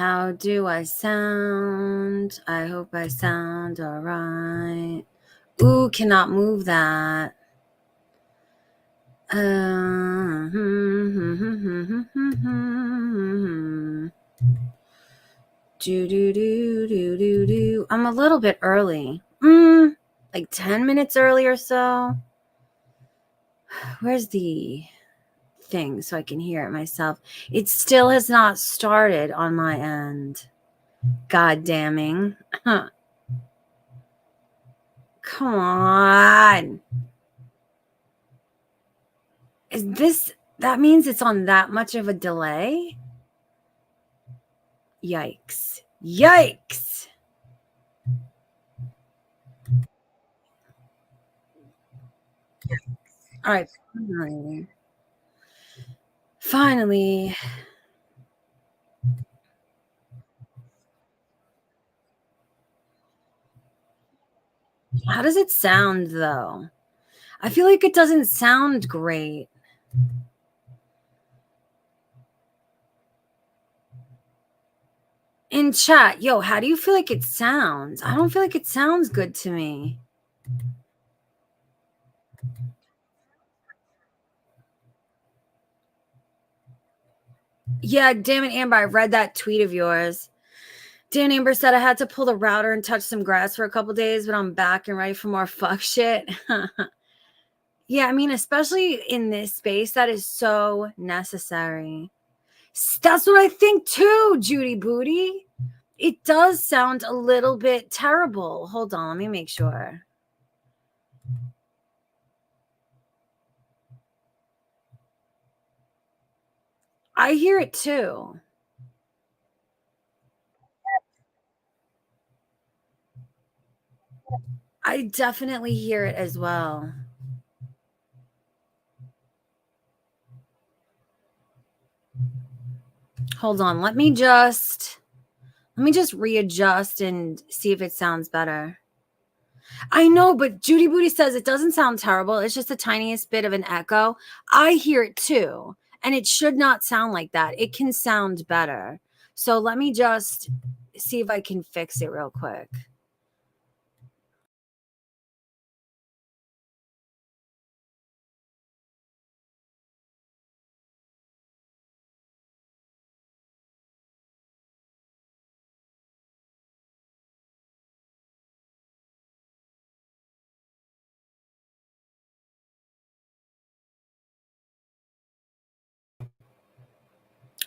How do I sound? I hope I sound all right. Ooh, cannot move that. Do do do do do do. I'm a little bit early. Like 10 minutes early or so. Where's the thing so I can hear it myself? It still has not started on my end. God damning. Come on. Is this, that means it's on that much of a delay? Yikes. Yikes. All right. Finally. How does it sound though? I feel like it doesn't sound great. In chat, yo, how do you feel like it sounds? I don't feel like it sounds good to me. Yeah, damn it, Amber, I read that tweet of yours. Dan Amber said I had to pull the router and touch some grass for a couple days, but I'm back and ready for more fuck shit. Yeah, I mean, especially in this space, that is so necessary. That's what I think too, Judy Booty. It does sound a little bit terrible. Hold on, let me make sure. I hear it too. I definitely hear it as well. Hold on, let me just readjust and see if it sounds better. I know, but Judy Booty says it doesn't sound terrible. It's just the tiniest bit of an echo. I hear it too, and it should not sound like that. It can sound better. So let me just see if I can fix it real quick.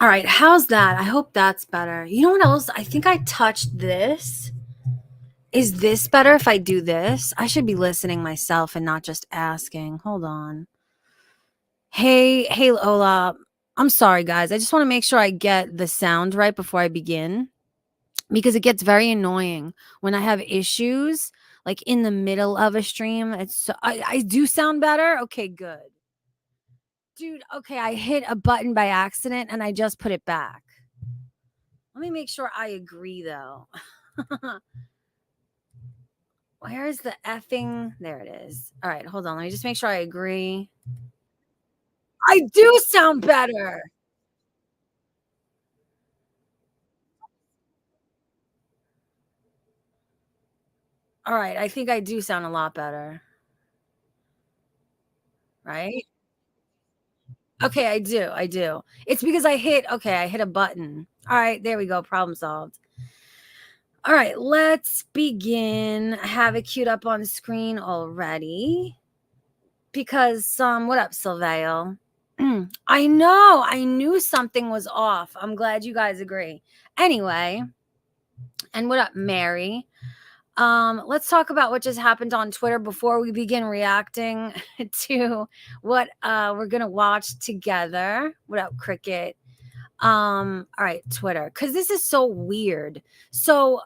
All right, how's that? I hope that's better. You know what else? I think I touched this. Is this better if I do this? I should be listening myself and not just asking. Hold on. Hey, Ola. I'm sorry, guys. I just want to make sure I get the sound right before I begin because it gets very annoying when I have issues like in the middle of a stream. I do sound better. Okay, good. Dude, okay, I hit a button by accident and I just put it back. Let me make sure I agree though. Where is the effing? There it is. All right, hold on. Let me just make sure I agree. I do sound better. All right, I think I do sound a lot better. Right? Okay, I do. I do. It's because I hit a button. All right, there we go. Problem solved. All right, let's begin. I have it queued up on screen already. Because what up, Sylvale? I know. I knew something was off. I'm glad you guys agree. Anyway, and what up, Mary? Let's talk about what just happened on Twitter before we begin reacting to what we're gonna watch together. What up, Cricket? All right, Twitter, because this is so weird. So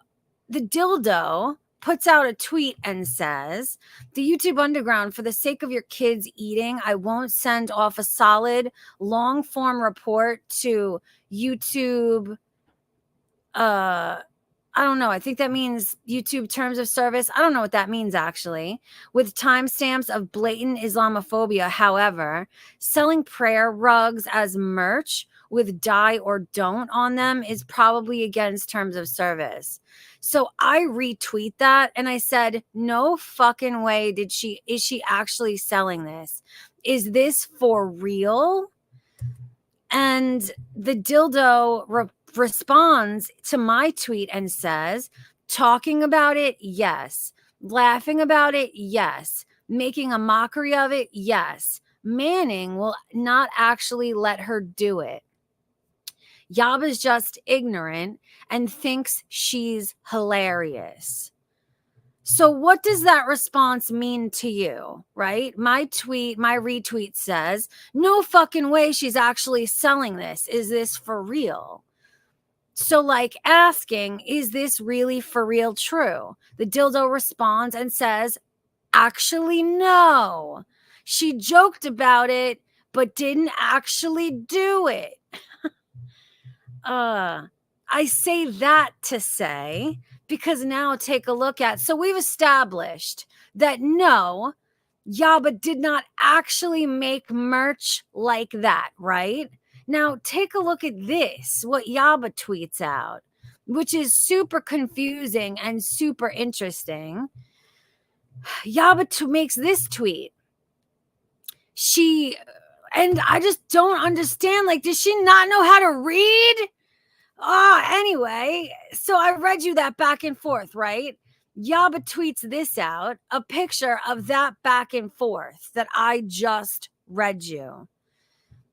the dildo puts out a tweet and says, the YouTube Underground, for the sake of your kids eating, I won't send off a solid long form report to YouTube. I don't know. I think that means YouTube terms of service. I don't know what that means actually. With timestamps of blatant Islamophobia, however, selling prayer rugs as merch with die or don't on them is probably against terms of service. So I retweet that and I said, no fucking way is she actually selling this? Is this for real? And the dildo responds to my tweet and says, talking about it, yes. Laughing about it, yes. Making a mockery of it, yes. Manning will not actually let her do it. Yaba's just ignorant and thinks she's hilarious. So what does that response mean to you, right? My retweet says, no fucking way she's actually selling this. Is this for real? So like asking, is this really for real true? The dildo responds and says, actually, no. She joked about it, but didn't actually do it. I say that to say, because now take a look at, so we've established that no, Yaba did not actually make merch like that, right? Now take a look at this, what Yaba tweets out, which is super confusing and super interesting. Yaba makes this tweet. And I just don't understand, like, does she not know how to read? Anyway, so I read you that back and forth, right? Yaba tweets this out, a picture of that back and forth that I just read you.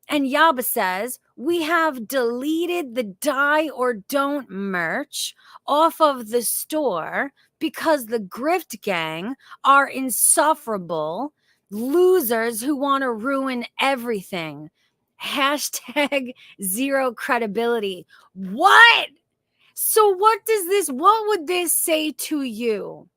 And Yaba says, we have deleted the die or don't merch off of the store because the grift gang are insufferable losers who want to ruin everything. Hashtag zero credibility. What? So what would this say to you?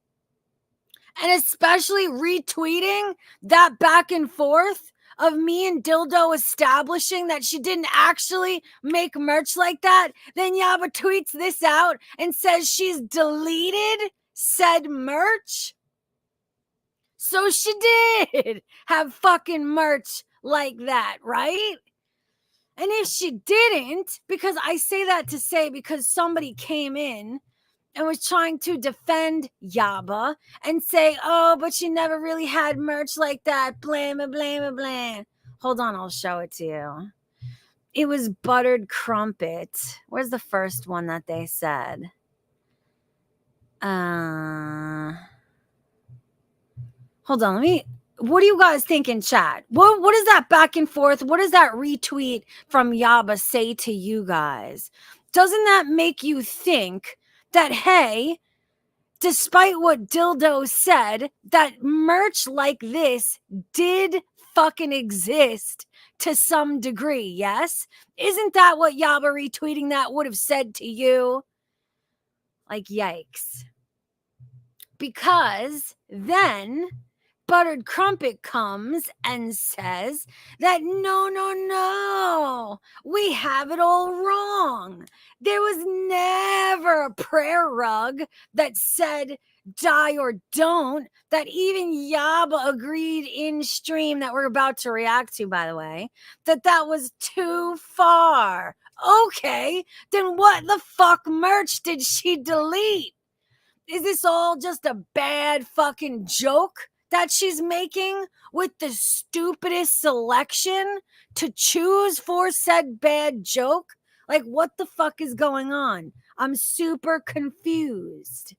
And especially retweeting that back and forth of me and Dildo establishing that she didn't actually make merch like that. Then Yaba tweets this out and says she's deleted said merch. So she did have fucking merch like that, right? And if she didn't, because I say that to say because somebody came in and was trying to defend Yaba and say, oh, but she never really had merch like that. Blam, blam, blam. Hold on, I'll show it to you. It was buttered crumpet. Where's the first one that they said? Hold on, what do you guys think in chat? What is that back and forth? What does that retweet from Yaba say to you guys? Doesn't that make you think that, hey, despite what Dildo said, that merch like this did fucking exist to some degree, yes? Isn't that what Yaba retweeting that would have said to you? Like, yikes. Because then Buttered Crumpet comes and says that no, we have it all wrong. There was never a prayer rug that said die or don't, that even Yaba agreed in stream that we're about to react to, by the way, that was too far. Okay, then what the fuck merch did she delete? Is this all just a bad fucking joke that she's making with the stupidest selection to choose for said bad joke? Like, what the fuck is going on? I'm super confused.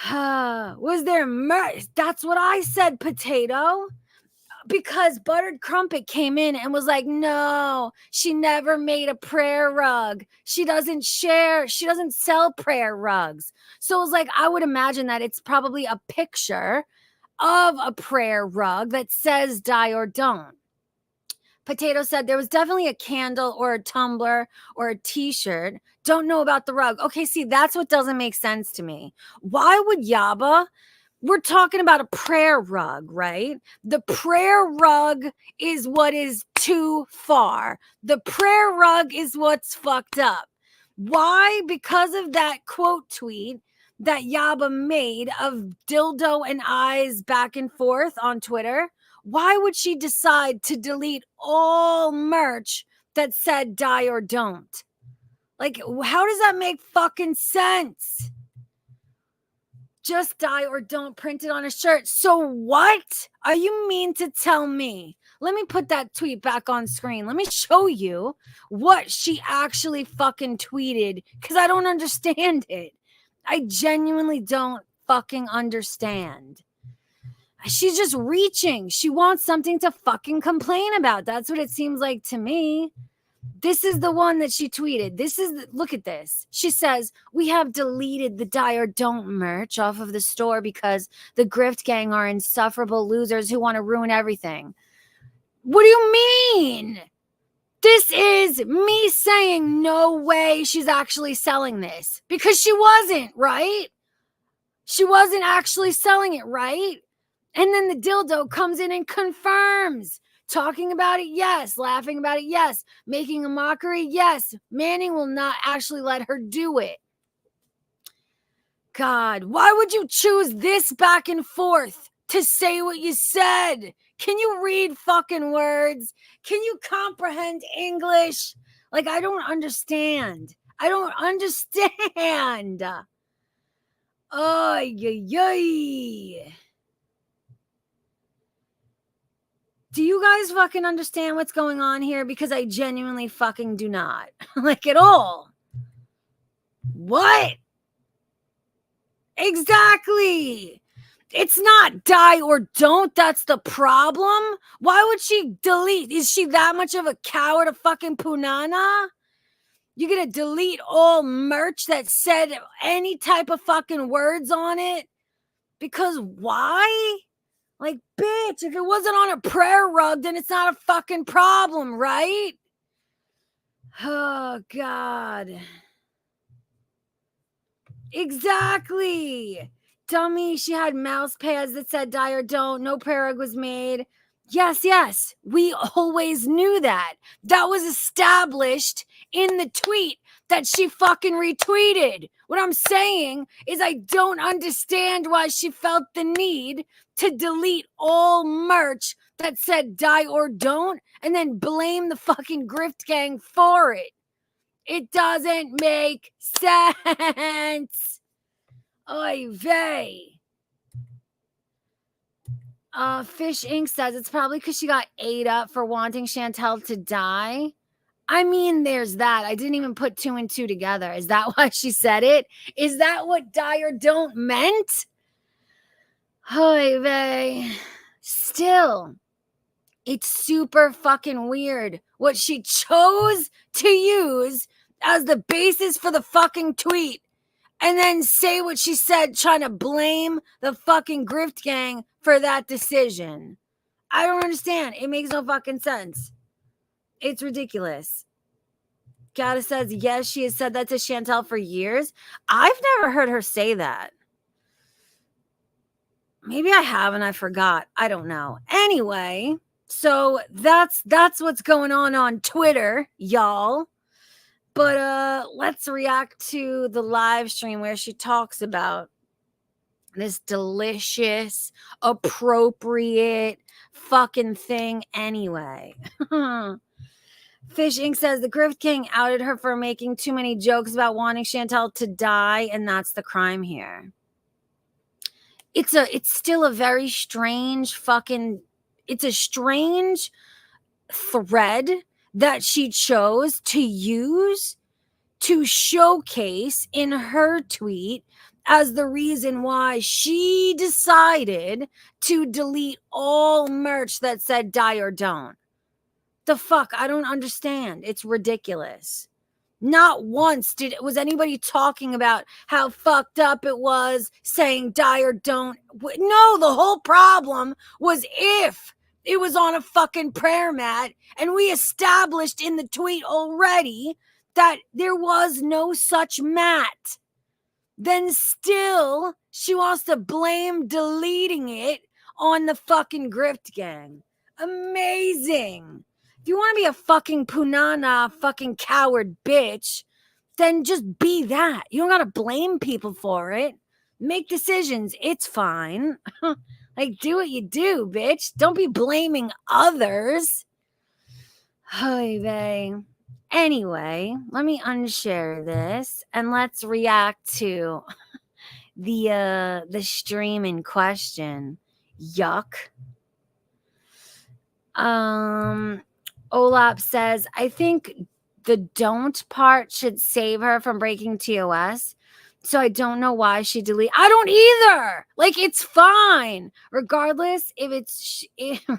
Was there merch? That's what I said, Potato. Because Buttered Crumpet came in and was like, no, she never made a prayer rug. She doesn't sell prayer rugs. So it was like, I would imagine that it's probably a picture of a prayer rug that says die or don't. Potato said there was definitely a candle or a tumbler or a t-shirt. Don't know about the rug. Okay, see, that's what doesn't make sense to me. Why would Yaba... We're talking about a prayer rug, right? The prayer rug is what is too far. The prayer rug is what's fucked up. Why? Because of that quote tweet that Yaba made of Dildo and Eyes back and forth on Twitter. Why would she decide to delete all merch that said die or don't. Like, how does that make fucking sense? Just die or don't printed on a shirt. So what are you mean to tell me? Let me put that tweet back on screen. Let me show you what she actually fucking tweeted, because I don't understand it. I genuinely don't fucking understand. She's just reaching. She wants something to fucking complain about. That's what it seems like to me. This is the one that she tweeted. Look at this. She says, we have deleted the die or don't merch off of the store because the grift gang are insufferable losers who want to ruin everything. What do you mean? This is me saying no way she's actually selling this, because she wasn't, right? She wasn't actually selling it, right? And then the dildo comes in and confirms. Talking about it, yes. Laughing about it, yes. Making a mockery, yes. Manning will not actually let her do it. God, why would you choose this back and forth to say what you said? Can you read fucking words? Can you comprehend English? Like, I don't understand. I don't understand. Oy, oy, oy. Do you guys fucking understand what's going on here? Because I genuinely fucking do not. Like, at all. What? Exactly. It's not die or don't. That's the problem. Why would she delete? Is she that much of a coward, a fucking punana? You're going to delete all merch that said any type of fucking words on it? Because why? Like, bitch, if it wasn't on a prayer rug, then it's not a fucking problem, right? Oh, God. Exactly. Dummy, she had mouse pads that said die or don't. No prayer rug was made. Yes. We always knew that. That was established in the tweet that she fucking retweeted. What I'm saying is I don't understand why she felt the need to delete all merch that said die or don't and then blame the fucking grift gang for it. It doesn't make sense. Oy vey. Fish Inc. says it's probably because she got ate up for wanting Chantel to die. I mean, there's that. I didn't even put 2 and 2 together. Is that why she said it? Is that what die or don't meant? Oy vey. Still, it's super fucking weird what she chose to use as the basis for the fucking tweet and then say what she said, trying to blame the fucking grift gang for that decision. I don't understand. It makes no fucking sense. It's ridiculous. Gata says, yes, she has said that to Chantel for years. I've never heard her say that. Maybe I have and I forgot. I don't know. Anyway, so that's what's going on Twitter, y'all. But let's react to the live stream where she talks about this delicious, appropriate fucking thing anyway. Fish Inc. says the Grift King outed her for making too many jokes about wanting Chantel to die, and that's the crime here. It's still a very strange fucking, it's a strange thread that she chose to use to showcase in her tweet as the reason why she decided to delete all merch that said die or don't. The fuck? I don't understand. It's ridiculous. Not once was anybody talking about how fucked up it was saying die or don't. No, the whole problem was if it was on a fucking prayer mat, and we established in the tweet already that there was no such mat. Then still she wants to blame deleting it on the fucking grift gang. Amazing. If you want to be a fucking punana, fucking coward bitch, then just be that. You don't got to blame people for it. Make decisions. It's fine. Like, do what you do, bitch. Don't be blaming others. Oy vey. Anyway, let me unshare this and let's react to the stream in question. Yuck. Olap says, I think the don't part should save her from breaking TOS. So I don't know why she delete. I don't either. Like, it's fine. Regardless,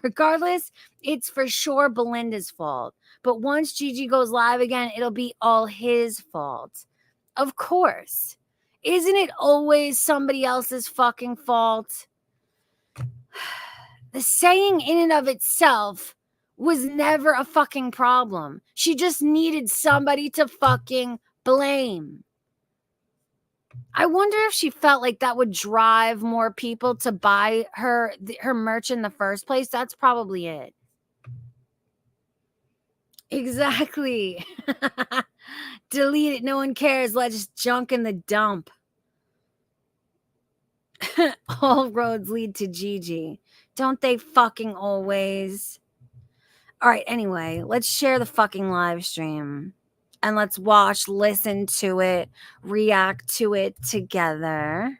regardless, it's for sure Belinda's fault. But once Gigi goes live again, it'll be all his fault. Of course. Isn't it always somebody else's fucking fault? The saying in and of itself was never a fucking problem. She just needed somebody to fucking blame. I wonder if she felt like that would drive more people to buy her merch in the first place. That's probably it. Exactly. Delete it. No one cares. Let's just junk in the dump. All roads lead to Gigi. Don't they fucking always? All right, anyway, let's share the fucking live stream. And let's watch, listen to it, react to it together.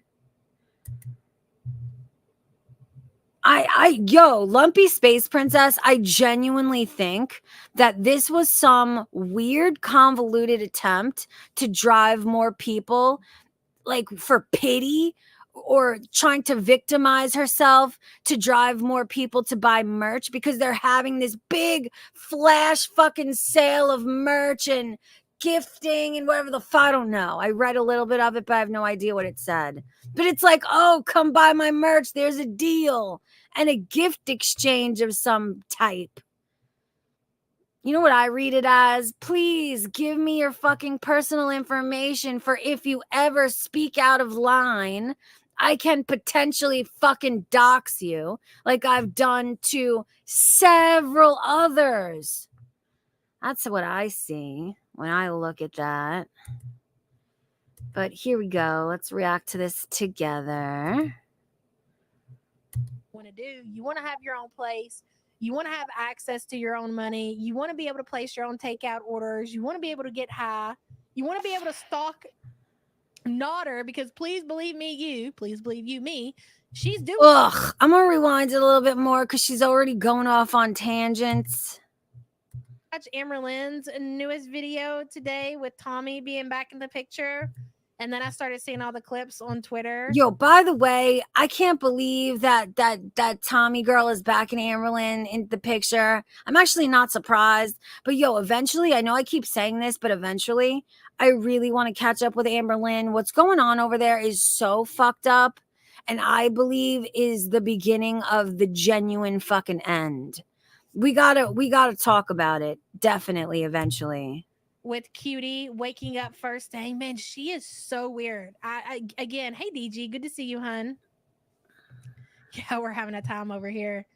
Yo, Lumpy Space Princess, I genuinely think that this was some weird, convoluted attempt to drive more people, like, for pity, or trying to victimize herself to drive more people to buy merch because they're having this big flash fucking sale of merch and gifting and whatever the fuck. I don't know. I read a little bit of it, but I have no idea what it said. But it's like, oh, come buy my merch. There's a deal and a gift exchange of some type. You know what I read it as? Please give me your fucking personal information for if you ever speak out of line, I can potentially fucking dox you like I've done to several others. That's what I see when I look at that. But here we go. Let's react to this together. Want to do? You want to have your own place. You want to have access to your own money. You want to be able to place your own takeout orders. You want to be able to get high. You want to be able to stalk Nodder because please believe you, me, she's doing. Ugh, I'm going to rewind it a little bit more because she's already going off on tangents. Watch Amerlynn's newest video today with Tommy being back in the picture. And then I started seeing all the clips on Twitter. Yo, by the way, I can't believe that Tommy girl is back in Amerlynn in the picture. I'm actually not surprised. But yo, eventually, I know I keep saying this, but eventually, I really want to catch up with Amerlynn. What's going on over there is so fucked up. And I believe is the beginning of the genuine fucking end. We gotta talk about it. Definitely, eventually. With Cutie waking up first thing, man, she is so weird. I again, hey DG, good to see you, hun. Yeah, we're having a time over here.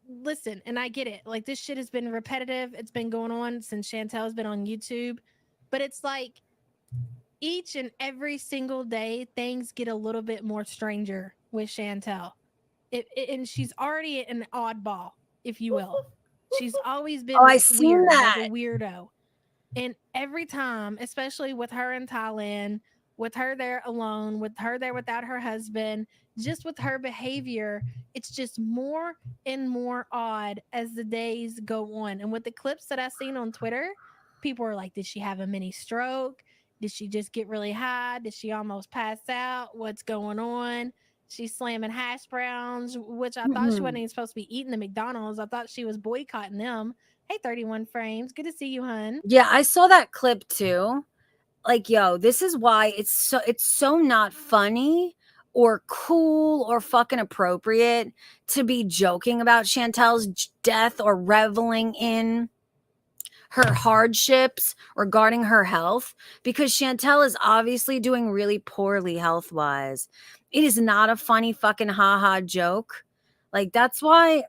Listen, and I get it. Like, this shit has been repetitive. It's been going on since Chantel's been on YouTube, but it's like each and every single day, things get a little bit more stranger with Chantel. And she's already an oddball, if you will. She's always been I seen weird, that. like a weirdo. And every time, especially with her in Thailand, with her there alone, with her there without her husband, just with her behavior, it's just more and more odd as the days go on. And with the clips that I've seen on Twitter, people are like, did she have a mini stroke? Did she just get really high? Did she almost pass out? What's going on? She's slamming hash browns, which I thought she wasn't even supposed to be eating the McDonald's. I thought she was boycotting them. Hey, 31 frames. Good to see you, hun. Yeah, I saw that clip too. Like, yo, this is why it's so not funny or cool or fucking appropriate to be joking about Chantel's death or reveling in her hardships regarding her health, because Chantel is obviously doing really poorly health-wise. It is not a funny fucking haha joke. Like, that's like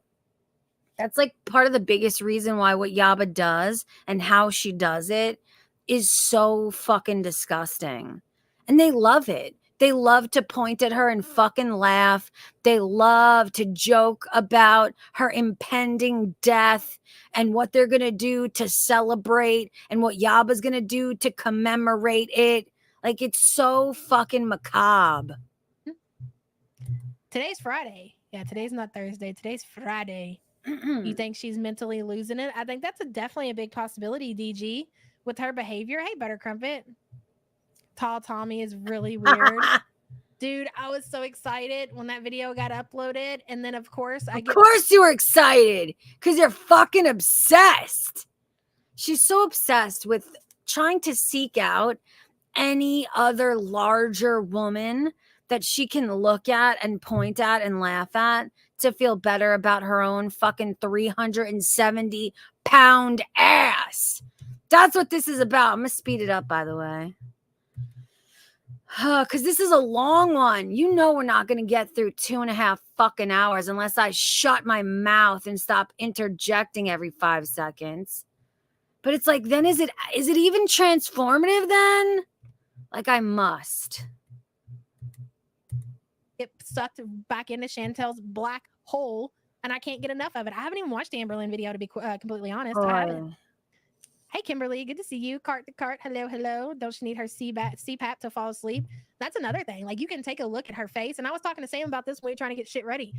part of the biggest reason why what Yaba does and how she does it is so fucking disgusting. And they love it They love to point at her and fucking laugh. They love to joke about her impending death and what they're going to do to celebrate and what Yaba's going to do to commemorate it. Like, it's so fucking macabre. Today's Friday. Yeah, today's not Thursday. Today's Friday. You think she's mentally losing it? I think that's definitely a big possibility, DG, with her behavior. Hey, Butter Crumpet. Tall Tommy is really weird. Dude, I was so excited when that video got uploaded. And then, of course, Of course you were excited because you're fucking obsessed. She's so obsessed with trying to seek out any other larger woman that she can look at and point at and laugh at to feel better about her own fucking 370-pound ass. That's what this is about. I'm going to speed it up, by the way. Because this is a long one. You know we're not going to get through 2.5 fucking hours unless I shut my mouth and stop interjecting every 5 seconds. But it's like, then is it even transformative then? Like, I must. It sucked back into Chantel's black hole, and I can't get enough of it. I haven't even watched the Amberlynn video, to be completely honest. I haven't. Hey, Kimberly, good to see you. Cart to cart, hello, hello. Don't she need her CPAP to fall asleep? That's another thing. Like, you can take a look at her face. And I was talking to Sam about this when we were trying to get shit ready.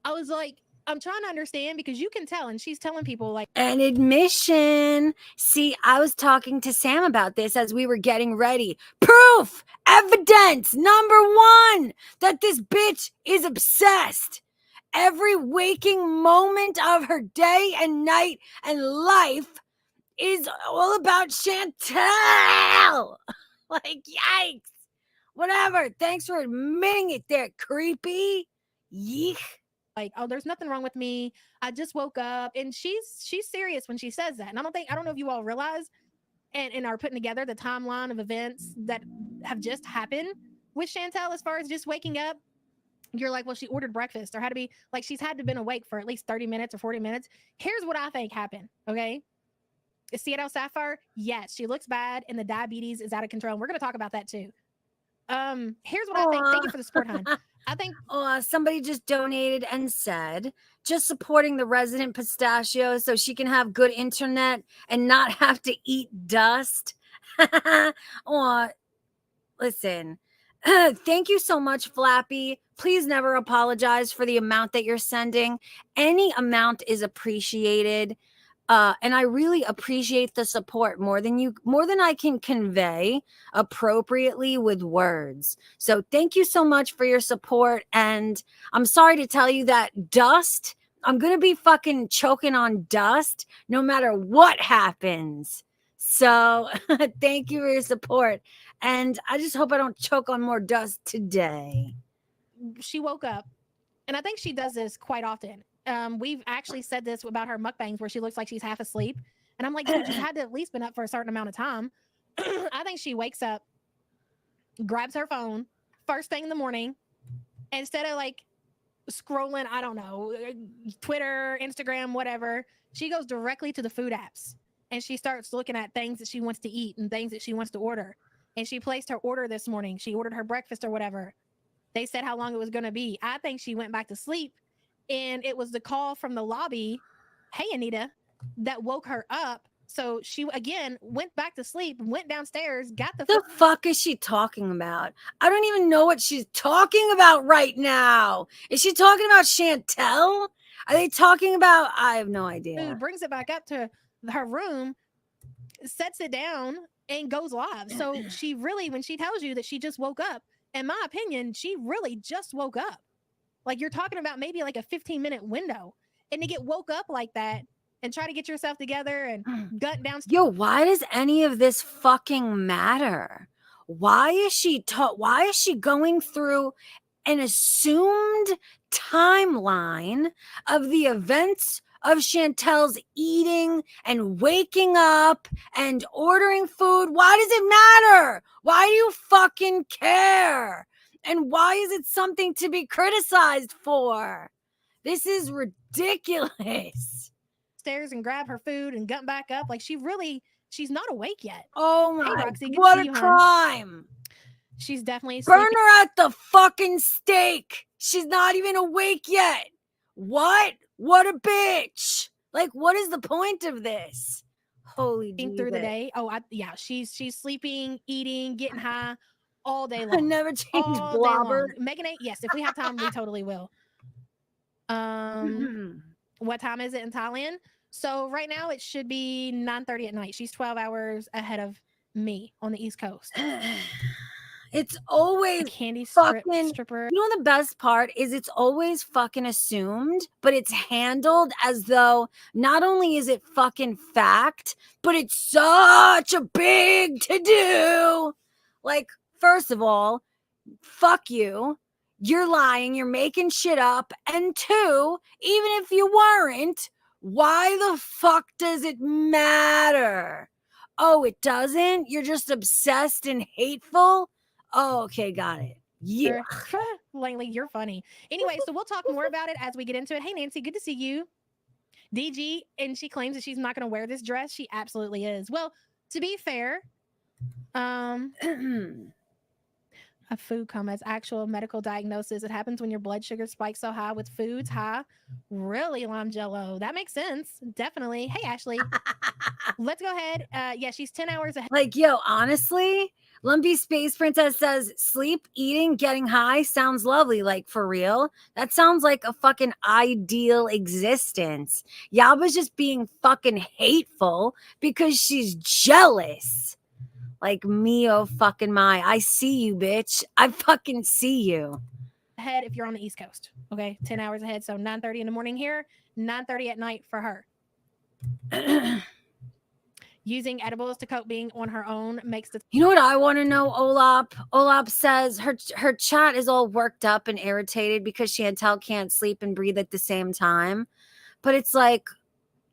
I was like, I'm trying to understand because you can tell. And she's telling people like an admission. See, I was talking to Sam about this as we were getting ready. Proof, evidence, number one, that this bitch is obsessed. Every waking moment of her day and night and life is all about Chantel. Like, yikes. Whatever. Thanks for admitting it there, creepy. Yeek. Like, oh, there's nothing wrong with me. I just woke up. And she's serious when she says that. And I don't know if you all realize and are putting together the timeline of events that have just happened with Chantel as far as just waking up. You're like, well, she ordered breakfast or had to be like, she's had to been awake for at least 30 minutes or 40 minutes. Here's what I think happened. Okay. Seattle Sapphire, yes, she looks bad and the diabetes is out of control. And we're going to talk about that too. Here's what I think. Thank you for the support, hon. I think somebody just donated and said, just supporting the resident pistachio so she can have good internet and not have to eat dust. Listen, thank you so much, Flappy. Please never apologize for the amount that you're sending. Any amount is appreciated. And I really appreciate the support more than I can convey appropriately with words. So thank you so much for your support. And I'm sorry to tell you that dust, I'm going to be fucking choking on dust no matter what happens. So thank you for your support. And I just hope I don't choke on more dust today. She woke up, and I think she does this quite often. We've actually said this about her mukbangs where she looks like she's half asleep. And I'm like, dude, you had to at least been up for a certain amount of time. I think she wakes up, grabs her phone first thing in the morning, instead of like scrolling, I don't know, Twitter, Instagram, whatever, she goes directly to the food apps and she starts looking at things that she wants to eat and things that she wants to order. And she placed her order this morning. She ordered her breakfast or whatever. They said how long it was going to be. I think she went back to sleep. And it was the call from the lobby, hey, Anita, that woke her up. So she, again, went back to sleep, went downstairs, got the fuck is she talking about? I don't even know what she's talking about right now. Is she talking about Chantel? Are they talking about, I have no idea. Brings it back up to her room, sets it down, and goes live. So she really, when she tells you that she just woke up, in my opinion, she really just woke up. Like, you're talking about maybe like a 15-minute window. And to get woke up like that and try to get yourself together and gut down. Yo, why does any of this fucking matter? Why is she going through an assumed timeline of the events of Chantel's eating and waking up and ordering food? Why does it matter? Why do you fucking care? And why is it something to be criticized for? This is ridiculous. Stairs and grab her food and gut back up. Like, she's not awake yet. Oh my, hey, Roxy, what a crime. She's definitely Burn sleeping. her at the fucking stake. She's not even awake yet. What? What a bitch. Like, what is the point of this? Holy Through the Jesus. day. Oh, yeah, she's sleeping, eating, getting high all day I long. never changed All day blobber. long. Megan 8, yes, if we have time, we totally will. What time is it in Thailand? So right now it should be 9:30 at night. She's 12 hours ahead of me on the East Coast. It's always Candy fucking, stripper. you know, the best part is it's always fucking assumed, but it's handled as though not only is it fucking fact, but it's such a big to do. Like, first of all, fuck you. You're lying. You're making shit up. And two, even if you weren't, why the fuck does it matter? Oh, it doesn't? You're just obsessed and hateful? Oh, okay, got it. Yeah. Langley, you're funny. Anyway, so we'll talk more about it as we get into it. Hey, Nancy, good to see you. DG, and she claims that she's not going to wear this dress. She absolutely is. Well, to be fair, a food coma as actual medical diagnosis. It happens when your blood sugar spikes so high with foods high. Really, Lime Jello. That makes sense. Definitely. Hey, Ashley. Let's go ahead. Yeah, she's 10 hours ahead. Like, yo, honestly, Lumpy Space Princess says sleep, eating, getting high sounds lovely. Like, for real? That sounds like a fucking ideal existence. Yaba's just being fucking hateful because she's jealous. Like, me, oh fucking my. I see you, bitch. I fucking see you. Ahead if you're on the East Coast. Okay, 10 hours ahead. So 9:30 in the morning here, 9:30 at night for her. Using edibles to cope being on her own makes the. You know what I want to know, Olap? Olap says her chat is all worked up and irritated because Chantel can't sleep and breathe at the same time. But it's like,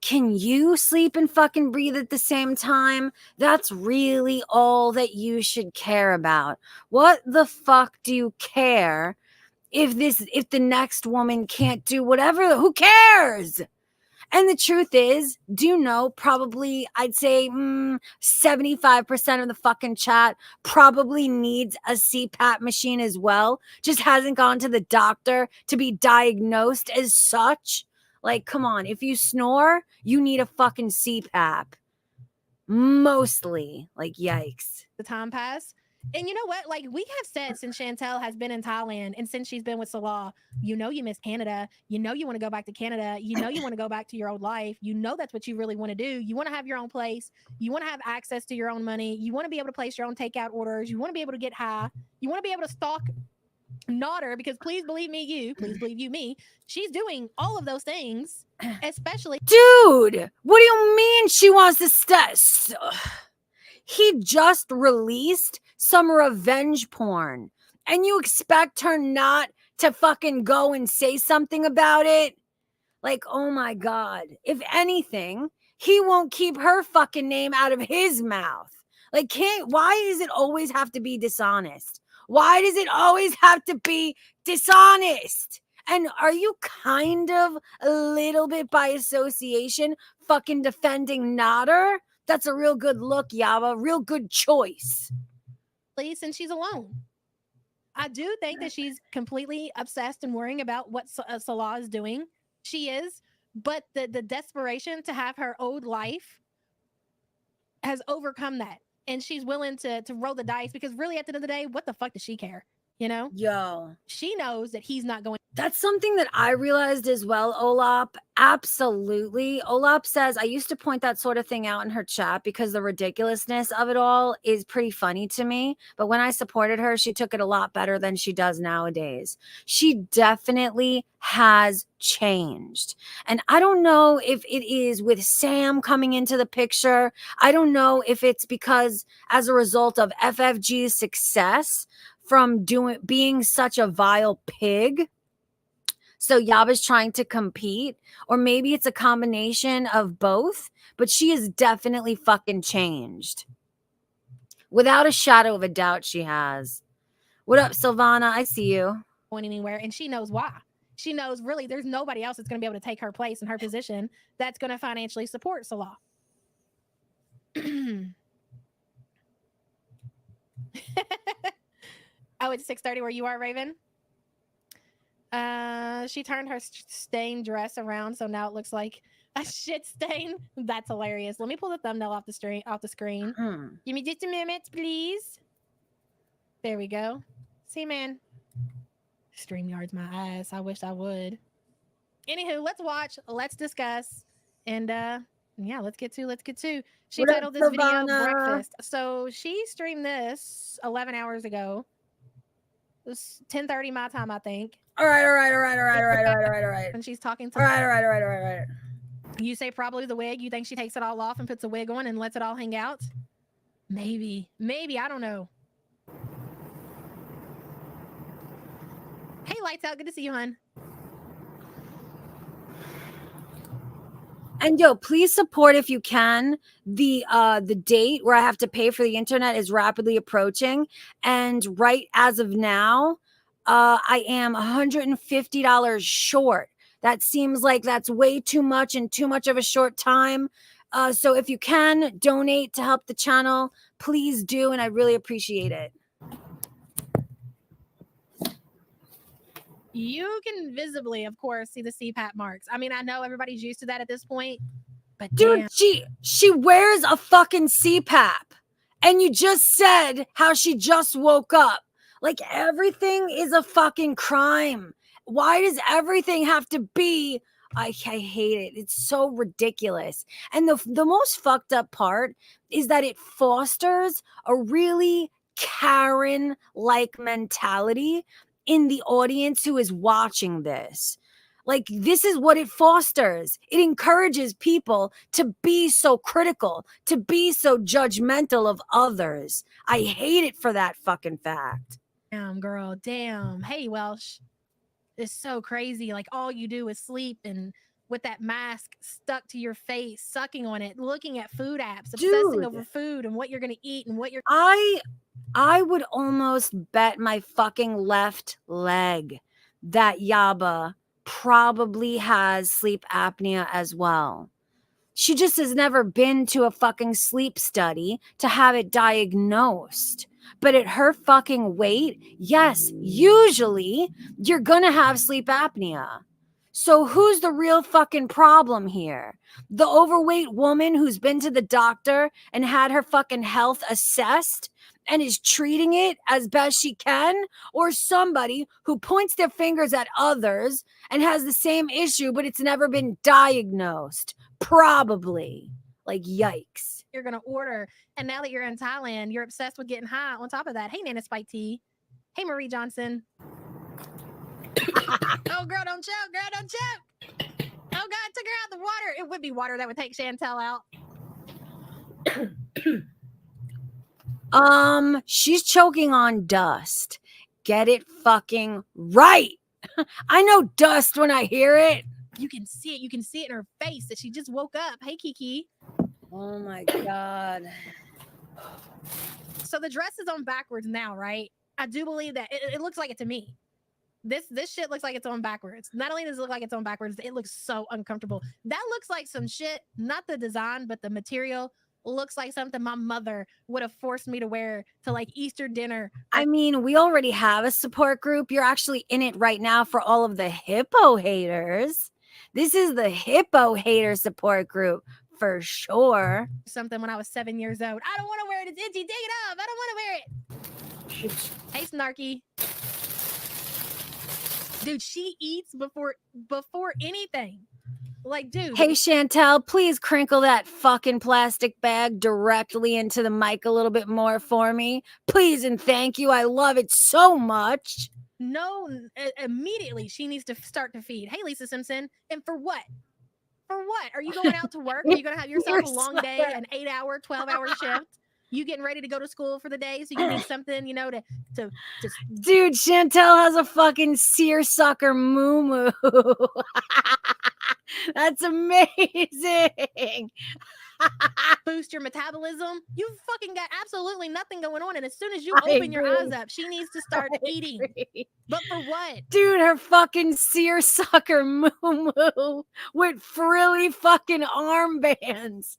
can you sleep and fucking breathe at the same time? That's really all that you should care about. What the fuck do you care if the next woman can't do whatever? Who cares? And the truth is, do you know, probably I'd say 75% of the fucking chat probably needs a CPAP machine as well. Just hasn't gone to the doctor to be diagnosed as such. Like, come on, if you snore, you need a fucking CPAP. Mostly. Like, yikes. The time pass. And you know what? Like we have said since Chantel has been in Thailand and since she's been with Salah, you know you miss Canada. You know you want to go back to Canada. You know you want to go back to your old life. You know that's what you really want to do. You want to have your own place. You want to have access to your own money. You want to be able to place your own takeout orders. You want to be able to get high. You want to be able to stalk Nodder because please believe you, me. She's doing all of those things, especially. Dude, what do you mean she wants to He just released some revenge porn. And you expect her not to fucking go and say something about it? Like, oh my God. If anything, he won't keep her fucking name out of his mouth. Like, why does it always have to be dishonest? Why does it always have to be dishonest? And are you kind of a little bit by association fucking defending Nodder? That's a real good look, Yaba. Real good choice. Since she's alone. I do think that she's completely obsessed and worrying about what Salah is doing. She is, but the desperation to have her old life has overcome that. And she's willing to roll the dice because really at the end of the day, what the fuck does she care? You know? Yo. She knows that he's not going. That's something that I realized as well, Olap. Absolutely. Olap says, I used to point that sort of thing out in her chat because the ridiculousness of it all is pretty funny to me. But when I supported her, she took it a lot better than she does nowadays. She definitely has changed. And I don't know if it is with Sam coming into the picture. I don't know if it's because as a result of FFG's success from being such a vile pig. So Yaba's trying to compete, or maybe it's a combination of both, but she is definitely fucking changed. Without a shadow of a doubt, she has. What up, Silvana? I see you. Going anywhere, and she knows why. She knows really there's nobody else that's going to be able to take her place in her position that's going to financially support Salah. Oh, it's 6:30 where you are, Raven? She turned her stained dress around, so now it looks like a shit stain. That's hilarious. Let me pull the thumbnail off the screen. Give me just a minute, please. There we go. See, man. StreamYard's my ass. I wish I would. Anywho, let's watch, let's discuss, and yeah, let's get to. She What up, titled this video Savannah? Breakfast. So she streamed this 11 hours ago. It was 10:30 my time, I think. All right. And she's talking to. All right. You say probably the wig. You think she takes it all off and puts a wig on and lets it all hang out? Maybe. I don't know. Hey, Lights Out. Good to see you, hon. And yo, please support if you can. The date where I have to pay for the internet is rapidly approaching, and right as of now, I am $150 short. That seems like that's way too much in too much of a short time. So if you can donate to help the channel, please do, and I really appreciate it. You can visibly, of course, see the CPAP marks. I mean, I know everybody's used to that at this point, but dude, damn. she wears a fucking CPAP, and you just said how she just woke up. Like, everything is a fucking crime. Why does everything have to be? I hate it. It's so ridiculous. And the most fucked up part is that it fosters a really Karen-like mentality in the audience who is watching this. Like, this is what it fosters. It encourages people to be so critical, to be so judgmental of others. I hate it for that fucking fact. Damn, girl. Damn. Hey, Welsh. It's so crazy. Like, all you do is sleep and with that mask stuck to your face, sucking on it, looking at food apps, obsessing over food and what you're going to eat and what you're... I would almost bet my fucking left leg that Yaba probably has sleep apnea as well. She just has never been to a fucking sleep study to have it diagnosed. But at her fucking weight, yes, usually you're gonna have sleep apnea. So who's the real fucking problem here? The overweight woman who's been to the doctor and had her fucking health assessed and is treating it as best she can, or somebody who points their fingers at others and has the same issue, but it's never been diagnosed? Probably. Like, yikes. You're going to order. And now that you're in Thailand, you're obsessed with getting high on top of that. Hey, Nana Spike T. Hey, Marie Johnson. Oh, girl, don't choke. Girl, don't choke. Oh, God, took her out of the water. It would be water that would take Chantel out. She's choking on dust. Get it fucking right. I know dust when I hear it. You can see it. You can see it in her face that she just woke up. Hey, Kiki. Oh my God. So the dress is on backwards now, right? I do believe that. It looks like it to me. This shit looks like it's on backwards. Not only does it look like it's on backwards, it looks so uncomfortable. That looks like some shit, not the design, but the material looks like something my mother would have forced me to wear to like Easter dinner. I mean, we already have a support group. You're actually in it right now for all of the hippo haters. This is the hippo hater support group for sure. Something when I was 7 years old. I don't want to wear it. It's itchy. Take it off. I don't want to wear it. Hey, Snarky. Dude, she eats before anything. Like, dude. Hey, Chantel, please crinkle that fucking plastic bag directly into the mic a little bit more for me. Please and thank you. I love it so much. No, immediately she needs to start to feed. Hey, Lisa Simpson. And for what? For what? Are you going out to work? Are you going to have yourself a long day, an 8-hour, 12-hour shift? You getting ready to go to school for the day, so you need something, you know, to Dude, Chantel has a fucking seersucker moo-moo. That's amazing. Boost your metabolism. You fucking got absolutely nothing going on, and as soon as you open your eyes up, she needs to start eating. But for what? Dude, her fucking seersucker moo-moo with frilly fucking armbands.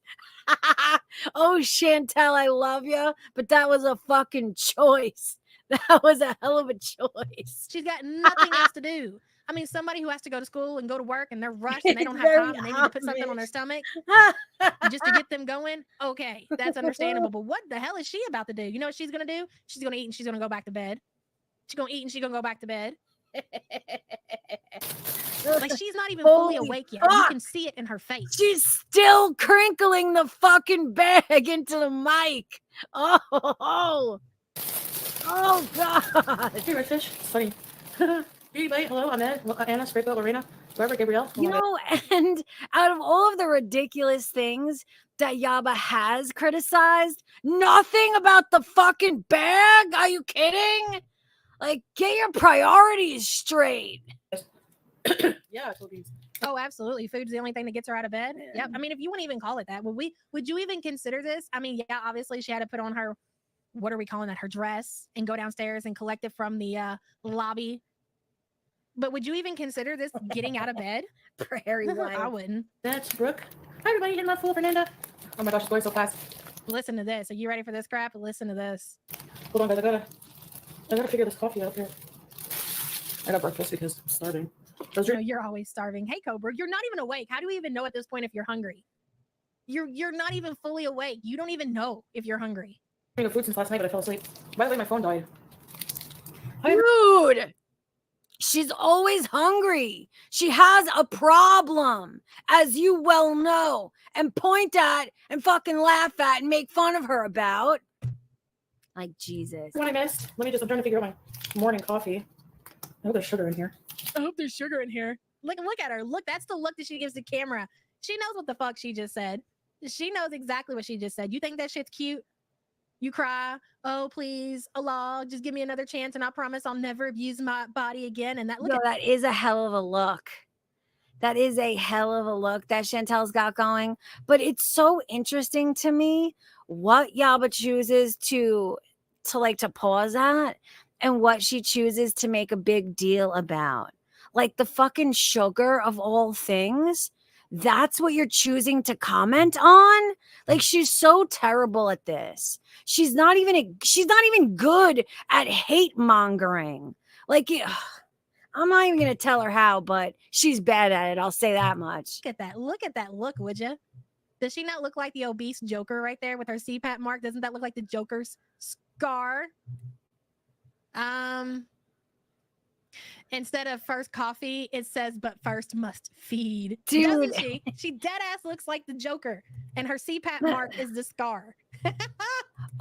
Oh, Chantel, I love you, but that was a fucking choice. That was a hell of a choice. She's got nothing else to do. I mean, somebody who has to go to school and go to work and they're rushed and they don't It's have very time and they need to put something on their stomach just to get them going. Okay, that's understandable. But what the hell is she about to do? You know what she's gonna do? She's gonna eat and she's gonna go back to bed. She's gonna eat and she's gonna go back to bed. Like she's not even fully Holy awake yet. You fuck. can see it in her face. She's still crinkling the fucking bag into the mic. Oh God. Hey, Redfish. It's funny. Anybody? Hello, I'm Ed. Anna, Spraco, Lorena, whoever, Gabrielle. You know, and out of all of the ridiculous things that Yaba has criticized, nothing about the fucking bag. Are you kidding? Like, get your priorities straight. Yeah, I told you. Oh, absolutely. Food's the only thing that gets her out of bed. Yep. I mean, if you wouldn't even call it that, would you even consider this? I mean, yeah, obviously she had to put on her, what are we calling that? Her dress and go downstairs and collect it from the lobby. But would you even consider this getting out of bed? Prairie wife. I wouldn't. That's Brooke. Hi, everybody. Hitting that fool, Fernanda. Oh my gosh, it's going so fast. Listen to this. Are you ready for this crap? Listen to this. Hold on, guys. I gotta figure this coffee out here. I got breakfast because I'm starving. You're always starving. Hey, Cobra, you're not even awake. How do you even know at this point if you're hungry? You're not even fully awake. You don't even know if you're hungry. I'm eating food since last night, but I fell asleep. By the way, my phone died. Dude, she's always hungry. She has a problem, as you well know, and point at and fucking laugh at and make fun of her about. Like, Jesus. What I missed? I'm trying to figure out my morning coffee. I hope there's sugar in here. I hope there's sugar in here. Look at her. Look, that's the look that she gives the camera. She knows what the fuck she just said. She knows exactly what she just said. You think that shit's cute? You cry, oh, please, Allah, just give me another chance and I promise I'll never abuse my body again. And that, that is a hell of a look. That is a hell of a look that Chantel's got going. But it's so interesting to me what Yaba chooses to pause at and what she chooses to make a big deal about. Like the fucking sugar of all things. That's what you're choosing to comment on? Like, she's so terrible at this. She's not even good at hate mongering. Like, I'm not even gonna tell her how, but she's bad at it. I'll say that much. Look at that. Look at that look, would you? Does she not look like the obese Joker right there with her CPAP mark? Doesn't that look like the Joker's scar? Instead of first coffee, it says, but first must feed. Dude. Doesn't she? She dead ass looks like the Joker, and her CPAP mark is the scar.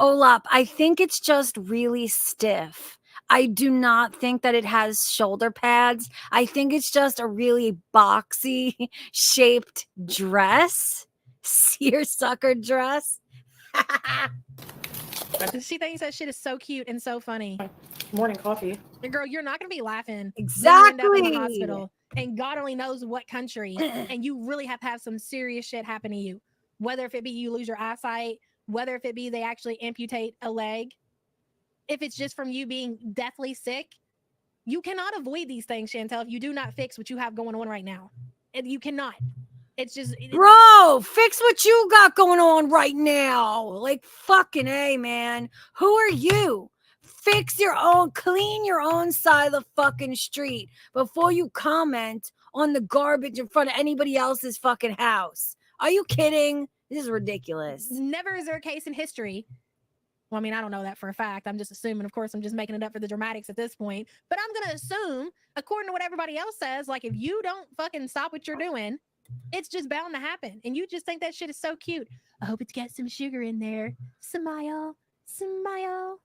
Olap, I think it's just really stiff. I do not think that it has shoulder pads. I think it's just a really boxy shaped dress. Seersucker dress. She thinks that shit is so cute and so funny. Morning coffee. Girl, you're not going to be laughing. Exactly. You end up in the hospital, and God only knows what country, and you really have to have some serious shit happen to you. Whether if it be you lose your eyesight, whether if it be they actually amputate a leg, if it's just from you being deathly sick, you cannot avoid these things, Chantel, if you do not fix what you have going on right now. And you cannot. It's just... Bro, fix what you got going on right now. Like, fucking A, man. Who are you? Fix your own, clean your own side of the fucking street before you comment on the garbage in front of anybody else's fucking house. Are you kidding? This is ridiculous. Never is there a case in history. Well, I mean, I don't know that for a fact. I'm just assuming. Of course, I'm just making it up for the dramatics at this point. But I'm going to assume, according to what everybody else says, like if you don't fucking stop what you're doing, it's just bound to happen. And you just think that shit is so cute. I hope it's got some sugar in there. Smile. Smile.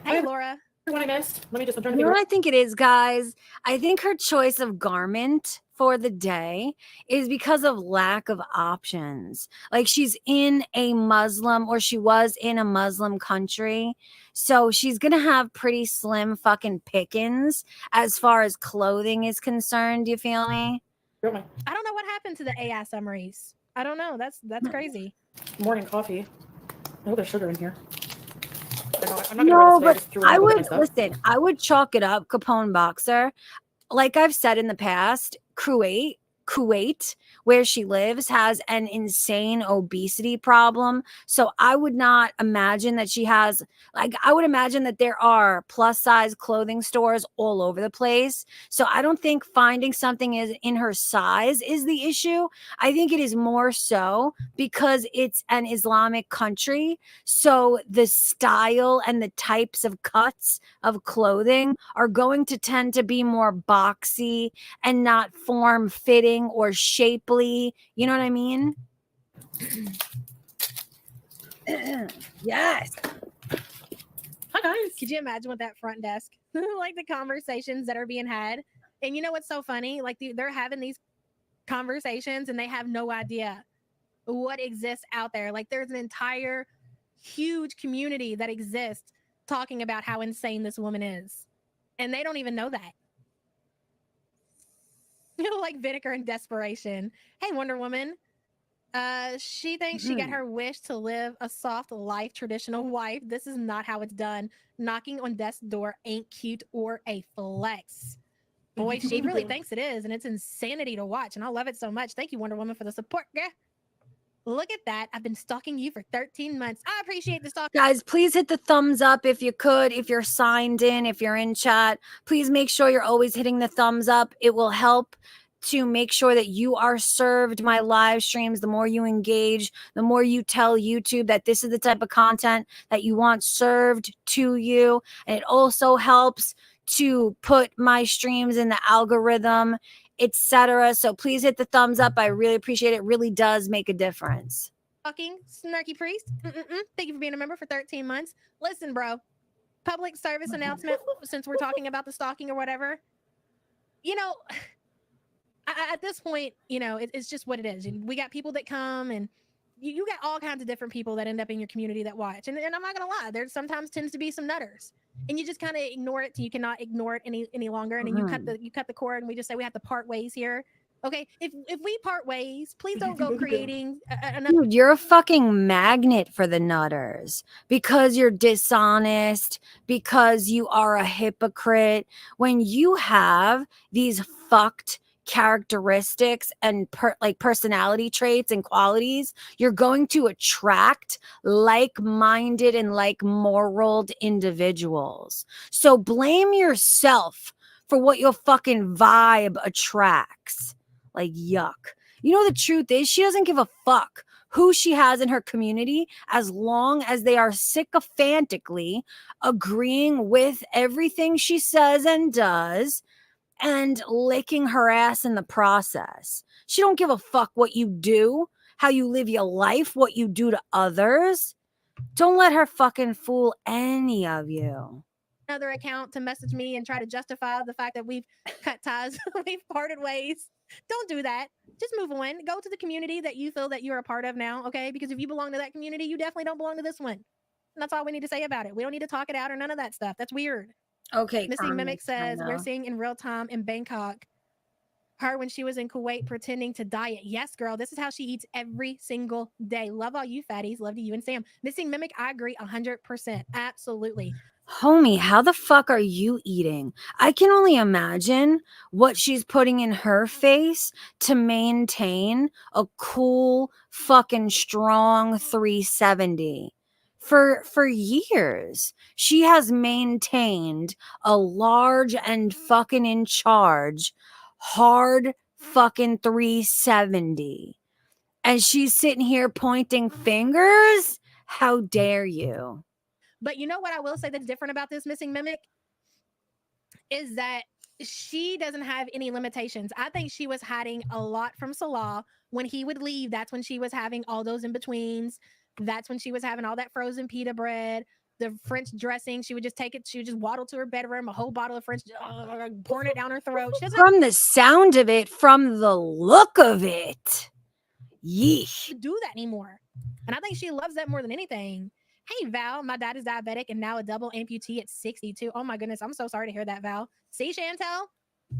Hey, Laura. What I missed? I'm trying to You know figure what out. I think it is, guys? I think her choice of garment for the day is because of lack of options. Like she's in a Muslim, or she was in a Muslim country. So she's going to have pretty slim fucking pickings as far as clothing is concerned. Do you feel me? I don't know what happened to the AI summaries. I don't know. That's crazy. Morning coffee. I hope there's sugar in here. No, but I would listen. I would chalk it up, Capone Boxer. Like I've said in the past, Crew 8 Kuwait, where she lives, has an insane obesity problem. So I would not imagine that she has, like, I would imagine that there are plus size clothing stores all over the place. So I don't think finding something is in her size is the issue. I think it is more so because it's an Islamic country. So the style and the types of cuts of clothing are going to tend to be more boxy and not form fitting or shapely. You know what I mean? Yes. Hi guys. Could you imagine what that front desk, like the conversations that are being had? And you know what's so funny? Like they're having these conversations and they have no idea what exists out there. Like there's an entire huge community that exists talking about how insane this woman is. And they don't even know that. Like vinegar and desperation. Hey, Wonder Woman. She thinks she got her wish to live a soft life, traditional wife. This is not how it's done. Knocking on death's door ain't cute or a flex. Boy, she really thinks it is, and it's insanity to watch. And I love it so much. Thank you, Wonder Woman, for the support. Yeah. Look at that. I've been stalking you for 13 months. I appreciate the stalk. Guys, please hit the thumbs up if you could. If you're signed in, if you're in chat, please make sure you're always hitting the thumbs up. It will help to make sure that you are served my live streams. The more you engage, the more you tell YouTube that this is the type of content that you want served to you. And it also helps to put my streams in the algorithm, etc. So please hit the thumbs up. I really appreciate it. It really does make a difference. Fucking snarky priest. Thank you for being a member for 13 months. Listen, bro, public service announcement, since we're talking about the stalking or whatever. You know, at this point, you know, it's just what it is. We got people that come, and you got all kinds of different people that end up in your community that watch. And I'm not gonna lie, there sometimes tends to be some nutters, and you just kind of ignore it till you cannot ignore it any longer. And then you cut the cord, and we just say we have to part ways here. Okay, if we part ways, please don't go creating another. Dude, you're a fucking magnet for the nutters because you're dishonest, because you are a hypocrite. When you have these fucked characteristics and personality traits and qualities, you're going to attract like-minded and like-moraled individuals. So blame yourself for what your fucking vibe attracts. Like, yuck. You know, the truth is, she doesn't give a fuck who she has in her community as long as they are sycophantically agreeing with everything she says and does and licking her ass in the process. She don't give a fuck what you do, how you live your life, what you do to others. Don't let her fucking fool any of you. Another account to message me and try to justify the fact that we've cut ties, we've parted ways. Don't do that. Just move on. Go to the community that you feel that you're a part of now, okay? Because if you belong to that community, you definitely don't belong to this one. And that's all we need to say about it. We don't need to talk it out or none of that stuff. That's weird. Okay. Missing Mimic says, we're seeing in real time in Bangkok her when she was in Kuwait pretending to diet. Yes, girl, this is how she eats every single day. Love all you fatties. Love to you and Sam. Missing Mimic, I agree 100%. Absolutely. Homie, how the fuck are you eating? I can only imagine what she's putting in her face to maintain a cool, fucking strong 370. For years, she has maintained a large and fucking in charge, hard fucking 370. And she's sitting here pointing fingers? How dare you? But you know what I will say that's different about this Missing Mimic is that she doesn't have any limitations. I think she was hiding a lot from Salah. When he would leave, that's when she was having all those in-betweens. That's when she was having all that frozen pita bread, the French dressing. She would just take it. She would just waddle to her bedroom, a whole bottle of French, pouring it down her throat. She doesn't From the sound of it, from the look of it, yeesh. do that anymore. And I think she loves that more than anything. Hey, Val, my dad is diabetic and now a double amputee at 62. Oh my goodness, I'm so sorry to hear that, Val. See, Chantel,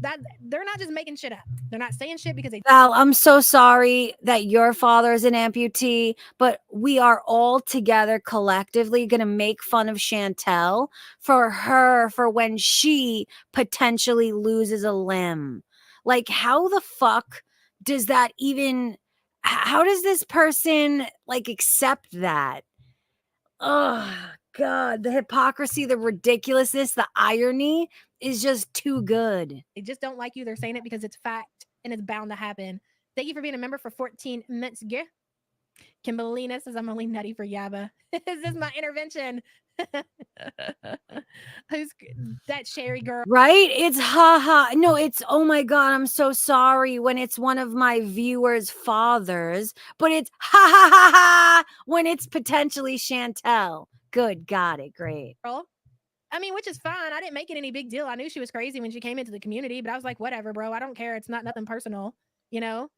that they're not just making shit up. They're not saying shit because they. Val, I'm so sorry that your father is an amputee, but we are all together collectively going to make fun of Chantel for when she potentially loses a limb. Like, how the fuck does that even, how does this person like accept that? Oh God, the hypocrisy, the ridiculousness, the irony is just too good. They just don't like you. They're saying it because it's fact and it's bound to happen. Thank you for being a member for 14 months. Kimberlina says I'm only nutty for Yaba. Is this my intervention? Who's that Sherry girl? Right? It's haha. No, it's oh my God, I'm so sorry when it's one of my viewers' fathers, but it's ha ha ha ha when it's potentially Chantel. Good, got it, great. Girl. I mean, which is fine. I didn't make it any big deal. I knew she was crazy when she came into the community, but I was like, whatever, bro. I don't care. It's not nothing personal, you know?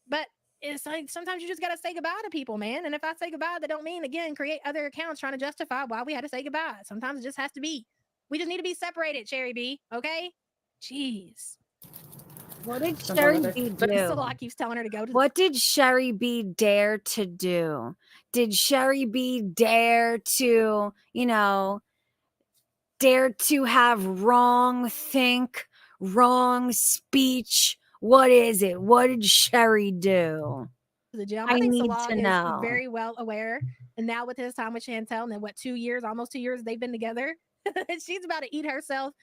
But it's like sometimes you just gotta say goodbye to people, man. And if I say goodbye, that don't mean again create other accounts trying to justify why we had to say goodbye. Sometimes it just has to be. We just need to be separated, Cherry B. Okay? Jeez. What did Don't Sherry worry about B it. So do? I keeps telling her to go to What did Sherry B dare to do? Did Sherry B dare to, dare to have wrong think, wrong speech? What is it? What did Sherry do? the gym. I I think need Salag to is know. very well aware. And now with his time with Chantel, and then what, 2 years, almost 2 years they've been together, she's about to eat herself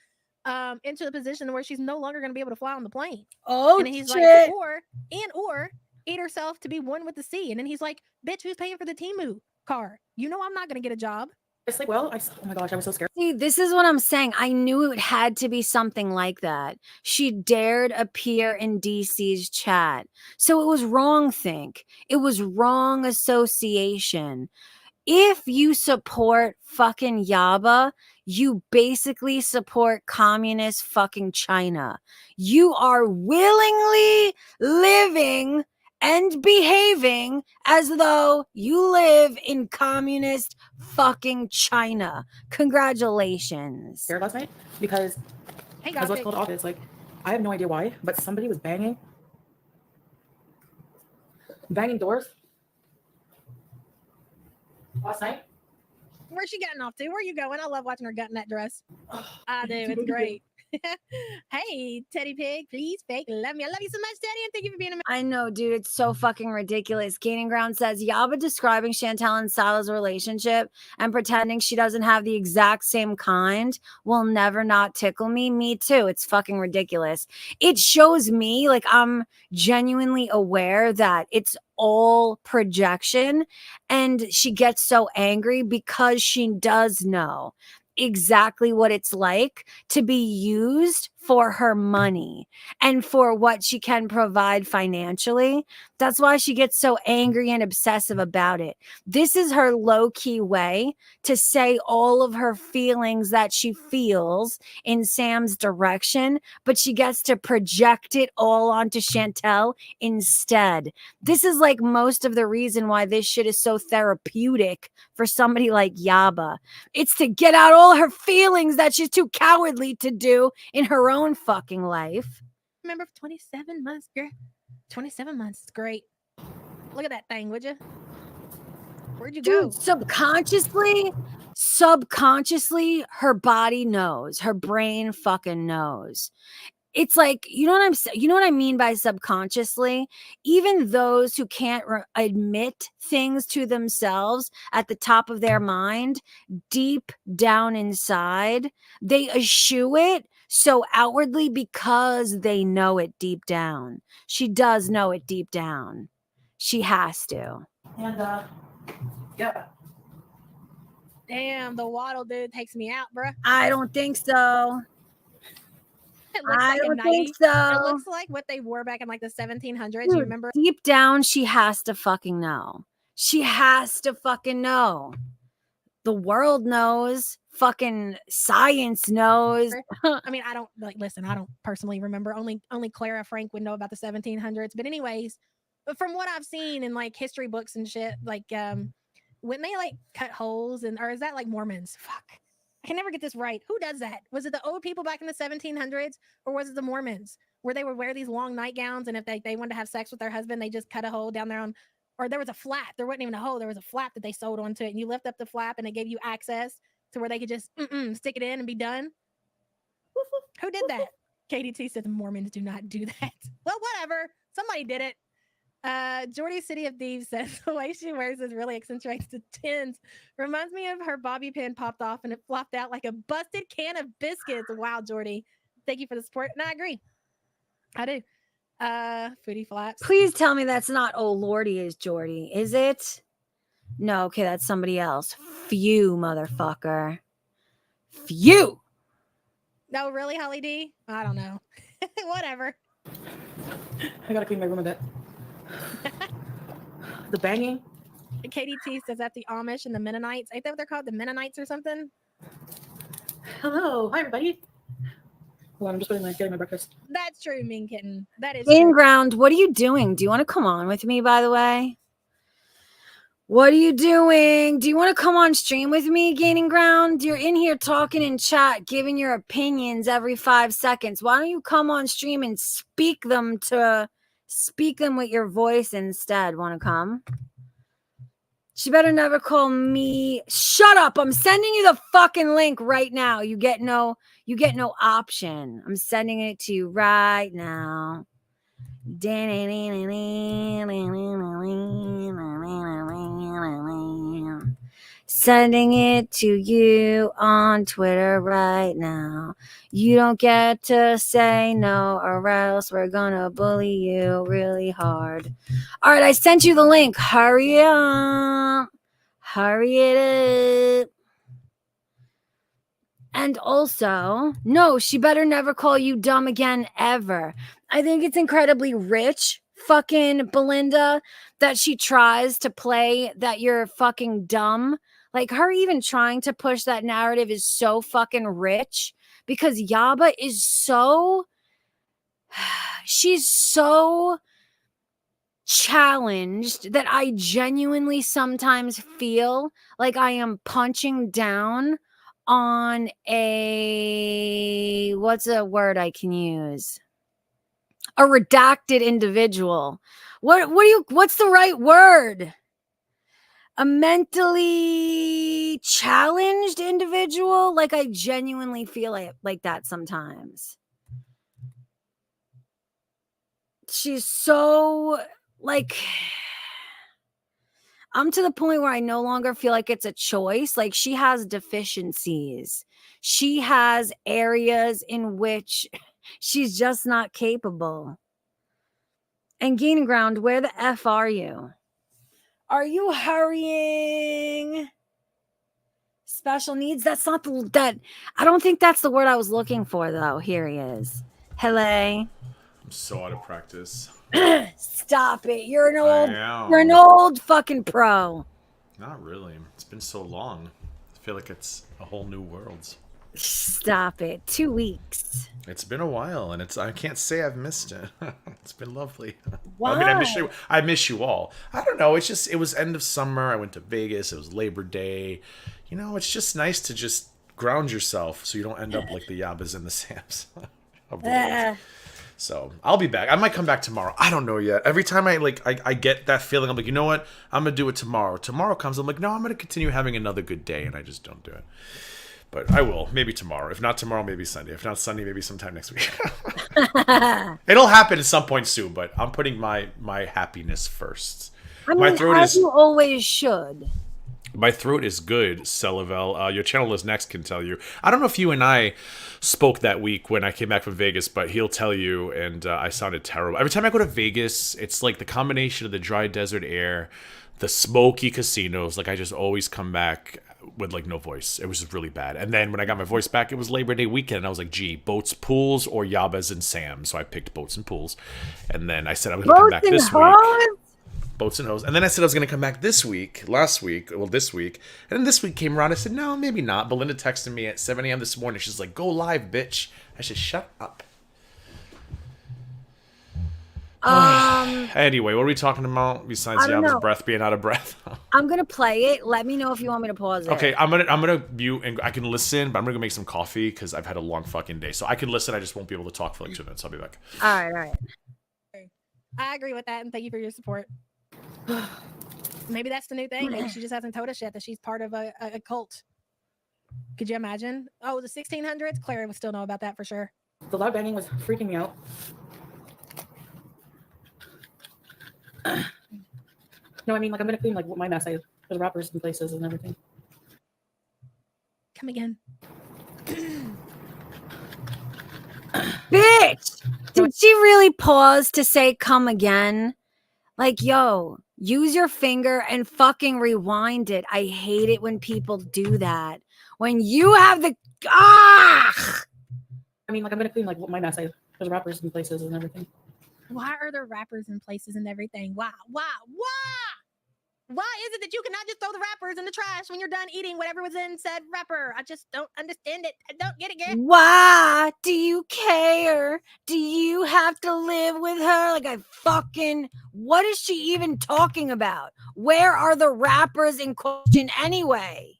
into the position where she's no longer going to be able to fly on the plane. Oh, and then he's shit. like, or eat herself to be one with the sea. And then he's like, bitch, who's paying for the Timu car? You know I'm not going to get a job. I sleep well. Oh my gosh, I was so scared. See, this is what I'm saying. I knew it had to be something like that. She dared appear in DC's chat. So it was wrong think. It was wrong association. If you support fucking Yaba, you basically support communist fucking China. You are willingly living and behaving as though you live in communist fucking China. Congratulations. Scared last night because Hey, what's Gothic. called office. Like, I have no idea why, but somebody was banging doors last night. Where's she getting off to? Where are you going? I love watching her gut in that dress. I do. It's great. Hey, Teddy Pig, please fake love me. I love you so much, Teddy, and thank you for being a I know, dude. It's so fucking ridiculous. Gaining Ground says Yaba describing Chantel and Salah's relationship and pretending she doesn't have the exact same kind will never not tickle me. Me too. It's fucking ridiculous. It shows me like I'm genuinely aware that it's all projection, and she gets so angry because she does know exactly what it's like to be used for her money and for what she can provide financially. That's why she gets so angry and obsessive about it. This is her low-key way to say all of her feelings that she feels in Sam's direction, but she gets to project it all onto Chantel instead. This is like most of the reason why this shit is so therapeutic for somebody like Yaba. It's to get out all her feelings that she's too cowardly to do in her own fucking life. member for 27 months, girl. 27 months. It's great. Look at that thing, would you? Where'd you go? Dude, subconsciously, her body knows. Her brain fucking knows. It's like, you know what I mean by subconsciously? Even those who can't admit things to themselves at the top of their mind, deep down inside, they eschew it so outwardly because they know it deep down. She does know it deep down. She has to. And yeah. Damn, the waddle dude takes me out, bruh. I don't think so. It looks I like a don't 90. think It so. looks like what they wore back in like the 1700s. Dude, You remember? deep down, she has to fucking know. She has to fucking know. The world knows. Fucking science knows. I mean, I don't like listen, I don't personally remember. Only Clara Frank would know about the 1700s. But anyways, from what I've seen in like history books and shit, like when they like cut holes or is that like Mormons? Fuck. I can never get this right. Who does that? Was it the old people back in the 1700s or was it the Mormons where they would wear these long nightgowns and if they wanted to have sex with their husband, they just cut a hole down there on, or there was a flap. There wasn't even a hole. There was a flap that they sewed onto it and you lift up the flap and it gave you access to where they could just stick it in and be done. Who did that? KDT said the Mormons do not do that. Well, whatever. Somebody did it. Jordy City of Thieves says the way she wears this really accentuates the tins. Reminds me of her bobby pin popped off and it flopped out like a busted can of biscuits. Wow, Jordy. Thank you for the support. And I agree. I do. Foodie Flaps. Please tell me that's not Oh Lordy is Jordy. Is it? No, okay, that's somebody else. Phew, motherfucker. Phew. No, really, Holly D? I don't know. Whatever. I gotta clean my room a bit. The banging. KDT says that the Amish and the Mennonites. Ain't that what they're called? The Mennonites or something? Hello. Hi, everybody. Hold on, I'm just getting my breakfast. That's true, Mean Kitten. That is Game true. Ground, what are you doing? Do you want to come on with me, by the way? What are you doing? Do you want to come on stream with me, Gaining Ground? You're in here talking in chat, giving your opinions every 5 seconds. Why don't you come on stream and speak them with your voice instead? Want to come? She better never call me. Shut up. I'm sending you the fucking link right now. You get no option. I'm sending it to you right now. Sending it to you on Twitter right now. You don't get to say no or else we're gonna bully you really hard. All right, I sent you the link. Hurry up. Hurry it up. And also, no, she better never call you dumb again ever. I think it's incredibly rich, fucking Belinda, that she tries to play that you're fucking dumb. Like, her even trying to push that narrative is so fucking rich because Yaba is so... She's so challenged that I genuinely sometimes feel like I am punching down on a... What's a word I can use? A redacted individual. What's the right word? A mentally challenged individual? Like, I genuinely feel like that sometimes. She's so, like, I'm to the point where I no longer feel like it's a choice. Like, she has deficiencies. She has areas in which she's just not capable. And Gaining Ground, where the F are you? Are you hurrying? Special needs? That's not that. I don't think that's the word I was looking for, though. Here he is. Hello. I'm so out of practice. Stop it. You're an old fucking pro. Not really. It's been so long. I feel like it's a whole new world. Stop it. 2 weeks. It's been a while, and I can't say I've missed it. It's been lovely. Why? I mean, I miss you all. I don't know. It was end of summer. I went to Vegas. It was Labor Day. You know, it's just nice to just ground yourself so you don't end up like the Yabas and the Sams of the world. So I'll be back. I might come back tomorrow. I don't know yet. Every time I get that feeling, I'm like, you know what? I'm gonna do it tomorrow. Tomorrow comes, I'm like, no, I'm gonna continue having another good day, and I just don't do it. But I will. Maybe tomorrow. If not tomorrow, maybe Sunday. If not Sunday, maybe sometime next week. It'll happen at some point soon, but I'm putting my happiness first. I mean, my throat as you always should. My throat is good, Celavel. Your channel is next can tell you. I don't know if you and I spoke that week when I came back from Vegas, but he'll tell you, and I sounded terrible. Every time I go to Vegas, it's like the combination of the dry desert air, the smoky casinos. Like, I just always come back with, like, no voice. It was just really bad. And then when I got my voice back, it was Labor Day weekend, and I was like, gee, boats, pools, or Yabas and Sam. So I picked boats and pools. And then I said I was going to come back this week. Boats and hoes. And then I said I was going to come back this week. And then this week came around. I said, no, maybe not. Belinda texted me at 7 a.m. this morning. She's like, go live, bitch. I said, shut up. Anyway, what are we talking about besides Yabba's breath being out of breath? I'm going to play it. Let me know if you want me to pause it. Okay, I'm gonna mute, and I can listen, but I'm going to go make some coffee because I've had a long fucking day. So I can listen. I just won't be able to talk for like 2 minutes. I'll be back. All right. I agree with that, and thank you for your support. Maybe that's the new thing. Maybe she just hasn't told us yet that she's part of a cult. Could you imagine? Oh, the 1600s? Clary would still know about that for sure. The loud banging was freaking me out. No, I mean, like, I'm gonna clean like my mess. There's wrappers in places and everything. Come again. Bitch! Did she really pause to say come again? Like, yo, use your finger and fucking rewind it. I hate it when people do that. When you have the ah! I mean, like, I'm gonna clean like my mess. There's wrappers in places and everything. Why are there wrappers in places and everything? Why? Why is it that you cannot just throw the wrappers in the trash when you're done eating whatever was in said wrapper? I just don't understand it. I don't get it, girl. Why do you care? Do you have to live with her? Like, I fucking. What is she even talking about? Where are the wrappers in question anyway?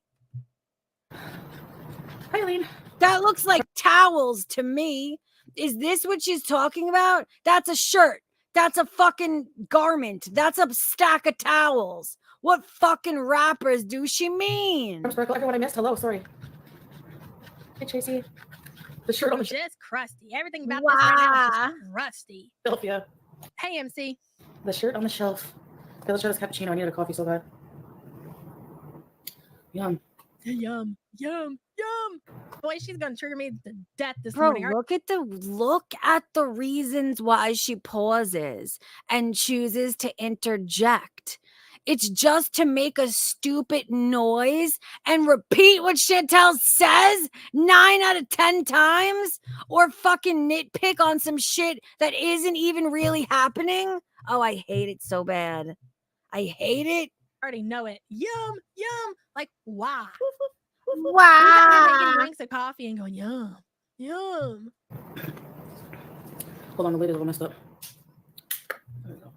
Hi, Eileen. That looks like towels to me. Is this what she's talking about? That's a shirt. That's a fucking garment. That's a stack of towels. What fucking wrappers do she mean? I'm sorry, what I missed. Hello, sorry. Hey, Tracy. The shirt on the Just crusty. Everything about this right now is just crusty. shelf, yeah. Hey, MC. The shirt on the shelf. The other shirt is cappuccino. I needed a coffee so bad. Yum. Yum, yum, yum. Boy, she's gonna trigger me to death this Bro, morning. look at the reasons why she pauses and chooses to interject. It's just to make a stupid noise and repeat what Chantel says 9 out of 10 times, or fucking nitpick on some shit that isn't even really happening. Oh, I hate it so bad. I hate it. I already know it. Yum, yum. Like, why? Wow. Making drinks of coffee and going, yum, yum. Hold on, the lid is all messed up. There we go.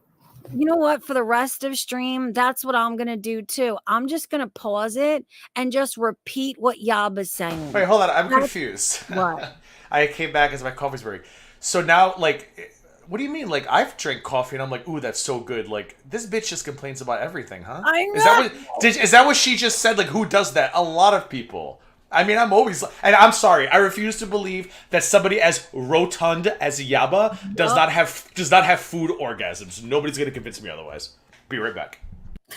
You know what? For the rest of stream, that's what I'm going to do too. I'm just going to pause it and just repeat what Yaba's saying. Wait, hold on. I'm confused. What? I came back as my coffee's brewing. So now, like, what do you mean? Like, I've drank coffee and I'm like, ooh, that's so good. Like, this bitch just complains about everything, huh? I know. Is that what she just said? Like, who does that? A lot of people. I mean, I'm always, and I'm sorry, I refuse to believe that somebody as rotund as Yaba does not have food orgasms. Nobody's gonna convince me otherwise. Be right back.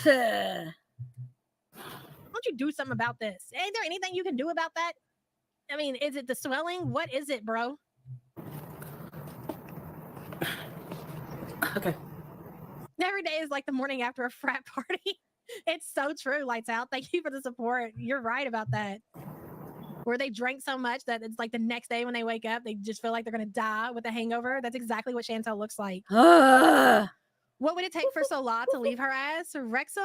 Don't you do something about this? Ain't there anything you can do about that? I mean, is it the swelling? What is it, bro? Okay. Every day is like the morning after a frat party. It's so true. Lights out. Thank you for the support. You're right about that. Where they drank so much that it's like the next day when they wake up, they just feel like they're going to die with a hangover. That's exactly what Chantel looks like. What would it take for Sola to leave her ass? Wrexham?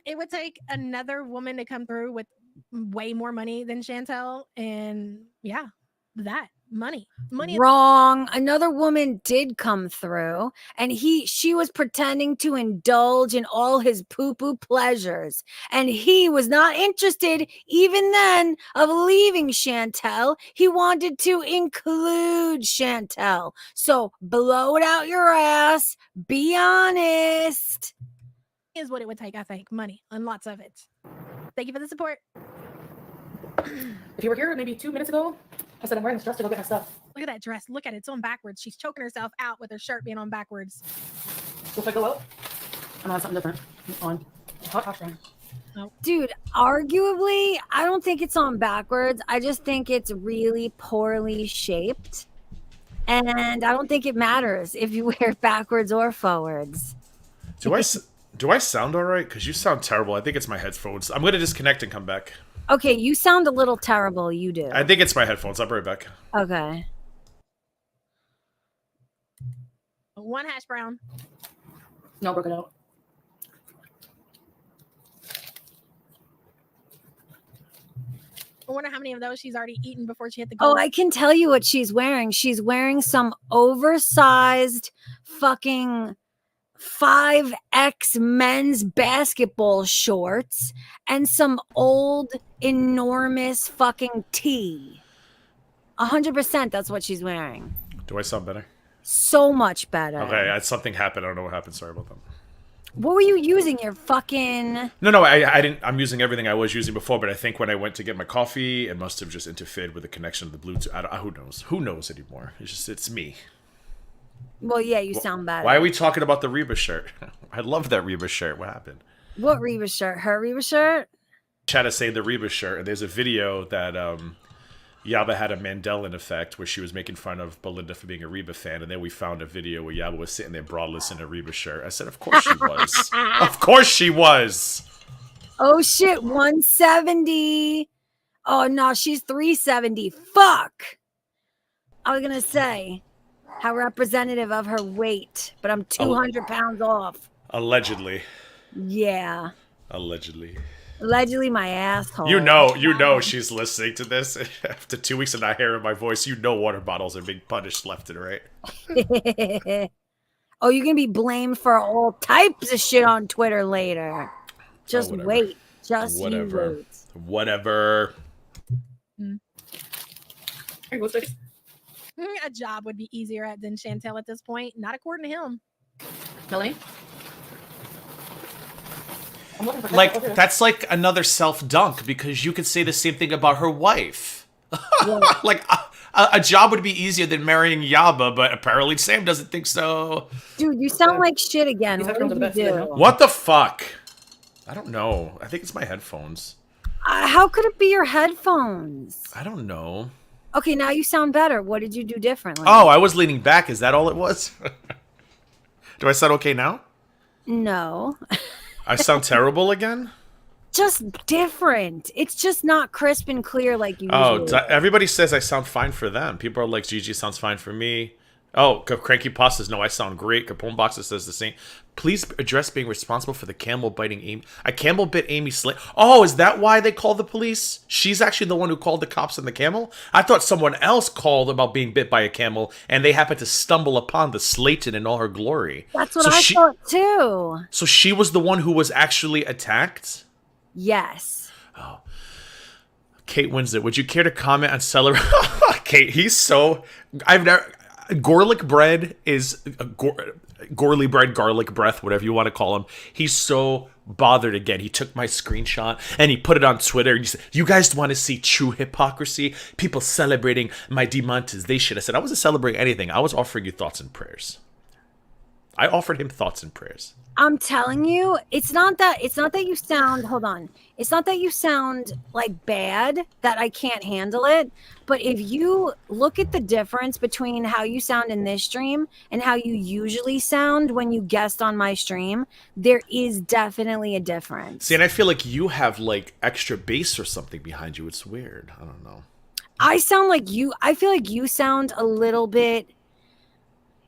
It would take another woman to come through with way more money than Chantel. And yeah, that. Money. Wrong. Another woman did come through, and she was pretending to indulge in all his poo-poo pleasures, and he was not interested even then of leaving Chantel. He wanted to include Chantel. So blow it out your ass. Be honest. Is what it would take, I think. Money, and lots of it. Thank you for the support. If you were here maybe 2 minutes ago, I said I'm wearing this dress to go get my stuff. Look at that dress. Look at it. It's on backwards. She's choking herself out with her shirt being on backwards. So if I go out, I'm on something different. On hot brown. Dude, arguably, I don't think it's on backwards. I just think it's really poorly shaped. And I don't think it matters if you wear it backwards or forwards. Do I sound all right? Because you sound terrible. I think it's my headphones. I'm going to disconnect and come back. Okay, you sound a little terrible. You do. I think it's my headphones. I'll be right back. Okay. 1 hash brown. No, broke it out. I wonder how many of those she's already eaten before she hit the Oh, goal. I can tell you what she's wearing. She's wearing some oversized fucking 5X men's basketball shorts and some old enormous fucking tee. 100% that's what she's wearing. Do I sound better? So much better. Okay, something happened. I don't know what happened. Sorry about that. What were you using? Your fucking... No, I didn't. I'm using everything I was using before, but I think when I went to get my coffee, it must have just interfered with the connection of the Bluetooth. Who knows? Who knows anymore? It's me. Well, yeah, you sound better. Why are we talking about the Reba shirt? I love that Reba shirt. What happened? What Reba shirt? Her Reba shirt? Try to say the Reba shirt, and there's a video that Yaba had a Mandela effect where she was making fun of Belinda for being a Reba fan, and then we found a video where Yaba was sitting there braless in a Reba shirt. I said, of course she was. Of course she was. Oh shit, 170. Oh no, she's 370. Fuck. I was gonna say how representative of her weight, but I'm 200 pounds off. Allegedly. Yeah. Allegedly. Allegedly my asshole. You know she's listening to this. After 2 weeks of not hearing my voice, you know water bottles are being punished left and right. Oh, you're gonna be blamed for all types of shit on Twitter later. Just wait. Just whatever. You wait. Whatever. Here you go, Sticks. A job would be easier than Chantel at this point. Not according to him. Melanie? I'm looking for Like, over here. that's like another self-dunk, because you could say the same thing about her wife. Like, a job would be easier than marrying Yaba, but apparently Sam doesn't think so. Dude, you sound like shit again. These What headphones did are the you best, do? you know? What the fuck? I don't know. I think it's my headphones. How could it be your headphones? I don't know. Okay, now you sound better. What did you do differently? Oh, I was leaning back. Is that all it was? Do I sound okay now? No. I sound terrible again? Just different. It's just not crisp and clear like you Oh, usually. everybody says I sound fine for them. People are like, Gigi sounds fine for me. Oh, Cranky Pasta says, no, I sound great. Capone Boxer says the same. Please address being responsible for the camel biting Amy. A camel bit Amy Slate. Oh, is that why they called the police? She's actually the one who called the cops on the camel? I thought someone else called about being bit by a camel, and they happened to stumble upon the Slayton in all her glory. That's what I thought too. So she was the one who was actually attacked? Yes. Kate Winslet, would you care to comment on celery? Kate, he's so... I've never... Garlic bread is... Gorley bread, garlic breath, whatever you want to call him. He's so bothered again. He took my screenshot and he put it on Twitter. And he said, you guys want to see true hypocrisy? People celebrating my demonetization. I said, I wasn't celebrating anything. I was offering you thoughts and prayers. I offered him thoughts and prayers. I'm telling you, it's not that you sound, hold on. It's not that you sound like bad, that I can't handle it. But if you look at the difference between how you sound in this stream and how you usually sound when you guest on my stream, there is definitely a difference. See, and I feel like you have like extra bass or something behind you. It's weird. I don't know. I feel like you sound a little bit,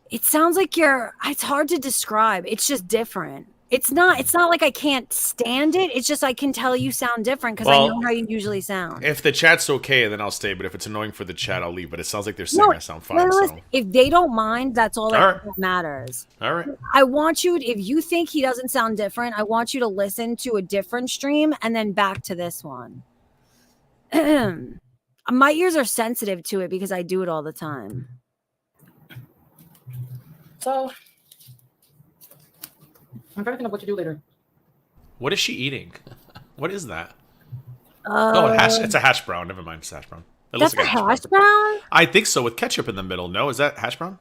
it sounds like it's hard to describe. It's just different. It's not like I can't stand it. It's just I can tell you sound different because I know how you usually sound. If the chat's okay, then I'll stay. But if it's annoying for the chat, I'll leave. But it sounds like they're saying I sound fine. Listen, if they don't mind, that's all that right. matters. All right. I want you, if you think he doesn't sound different, I want you to listen to a different stream and then back to this one. My ears are sensitive to it because I do it all the time. So, I'm trying to think of what to do later. What is she eating? What is that? It's a hash brown. Never mind, it's hash brown. It That's looks like a hash brown? I think so, with ketchup in the middle. No, is that hash brown?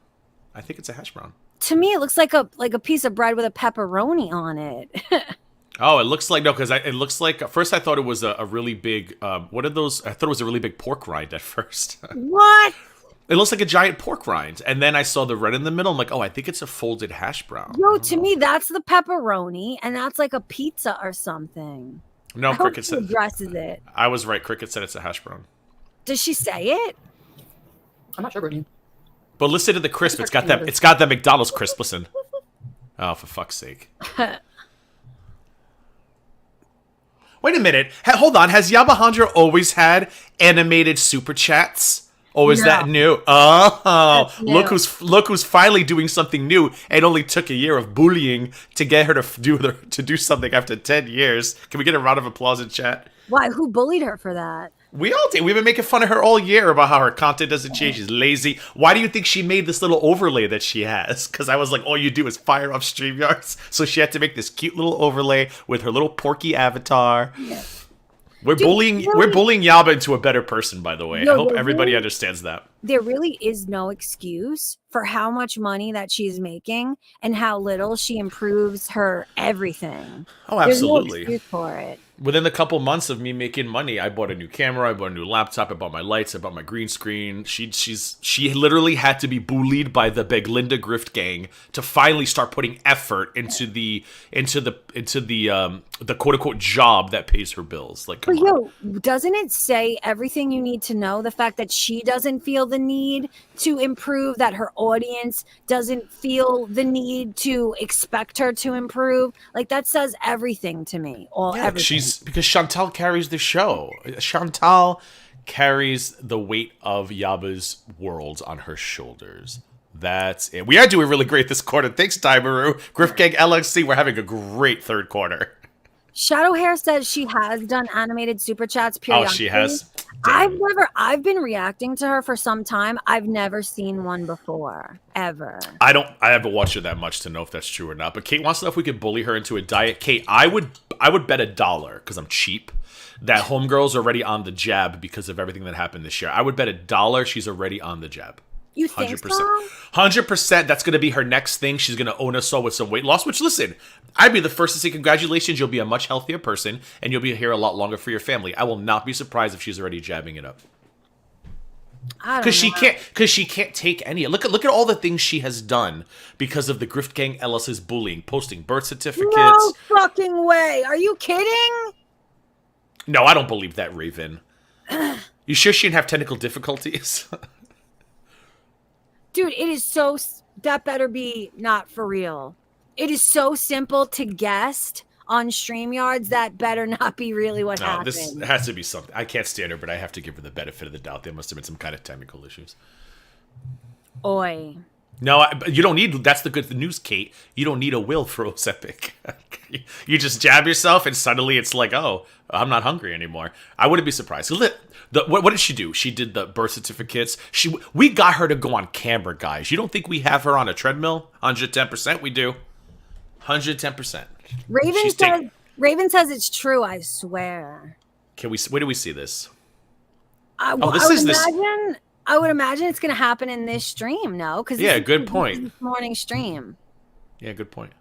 I think it's a hash brown. To me, it looks like a piece of bread with a pepperoni on it. Oh, it looks like, no, because it looks like, at first I thought it was a really big, what are those? I thought it was a really big pork rind at first. What? It looks like a giant pork rind. And then I saw the red in the middle. I'm like, oh, I think it's a folded hash brown. Yo, to me, that's the pepperoni, and that's like a pizza or something. No, Cricket she said, addresses it. I was right. Cricket said it's a hash brown. Does she say it? I'm not sure, Brittany. But listen to the crisp. It's got that McDonald's crisp. Listen. Oh, for fuck's sake. Wait a minute. Hold on. Has Yabahondra always had animated super chats? Or is that new? Oh, new. look who's finally doing something new. It only took a year of bullying to get her to do something after 10 years. Can we get a round of applause in chat? Why? Who bullied her for that? We all did. We've been making fun of her all year about how her content doesn't change. She's lazy. Why do you think she made this little overlay that she has? Because I was like, all you do is fire up StreamYards. So she had to make this cute little overlay with her little porky avatar. Yes. We're bullying Yaba into a better person, by the way. I hope everybody understands that. there really is no excuse for how much money that she's making and how little she improves her everything. Oh, There's no absolutely. excuse for it. Within the couple months of me making money, I bought a new camera, I bought a new laptop, I bought my lights, I bought my green screen. She literally had to be bullied by the Beglinda grift gang to finally start putting effort into the quote unquote job that pays her bills. Like, come But on. yo, doesn't it say everything you need to know? The fact that she doesn't feel the need to improve, that her audience doesn't feel the need to expect her to improve. Like that says everything to me. Yeah, Everything. because Chantal carries the show. Chantal carries the weight of Yaba's world on her shoulders. That's it. We are doing really great this quarter. Thanks, Daimaru. Griff Gang LXC, we're having a great third quarter. Shadow Hair says she has done animated super chats Oh, periodically. she has? Damn. I've been reacting to her for some time. I've never seen one before, ever. I haven't watched her that much to know if that's true or not. But Kate wants to know if we could bully her into a diet. Kate, I would bet $1, because I'm cheap, that Homegirl's already on the jab because of everything that happened this year. I would bet $1 she's already on the jab. You think 100%. so? 100%. That's going to be her next thing. She's going to own us all with some weight loss, which, listen, I'd be the first to say congratulations. You'll be a much healthier person, and you'll be here a lot longer for your family. I will not be surprised if she's already jabbing it up. I don't Because know. she can't take any. Look at all the things she has done because of the Grift Gang Ellis's bullying, posting birth certificates. No fucking way. Are you kidding? No, I don't believe that, Raven. You sure she didn't have technical difficulties? Dude, it is so... That better be not for real. It is so simple to guess on StreamYards. That better not be really what No, happened. this has to be something. I can't stand her, but I have to give her the benefit of the doubt. There must have been some kind of technical issues. Oi. No, you don't need... That's the news, Kate. You don't need a will for Osepic. You just jab yourself, and suddenly it's like, oh, I'm not hungry anymore. I wouldn't be surprised. What did she do? She did the birth certificates. We got her to go on camera, guys. You don't think we have her on a treadmill? 110%? We do. 110%. Raven says it's true, I swear. Where do we see this? I would imagine it's going to happen in this stream, no? Because Yeah, good point. This morning stream. Yeah, good point.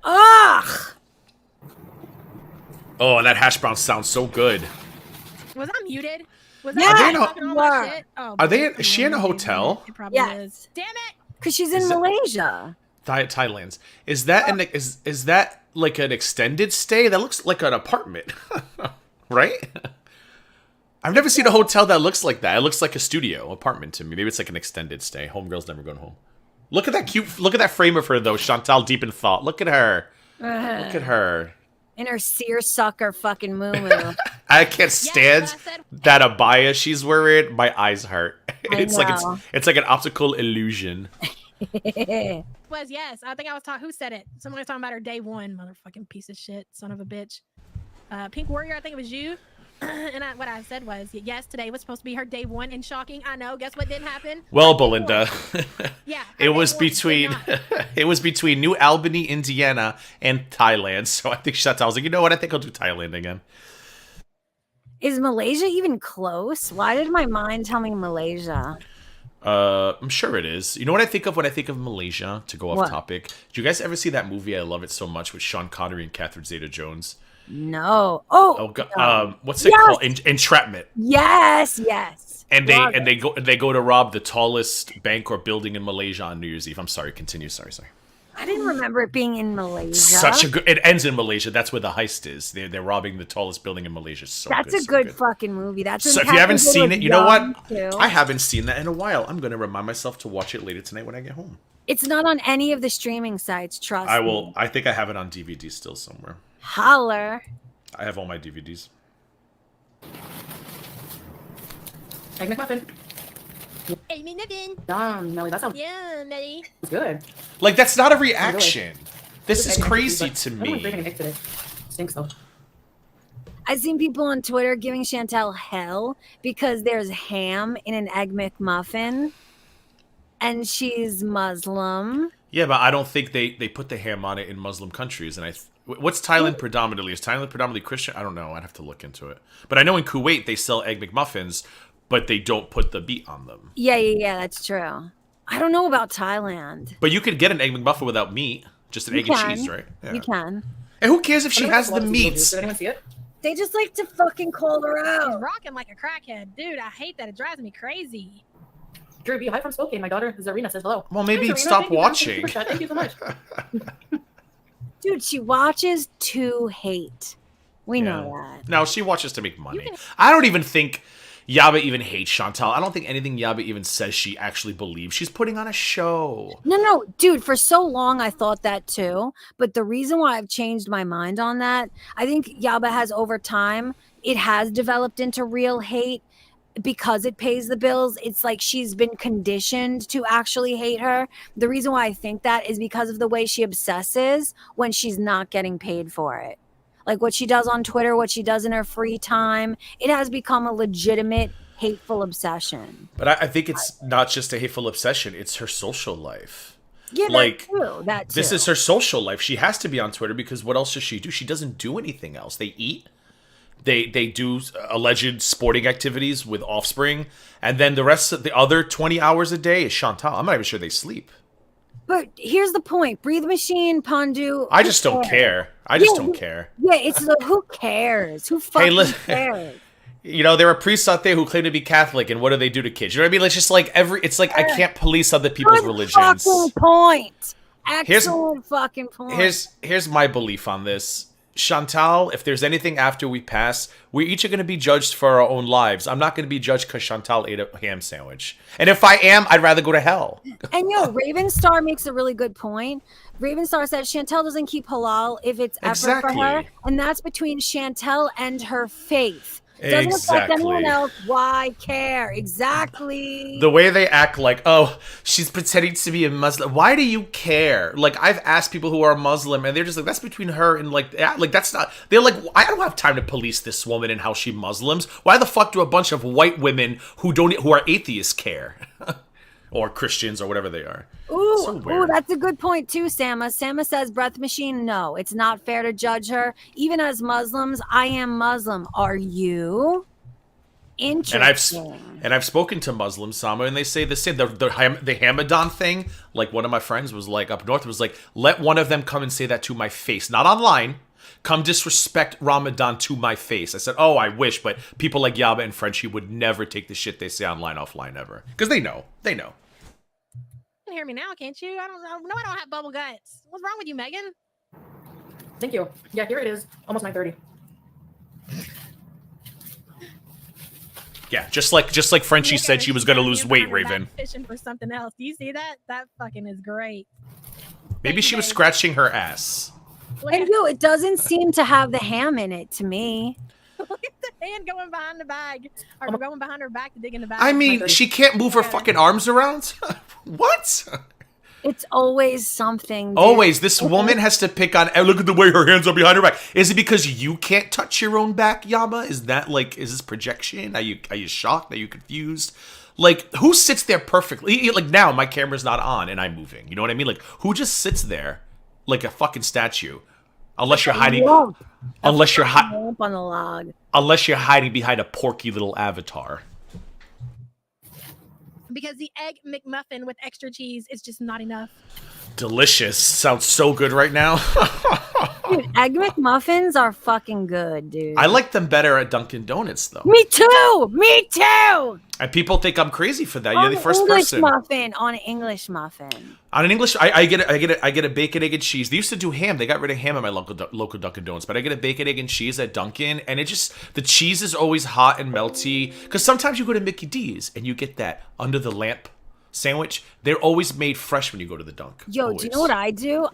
Ugh! Oh, that hash brown sounds so good. Was I muted? Was Yeah, I you talking all my shit? Oh, Are they? boy, Is she in a hotel? It probably Yes. is. Damn it! Because she's in Is that- Malaysia. Thailand's. Is that is that like an extended stay? That looks like an apartment, right? I've never seen a hotel that looks like that. It looks like a studio apartment to me. Maybe it's like an extended stay. Homegirl's never going home. Look at that frame of her though. Chantal deep in thought. Look at her. Look at her. In her seersucker fucking moo. I can't stand that's what I said. that abaya she's wearing. My eyes hurt. I It's like know. it's like an optical illusion. Was yes. I think I was talking. Who said it? Someone was talking about her day one. Motherfucking piece of shit, son of a bitch. Pink Warrior. I think it was you. And what I said was, yes, today was supposed to be her day one, and shocking. I know. Guess what didn't happen? Well, Her day Belinda, one. Yeah, her it day was one did between not. it was between New Albany, Indiana, and Thailand. So I think Chantal was like, you know what? I think I'll do Thailand again. Is Malaysia even close? Why did my mind tell me Malaysia? I'm sure it is. You know what I think of when I think of Malaysia? To go off What? topic, do you guys ever see that movie? I love it so much with Sean Connery and Catherine Zeta-Jones. No. Oh, Oh, God, no. what's it Yes! called? Entrapment. yes. And Love they go to rob the tallest bank or building in Malaysia on New Year's Eve. I'm sorry. Continue. Sorry. I didn't remember it being in Malaysia. Such a good. It ends in Malaysia. That's where the heist is. They're robbing the tallest building in Malaysia. That's a good fucking movie. That's So when if you haven't Catherine seen was it, you know young, what? too. I haven't seen that in a while. I'm going to remind myself to watch it later tonight when I get home. It's not on any of the streaming sites. Trust I me. will. I think I have it on DVD still somewhere. Holler. I have all my DVDs. Egg McMuffin. Hey, me nothing. Yum, Melly, that sounds Yeah, Melly. good. Like that's not a reaction. This Egg is and crazy cheese, to but I don't want bacon me. and egg today. Stinks though. I've seen people on Twitter giving Chantel hell because there's ham in an Egg McMuffin and she's Muslim. Yeah, but I don't think they put the ham on it in Muslim countries, and What's Thailand predominantly? Is Thailand predominantly Christian? I don't know. I'd have to look into it. But I know in Kuwait they sell Egg McMuffins, but they don't put the meat on them. Yeah, that's true. I don't know about Thailand. But you could get an Egg McMuffin without meat. Just an egg and cheese, right? Yeah. You can. And who cares if she has the Did meats? anyone see it? They just like to fucking call her He's out. rocking like a crackhead. Dude, I hate that. It drives me crazy. Drew B, hi from Spokane. My daughter Zarina says hello. Well, maybe Hi, Zarina. stop Thank you for the watching. super chat. Thank you so much. Dude, she watches to hate. We know that. No, she watches to make money. can- I don't even think Yaba even hates Chantal. I don't think anything Yaba even says she actually believes. She's putting on a show. No, dude, for so long I thought that too. But the reason why I've changed my mind on that, I think Yaba has over time, it has developed into real hate because it pays the bills. It's like she's been conditioned to actually hate her. The reason why I think that is because of the way she obsesses when she's not getting paid for it. Like what she does on Twitter, what she does in her free time, it has become a legitimate hateful obsession. But I think it's not just a hateful obsession. It's her social life. Yeah, Like, that too. This is her social life. She has to be on Twitter because what else does she do? She doesn't do anything else. They eat. They do alleged sporting activities with offspring. And then the rest of the other 20 hours a day is Chantal. I'm not even sure they sleep. But here's the point. Breathe Machine, Pandu. I just don't care. I just don't care. Yeah, it's the who cares? Who fucking listen. cares? You know, there are priests out there who claim to be Catholic, and what do they do to kids? You know what I mean? It's just like it's like I can't police other people's Good religions. fucking point. Excellent fucking point. Here's my belief on this. Chantal, if there's anything after we pass, we each are going to be judged for our own lives. I'm not going to be judged because Chantal ate a ham sandwich. And if I am, I'd rather go to hell. And Raven Star makes a really good point. Raven Star says Chantel doesn't keep halal if it's effort for her. Exactly. And that's between Chantel and her faith. Doesn't affect anyone Exactly. else. Why care? Exactly. The way they act like, oh, she's pretending to be a Muslim. Why do you care? Like, I've asked people who are Muslim, and they're just like, that's between her and, like that's not... They're like, I don't have time to police this woman and how she Muslims. Why the fuck do a bunch of white women who are atheists care? Or Christians or whatever they are. Ooh, that's a good point too, Sama. Sama says, Breath Machine, no, it's not fair to judge her. Even as Muslims, I am Muslim. Are you? Interesting. And I've spoken to Muslims, Sama, and they say the same. The Hamadan thing, like one of my friends was like up north, was like, let one of them come and say that to my face. Not online. Come disrespect Ramadan to my face. I said, oh, I wish, but people like Yaba and Frenchie would never take the shit they say online offline ever. Because they know. They know. You can hear me now, can't you? I don't have bubble guts. What's wrong with you, Megan? Thank you. Yeah, here it is. Almost 9:30. Yeah, just like Frenchie said she was going to lose weight, Raven. Fishing for something else. Do you see that? That fucking is great. Maybe she was scratching her ass. Look And at, it doesn't seem to have the ham in it to me. look at the hand going behind the bag. Or going behind her back to dig in the bag. I mean, she can't move her fucking arms around? What? It's always something. Dude. Always. This woman has to pick on, look at the way her hands are behind her back. Is it because you can't touch your own back, Yama? Is that like, is this projection? Are you shocked? Are you confused? Like, who sits there perfectly? Like, now my camera's not on and I'm moving. You know what I mean? Like, who just sits there like a fucking statue? Unless you're hiding, unless you're Lump on the log. unless you're hiding behind a porky little avatar. Because the egg McMuffin with extra cheese is just not enough. Delicious. Sounds so good right now. Dude, Egg McMuffins are fucking good, dude. I like them better at Dunkin' Donuts though. Me too. Me too. And people think I'm crazy for that. On You're the first English person. muffin. On an English muffin. On an English, I get a bacon, egg, and cheese. They used to do ham. They got rid of ham at my local Dunkin' Donuts, but I get a bacon, egg, and cheese at Dunkin', and the cheese is always hot and melty. Because sometimes you go to Mickey D's and you get that under the lamp sandwich. They're always made fresh when you go to the Dunk. Yo, Always. do you know what I do?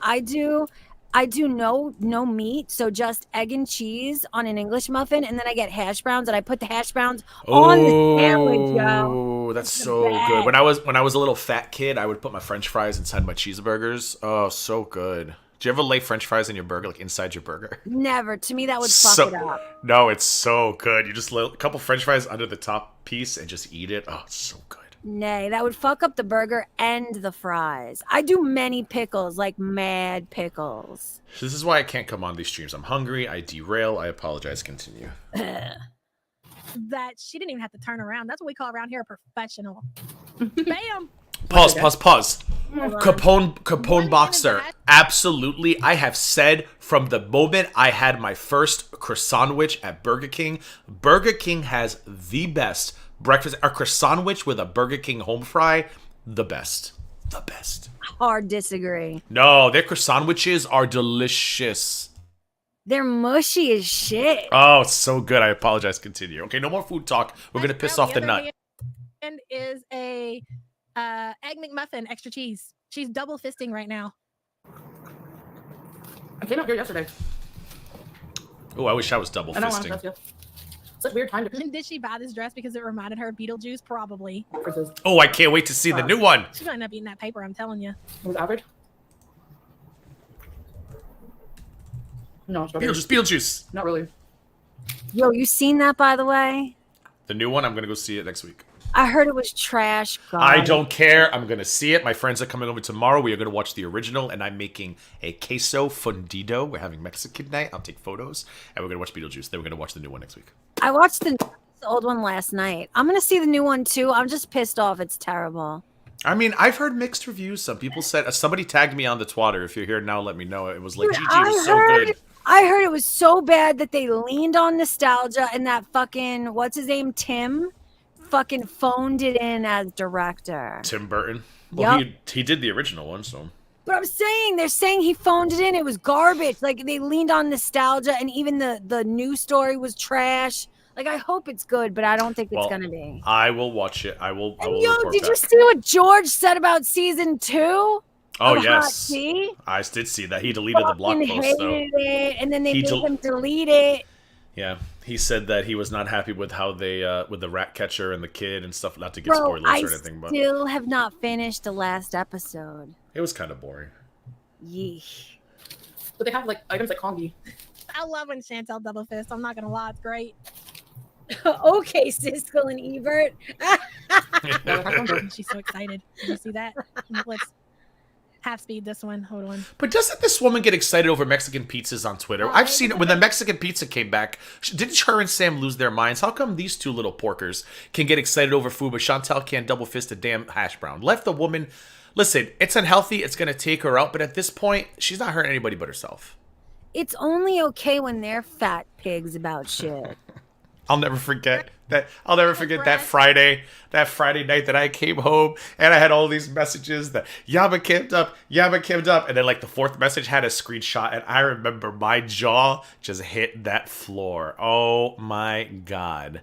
I do no meat, so just egg and cheese on an English muffin, and then I get hash browns, and I put the hash browns on the sandwich, yo. Oh, that's It's the so best. good. When I was a little fat kid, I would put my French fries inside my cheeseburgers. Oh, so good. Do you ever lay French fries in your burger, like inside your burger? Never. To me, that would fuck it up. No, it's so good. You just lay a couple French fries under the top piece and just eat it. Oh, it's so good. Nay, that would fuck up the burger and the fries. I do many pickles, like mad pickles. This is why I can't come on these streams. I'm hungry. I derail. I apologize. Continue. That she didn't even have to turn around. That's what we call around here a professional. Bam. Pause. Hold on. Capone Boxer. Absolutely. I have said from the moment I had my first croissant at Burger King has the best breakfast. A croissant with a Burger King home fry, the best. The best. Hard disagree. No, their croissant are delicious. They're mushy as shit. Oh, it's so good. I apologize. Continue. Okay, no more food talk. We're going to piss off the nut. And is a egg McMuffin, extra cheese. She's double fisting right now. I came out here yesterday. Oh, I wish I was double I don't want to fisting. trust you. It's like weird time to Did she buy this dress because it reminded her of Beetlejuice? Probably. Oh, I can't wait to see the new one. She might end up eating that paper, I'm telling you. It was average. No, strawberry. Beetlejuice. Not really. Yo, you seen that, by the way? The new one, I'm going to go see it next week. I heard it was trash. God. I don't care. I'm going to see it. My friends are coming over tomorrow. We are going to watch the original, and I'm making a queso fundido. We're having Mexican night. I'll take photos, and we're going to watch Beetlejuice. Then we're going to watch the new one next week. I watched the old one last night. I'm going to see the new one, too. I'm just pissed off. It's terrible. I mean, I've heard mixed reviews. Some people said, somebody tagged me on the Twitter. If you're here now, let me know. It was like, Dude, GG was so good. I heard it was so bad that they leaned on nostalgia and that fucking, what's his name, Tim, fucking phoned it in as director. Tim Burton. Well, Yep. he did the original one, so. But I'm saying, they're saying he phoned it in. It was garbage. Like, they leaned on nostalgia, and even the new story was trash. Like, I hope it's good, but I don't think it's going to be. I will watch it. I will And yo, report did back. you see what George said about season 2? Oh, of yes. Hot Tea? I did see that. He deleted the blog Fucking post, though. hated it, and then they He made del- him delete it. Yeah, he said that he was not happy with how they, with the rat catcher and the kid and stuff. Not to get Bro, spoilers I or anything, but still have not finished the last episode. it was kind of boring. Yeesh. But they have like items like Kongi. I love when Chantel double fist. I'm not going to lie. It's great. Okay, Siskel and Ebert. She's so excited. Did you see that? Let's half speed this one. Hold on. But doesn't this woman get excited over Mexican pizzas on Twitter? I've seen it when the Mexican pizza came back. Didn't her and Sam lose their minds? How come these two little porkers can get excited over food, but Chantel can't double fist a damn hash brown? Left the woman. Listen, it's unhealthy. It's going to take her out. But at this point, she's not hurting anybody but herself. It's only okay when they're fat pigs about shit. I'll never forget that. I'll never forget that Friday night that I came home and I had all these messages that Yaba kimmed up, and then like the fourth message had a screenshot, and I remember my jaw just hit that floor. Oh my god!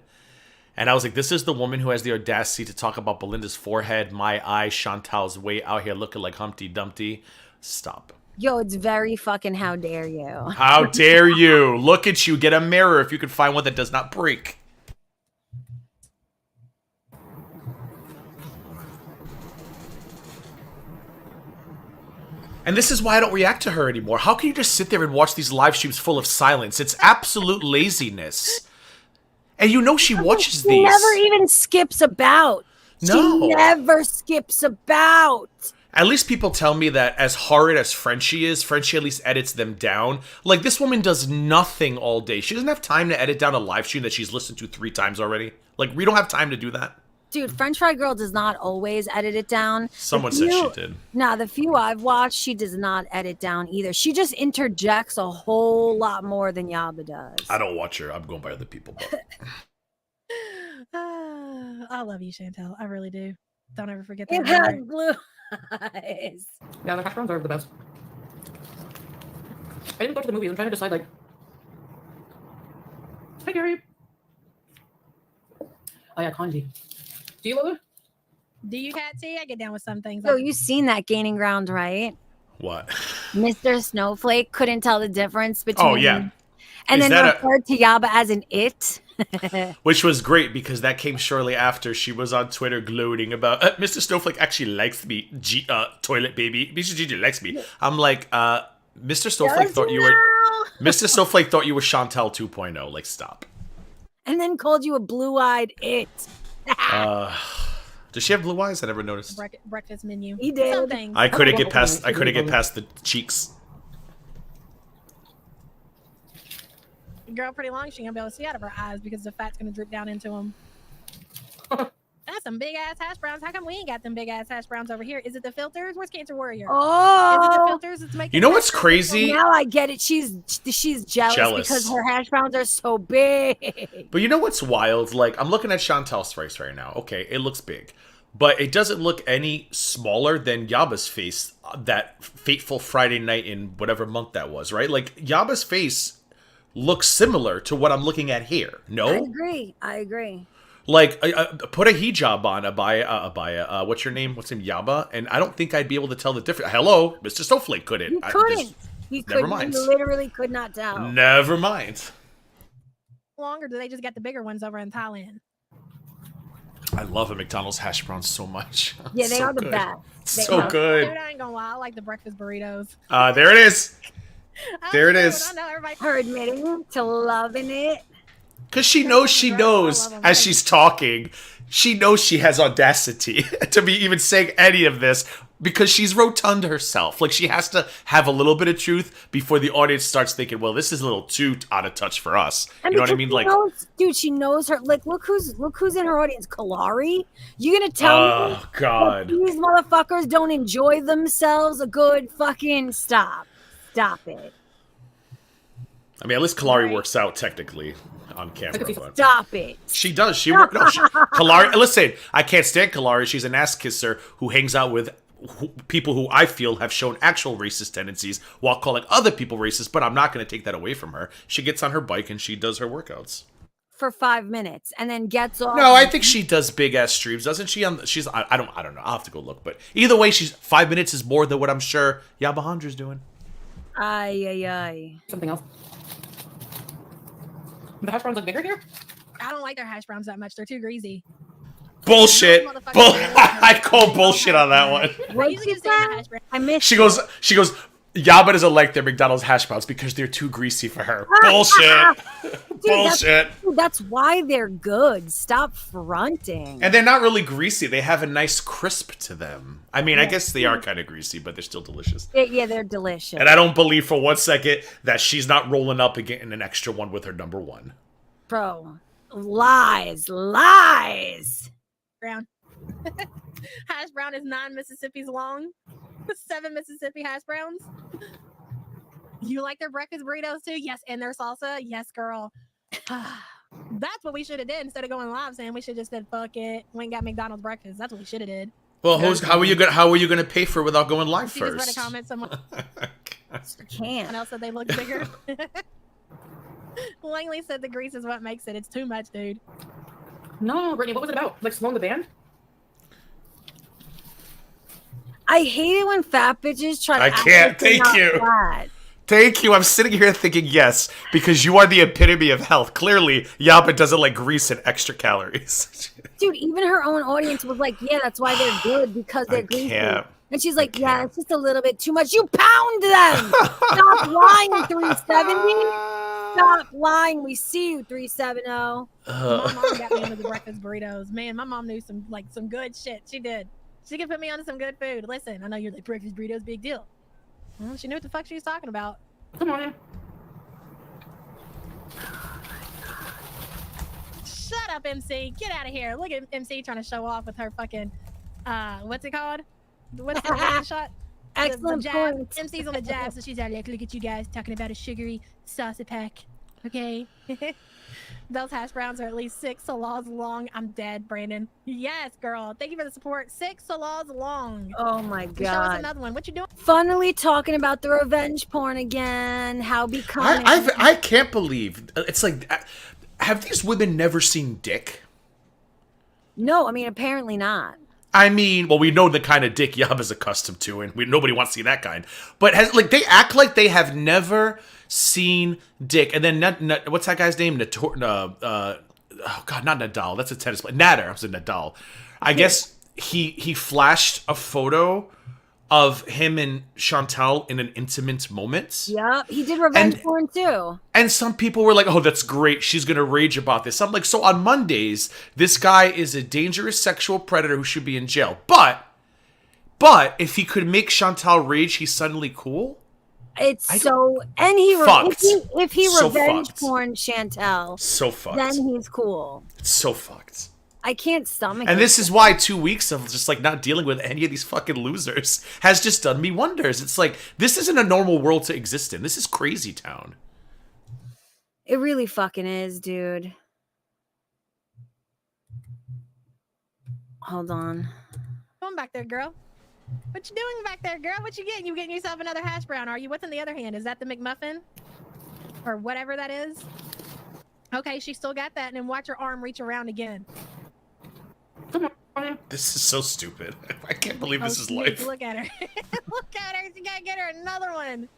And I was like, this is the woman who has the audacity to talk about Belinda's forehead, my eye, Chantal's way out here looking like Humpty Dumpty. Stop. Yo, it's very fucking how dare you. How dare you? Look at you. Get a mirror if you can find one that does not break. And this is why I don't react to her anymore. How can you just sit there and watch these live streams full of silence? It's absolute laziness. And you know she watches She these. never even skips about. No. She never skips about. At least people tell me that as horrid as Frenchie is, Frenchie at least edits them down. Like, this woman does nothing all day. She doesn't have time to edit down a live stream that she's listened to 3 times already. Like, we don't have time to do that. Dude, French Fry Girl does not always edit it down. Someone said she did. Nah, the few I've watched, she does not edit down either. She just interjects a whole lot more than Yaba does. I don't watch her. I'm going by other people. But. I love you, Chantel. I really do. Don't ever forget It that. has blue eyes. Yeah, the hash browns are the best. I didn't go to the movies. I'm trying to decide, like... Hi, Gary. Oh, yeah, Kanji. Do you, Lola? Do you, Cat T? I get down with some things. So you seen that Gaining Ground, right? What? Mr. Snowflake couldn't tell the difference between... Oh, yeah. And Is then that referred to Yaba as an it. Which was great because that came shortly after she was on Twitter gloating about Mr. Snowflake actually likes me, toilet baby. Mr. Gigi likes me. I'm like, Mr. Snowflake thought you were Mr. Snowflake thought you were Chantel 2.0. Like, stop. And then called you a blue-eyed it. Does she have blue eyes? I never noticed. Breakfast menu. He did. Some things. I couldn't get Oh, past. okay. I couldn't get past the cheeks. Girl, pretty long. She ain't gonna be able to see out of her eyes because the fat's gonna drip down into them. That's some big ass hash browns. How come we ain't got them big ass hash browns over here? Is it the filters? Where's Cancer Warrior? Is it the Oh, filters that's making? You know hash what's browns crazy? so now I get it. She's jealous because her hash browns are so big. But you know what's wild? Like, I'm looking at Chantel's face right now. Okay, it looks big. But it doesn't look any smaller than Yaba's face that fateful Friday night in whatever month that was, right? Like, Yaba's face looks similar to what I'm looking at here. No? I agree. Like, put a hijab on, Abaya, what's your name? What's your name? Yaba? And I don't think I'd be able to tell the difference. Hello? Mr. Snowflake couldn't. You couldn't. You never couldn't. mind. You literally could not tell. Never mind. long, or do they just get the bigger ones over in Thailand? I love a McDonald's hash browns so much. Yeah, they So are the good. best. So Dude, good. I ain't gonna lie, I like the breakfast burritos. There it is. There it I is. know everybody. Her admitting to loving it. Because she knows as she's talking, she knows she has audacity to be even saying any of this because she's rotund herself. Like, she has to have a little bit of truth before the audience starts thinking, well, this is a little too out of touch for us. And You know what I because mean? she Like, knows, dude, she knows her. Like, look who's in her audience. Kalari. You gonna tell me oh, God. that these motherfuckers don't enjoy themselves? A good fucking stop it. I mean, at least Kalari works out technically on camera. But Stop it. she does. Kalari. Listen, I can't stand Kalari. She's an ass kisser who hangs out with people who I feel have shown actual racist tendencies while calling other people racist. But I'm not going to take that away from her. She gets on her bike and she does her workouts For 5 minutes and then gets off. No, I think she does big ass streams, doesn't she? She's I don't know. I'll have to go look, but either way, she's 5 minutes is more than what I'm sure Yabahandra's doing. Ay. Something else. The hash browns look bigger here? I don't like their hash browns that much. They're too greasy. Bullshit. I call bullshit on that one. What you keep saying the hash browns? I missed She goes, Yaba doesn't like their McDonald's hash browns because they're too greasy for her. Bullshit. Bullshit. That's why they're good. Stop fronting. And they're not really greasy. They have a nice crisp to them. I mean, I guess they are kind of greasy, but they're still delicious. Yeah, they're delicious. And I don't believe for 1 second that she's not rolling up and getting an extra one with her number one. Bro, lies. Brown. Hash brown is 9 Mississippis long. 7 Mississippi hash browns. You like their breakfast burritos too? Yes, and their salsa? Yes, girl. That's what we should have did instead of going live saying we should just said fuck it. We ain't got McDonald's breakfast. That's what we should have did. Well, how are you gonna pay for it without going live She first? just read a comment someone Can't. else said they look bigger. Langley said the grease is what makes it. It's too much, dude. No, Brittany, what was it about? Like Sloan the band? I hate it when fat bitches try to I act can't, like they're thank not you. fat. Thank you. I'm sitting here thinking yes, because you are the epitome of health. Clearly, Yapa doesn't like grease and extra calories. Dude, even her own audience was like, yeah, that's why they're good, because they're greasy. can't. And she's like, yeah, it's just a little bit too much. You pound them. Stop lying, 370. Stop lying. We see you, 370. My mom got me into the breakfast burritos. Man, my mom knew some good shit. She did. She could put me onto some good food. Listen, I know you're like breakfast burritos, big deal. Well, she knew what the fuck she was talking about. Come on. Shut up, MC. Get out of here. Look at MC trying to show off with her fucking what's it called? What's the shot? Excellent the jab. point. MC's on the jab, so she's out like, look at you guys talking about a sugary salsa pack. Okay. Those hash browns are at least 6 salas long. I'm dead, Brandon. Yes, girl. Thank you for the support. 6 salas long. Oh my Show us god. another one. What you doing? Funnily talking about the revenge porn again. How becoming. I can't believe it's like. Have these women never seen dick? No, I mean, apparently not. I mean, well, we know the kind of dick Yaba's accustomed to, and nobody wants to see that kind. But they act like they have never seen dick. And then what's that guy's name? Oh God, not Nadal. That's a tennis player. Nader. I was Nadal. I guess he flashed a photo of him and Chantal in an intimate moment. Yep, he did revenge porn too. And some people were like, oh, that's great. She's going to rage about this. I'm like, so on Mondays, this guy is a dangerous sexual predator who should be in jail. But if he could make Chantal rage, he's suddenly cool? It's so, and if he So revenge fucked. porn Chantal, So fucked. then he's cool. It's so fucked. I can't stomach And it. this is why 2 weeks of just like not dealing with any of these fucking losers has just done me wonders. It's like, this isn't a normal world to exist in. This is crazy town. It really fucking is, dude. Hold on. Come on back there, girl. What you doing back there, girl? What you getting? You getting yourself another hash brown? Are you? What's in the other hand? Is that the McMuffin? Or whatever that is? Okay, she still got that. And then watch her arm reach around again. This is so stupid. I can't believe this is sneak. life. Look at her. Look at her. She gotta get her another one.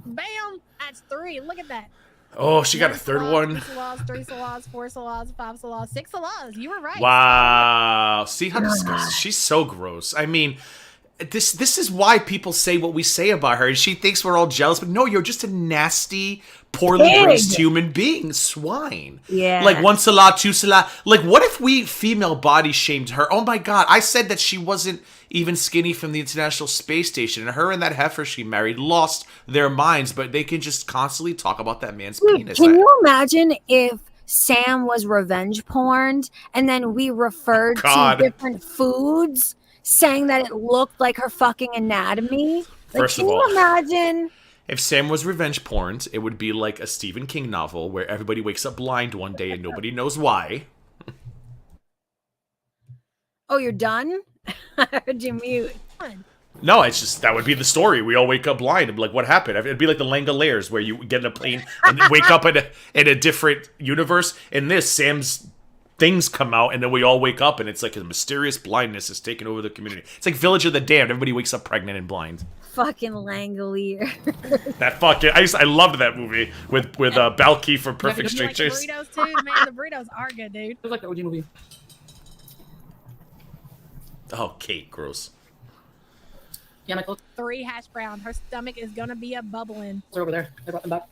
Bam! That's 3. Look at that. Oh, she got a 1 third salaz, one. 2 salaz, 3 salaz, 4 salaz, 5 salaz, 6 salaz. You were right. Wow. See how disgusting. She's so gross. I mean, this is why people say what we say about her. And she thinks we're all jealous, but no, you're just a nasty, poorly Pig. raised human being. Swine. Yeah. Like 1 salad, 2 salad. Like, what if we female body shamed her? Oh my God. I said that she wasn't even skinny from the International Space Station. And her and that heifer she married lost their minds, but they can just constantly talk about that man's penis. Can you imagine if Sam was revenge porned and then we referred God. to different foods saying that it looked like her fucking anatomy? Like, First can of you all, imagine? if Sam was revenge porn, it would be like a Stephen King novel where everybody wakes up blind one day and nobody knows why. Oh, you're done? I heard you mute. No, it's just, that would be the story. We all wake up blind and be like, what happened? It'd be like the Langoliers where you get in a plane and wake up in a different universe. In this, Sam's things come out and then we all wake up and it's like a mysterious blindness has taken over the community. It's like Village of the Damned. Everybody wakes up pregnant and blind. Fucking Langolier. That fucking, I loved that movie with Balky from Perfect You like the Strangers. burritos too? Man, the burritos are good, dude. It was like the OG movie. Oh, Kate, gross. Yeah, my clothes 3 hash brown. Her stomach is gonna be a bubbling. are over there. I brought them back.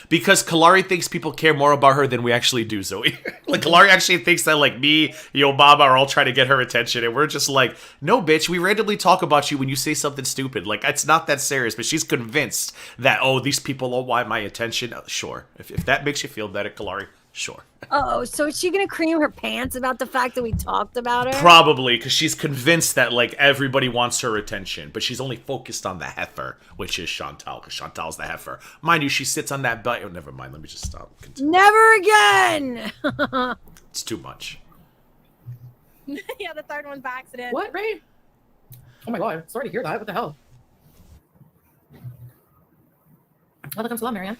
Because Kalari thinks people care more about her than we actually do, Zoe. Like, Kalari actually thinks that, like, me, Yo Baba are all trying to get her attention, and we're just like, no, bitch, we randomly talk about you when you say something stupid. Like, it's not that serious, but she's convinced that, oh, these people don't want my attention. Sure. If that makes you feel better, Kalari, sure. Oh, so is she gonna cream her pants about the fact that we talked about her? Probably, because she's convinced that, like, everybody wants her attention, but she's only focused on the heifer, which is Chantal, because Chantal's the heifer. Mind you, she sits on that butt. Oh, never mind. Let me just stop. Continue. Never again. It's too much. Yeah, the 3rd one's by accident. What, Ray? Oh my god, sorry to hear that. What the hell? Oh, that comes along, Marianne.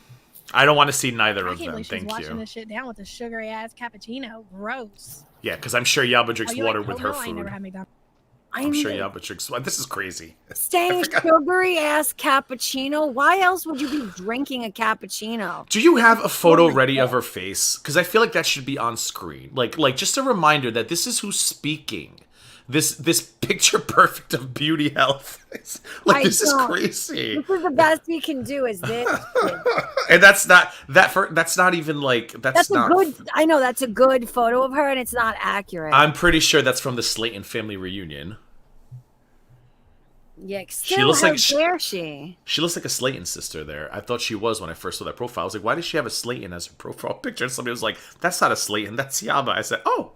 I don't want to see neither I of can't them. believe she's Thank washing you. this shit down with a sugary ass cappuccino. Gross. Yeah, because I'm sure Yaba drinks you water like with her Como? I ain't never food. had McDonald's. I'm sure Yaba drinks. This is crazy. Saying sugary ass cappuccino. Why else would you be drinking a cappuccino? Do you have a photo Oh my ready of God. her face? Because I feel like that should be on screen. Like just a reminder that this is who's speaking. This picture perfect of beauty health. Like, this is crazy. This is the best we can do. Is this? And that's not even like That's not. a good. I know that's a good photo of her, and it's not accurate. I'm pretty sure that's from the Slayton family reunion. Yeah, She still, looks how like dare she? She looks like a Slayton sister there. I thought she was when I first saw that profile. I was like, why does she have a Slayton as her profile picture? And somebody was like, that's not a Slayton, that's Yaba. I said, oh.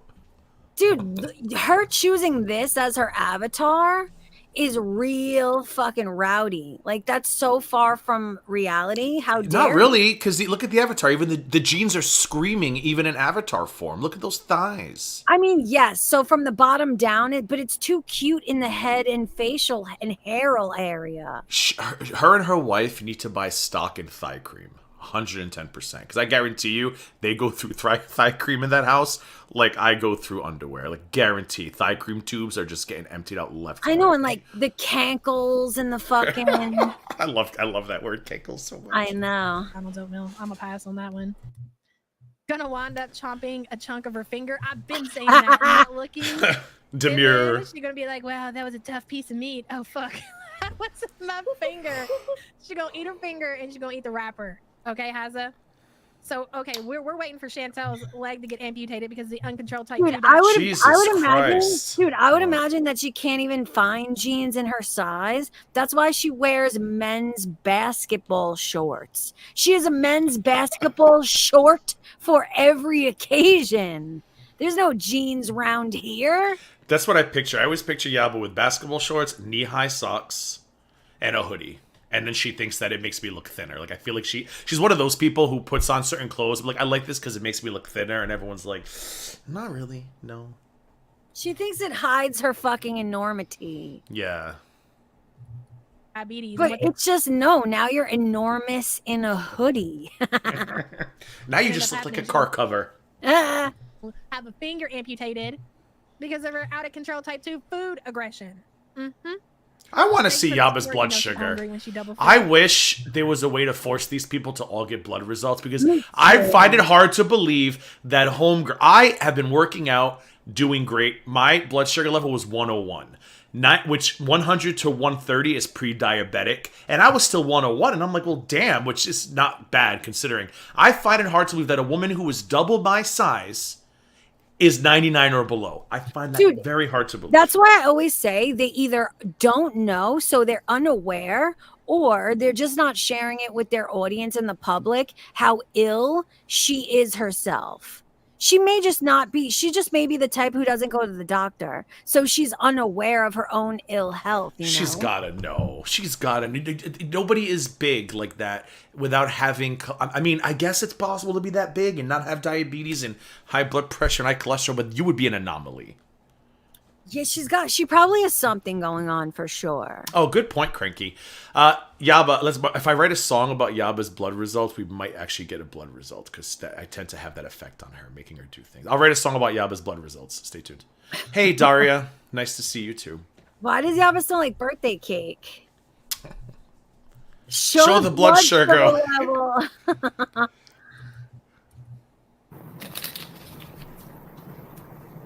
Dude, her choosing this as her avatar is real fucking rowdy. Like, that's so far from reality. How dare Not really, because look at the avatar. Even the jeans are screaming, even in avatar form. Look at those thighs. I mean, yes. So from the bottom down, but it's too cute in the head and facial and hairl area. Her and her wife need to buy stock in thigh cream. 110%. Because I guarantee you, they go through thigh cream in that house like I go through underwear. Like, guarantee. Thigh cream tubes are just getting emptied out left. I know, and like the cankles and the fucking. I love that word, cankles, so much. I know. McDonald's oatmeal. I'm a pass on that one. gonna wind up chomping a chunk of her finger. I've been saying that, not looking. Demure. She's gonna be like, wow, that was a tough piece of meat. Oh fuck. What's in my finger? She's gonna eat her finger and she's gonna eat the wrapper. Okay, Haza? So okay, we're waiting for Chantel's leg to get amputated because of the uncontrolled type 2 Dude, I would Jesus imagine, Christ. dude, I would Oh. imagine that she can't even find jeans in her size. That's why she wears men's basketball shorts. She has a men's basketball short for every occasion. There's no jeans round here. That's what I picture. I always picture Yaba with basketball shorts, knee-high socks, and a hoodie. And then she thinks that it makes me look thinner. Like, I feel like she's one of those people who puts on certain clothes. I'm like, I like this because it makes me look thinner. And everyone's like, not really. No. She thinks it hides her fucking enormity. Yeah. diabetes. But it's just now you're enormous in a hoodie. Now you End just up look like a happening. car cover. Ah. Have a finger amputated because of her out of control type 2 food aggression. Mm-hmm. I want to Thanks see for the Yaba's support, blood you know she's sugar. hungry when she double I flips. wish there was a way to force these people to all get blood results because Me I too. find it hard to believe that I have been working out, doing great. My blood sugar level was 101. Which 100 to 130 is pre-diabetic, and I was still 101, and I'm like, well, damn, which is not bad considering. I find it hard to believe that a woman who is double my size is 99 or below. I find that Dude, very hard to believe. That's why I always say they either don't know, so they're unaware, or they're just not sharing it with their audience and the public how ill she is herself. She may just not be, she just may be the type who doesn't go to the doctor. So she's unaware of her own ill health. You know? She's gotta know. She's gotta. Nobody is big like that without having. I mean, I guess it's possible to be that big and not have diabetes and high blood pressure and high cholesterol, but you would be an anomaly. Yeah, she probably has something going on for sure. Oh, good point, Cranky. Yaba, if I write a song about Yaba's blood results, we might actually get a blood result because I tend to have that effect on her, making her do things. I'll write a song about Yaba's blood results. Stay tuned. Hey, Daria. Nice to see you too. Why does Yaba smell like birthday cake? Show the blood sugar. Level.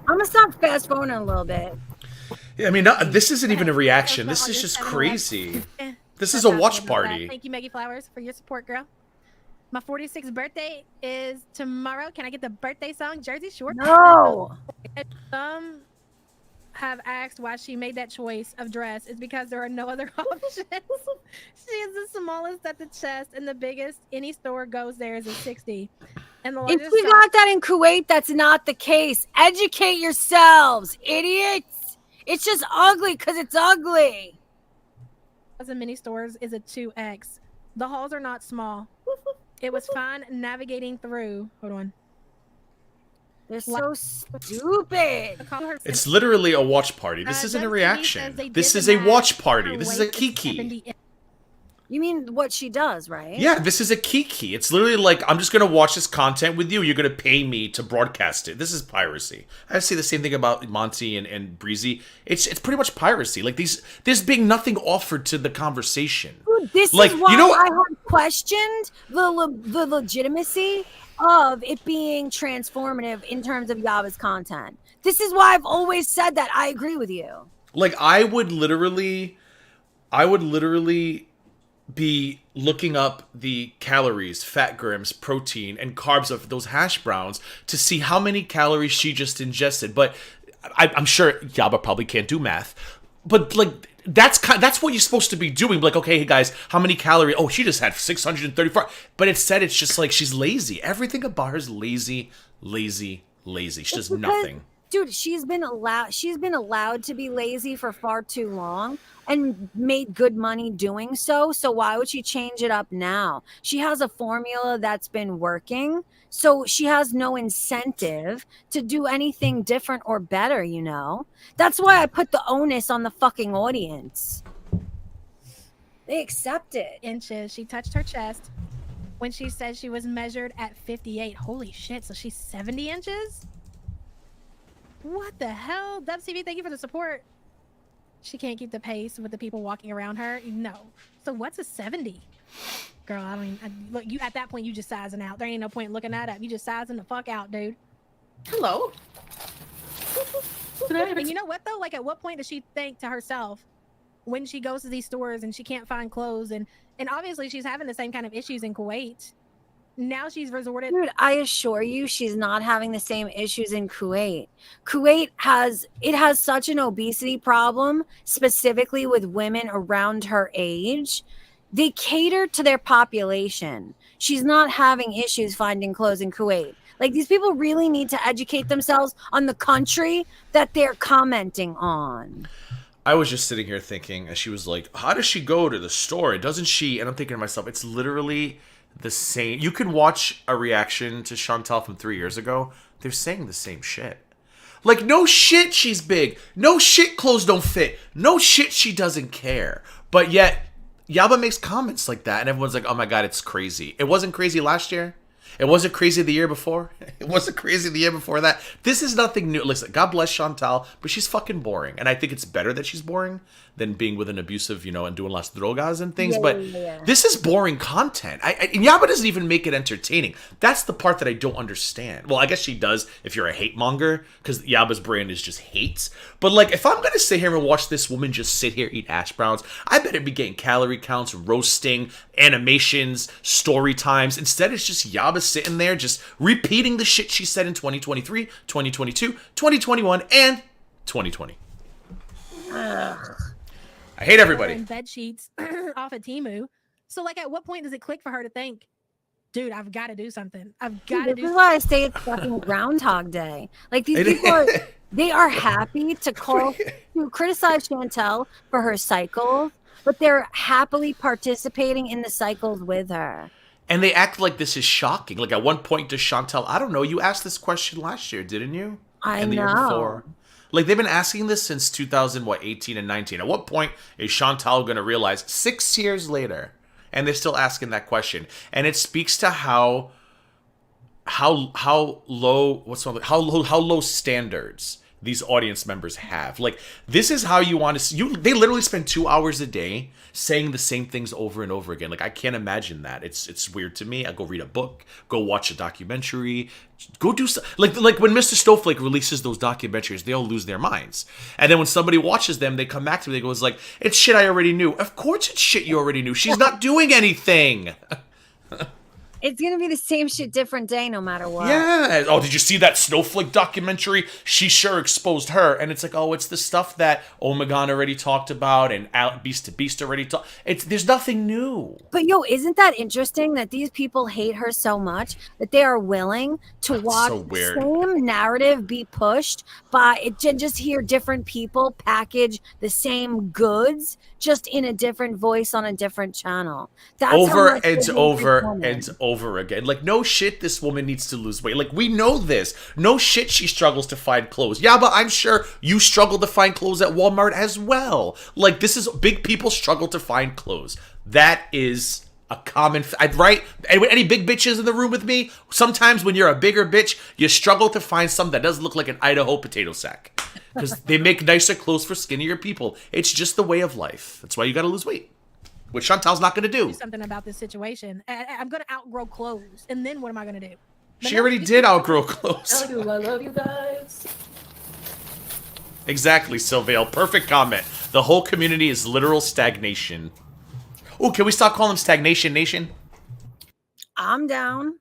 I'm gonna stop fast forwarding a little bit. Yeah, I mean, this isn't even a reaction. This is just crazy. This is a watch party. Thank you, Maggie Flowers, for your support, girl. My 46th birthday is tomorrow. Can I get the birthday song, Jersey Shore? No. Some have asked why she made that choice of dress. It's because there are no other options. She is the smallest at the chest, and the biggest any store goes there is a 60. And the If largest we size- got that in Kuwait, that's not the case. Educate yourselves, idiots. It's just ugly because it's ugly. in many stores is a 2X. The halls are not small. It was fine navigating through. Hold on. They're so stupid. It's literally a watch party. This isn't a Doug TV reaction. says they This did is the a math. watch party. Her This is a weight kiki. 70. You mean what she does, right? Yeah, this is a kiki. It's literally like, I'm just going to watch this content with you. You're going to pay me to broadcast it. This is piracy. I say the same thing about Monty and Breezy. It's pretty much piracy. Like, there's being nothing offered to the conversation. Dude, this Like, is why you know- I have questioned the legitimacy of it being transformative in terms of Yaba's content. This is why I've always said that I agree with you. Like, I would literally be looking up the calories, fat grams, protein, and carbs of those hash browns to see how many calories she just ingested. But I'm sure Yaba probably can't do math. But like, that's what you're supposed to be doing. Like, okay, hey guys, how many calories? Oh, she just had 634. But instead, it's just like she's lazy. Everything about her is lazy, lazy, lazy. She does Because, nothing. Dude, she's been allowed to be lazy for far too long and made good money doing so. So why would she change it up now? She has a formula that's been working. So she has no incentive to do anything different or better, you know? That's why I put the onus on the fucking audience. They accept it. Inches. She touched her chest when she said she was measured at 58. Holy shit. So she's 70 inches? What the hell? Dubs TV, thank you for the support. She can't keep the pace with the people walking around her. No. So what's a 70? Girl, look, you at that point, you just sizing out. There ain't no point in looking that up. You just sizing the fuck out, dude. Hello. And you know what though? Like, at what point does she think to herself when she goes to these stores and she can't find clothes, and obviously she's having the same kind of issues in Kuwait. Now she's resorted. Dude, I assure you, she's not having the same issues in Kuwait. Kuwait has such an obesity problem, specifically with women around her age. They cater to their population. She's not having issues finding clothes in Kuwait. Like, these people really need to educate themselves on the country that they're commenting on. I was just sitting here thinking, as she was like, how does she go to the store? Doesn't she? And I'm thinking to myself, it's literally the same. You can watch a reaction to Chantal from 3 years ago. They're saying the same shit. Like, no shit she's big. No shit clothes don't fit. No shit she doesn't care. But yet, Yaba makes comments like that, and everyone's like, oh my god, it's crazy. It wasn't crazy last year. It wasn't crazy the year before. It wasn't crazy the year before that. This is nothing new. Listen, God bless Chantal, but she's fucking boring. And I think it's better that she's boring than being with an abusive, and doing las drogas and things. This is boring content. And Yaba doesn't even make it entertaining. That's the part that I don't understand. Well, I guess she does if you're a hate monger, because Yaba's brand is just hate. But, like, if I'm going to sit here and watch this woman just sit here, eat hash browns, I better be getting calorie counts, roasting, animations, story times. Instead, it's just Yaba sitting there just repeating the shit she said in 2023, 2022, 2021, and 2020. I hate everybody. And bed sheets off of Temu. So, like, at what point does it click for her to think, dude, I've got to do something. I've got to do something. This is why I say it's fucking Groundhog Day. Like, these people they are happy to criticize Chantel for her cycles, but they're happily participating in the cycles with her. And they act like this is shocking. Like, at one point to Chantel, I don't know, you asked this question last year, didn't you? And the year before. Like, they've been asking this since 2018 and 19. At what point is Chantal going to realize 6 years later? And they're still asking that question. And it speaks to how low standards these audience members have. Like, this is how you want to they literally spend 2 hours a day saying the same things over and over again. Like, I can't imagine that. It's weird to me. I go read a book, go watch a documentary, go do like when Mr. Snowflake releases those documentaries, they all lose their minds. And then when somebody watches them, they come back to me, they go, it's like, it's shit I already knew. Of course it's shit you already knew. She's not doing anything. It's going to be the same shit, different day, no matter what. Yeah. Oh, did you see that Snowflake documentary? She sure exposed her. And it's like, oh, it's the stuff that Omegon already talked about and Beast to Beast already talked. There's nothing new. But isn't that interesting that these people hate her so much that they are willing to watch the same narrative be pushed by just hear different people package the same goods just in a different voice on a different channel. That's over and over again. Like, no shit, this woman needs to lose weight. Like, we know this. No shit, she struggles to find clothes. Yeah, but I'm sure you struggle to find clothes at Walmart as well. Like, this is big people struggle to find clothes. That is a common right? Any big bitches in the room with me? Sometimes when you're a bigger bitch, you struggle to find something that doesn't look like an Idaho potato sack. Because they make nicer clothes for skinnier people. It's just the way of life. That's why you gotta lose weight. Which Chantal's not gonna do. Something about this situation. I'm gonna outgrow clothes. And then what am I gonna do? She already did outgrow clothes. I love you guys. Exactly, Sylvale. Perfect comment. The whole community is literal stagnation. Oh, can we stop calling them Stagnation Nation? I'm down.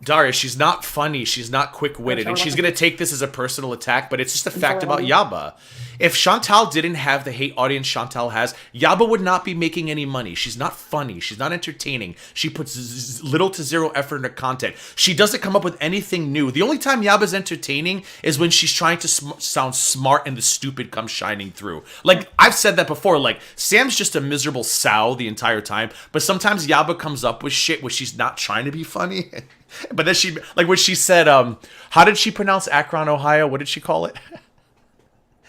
Daria, she's not funny. She's not quick-witted. And she's going to take this as a personal attack, but it's just a fact about Yaba. If Chantal didn't have the hate audience Chantal has, Yaba would not be making any money. She's not funny. She's not entertaining. She puts little to zero effort into content. She doesn't come up with anything new. The only time Yaba's entertaining is when she's trying to sound smart and the stupid comes shining through. Like, I've said that before. Like, Sam's just a miserable sow the entire time, but sometimes Yaba comes up with shit where she's not trying to be funny. But then she, like when she said, how did she pronounce Akron, Ohio? What did she call it?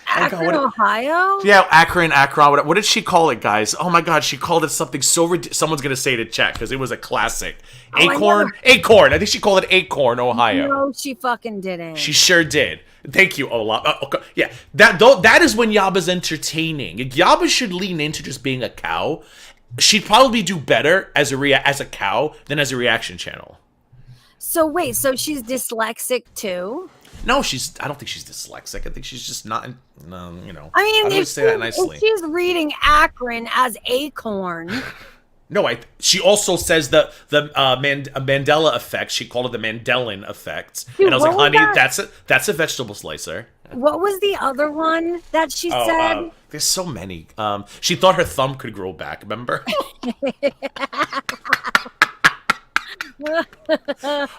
Akron, Ohio? Yeah, Akron. What did she call it, guys? Oh my God, she called it something so ridiculous. Someone's going to say it in chat because it was a classic. Acorn? Acorn. I think she called it Acorn, Ohio. No, she fucking didn't. She sure did. Thank you, Olaf. Okay. Yeah, that is when Yaba's entertaining. Yaba should lean into just being a cow. She'd probably do better as a cow than as a reaction channel. So wait, so she's dyslexic too? No, I don't think she's dyslexic. I think she's just not. You know. I mean, don't say that nicely. if she's reading Akron as acorn. No, she also says the Mandela effect. She called it the Mandela effect, Dude, and I was like, what was "Honey, that's a vegetable slicer." What was the other one that she said? There's so many. She thought her thumb could grow back. Remember?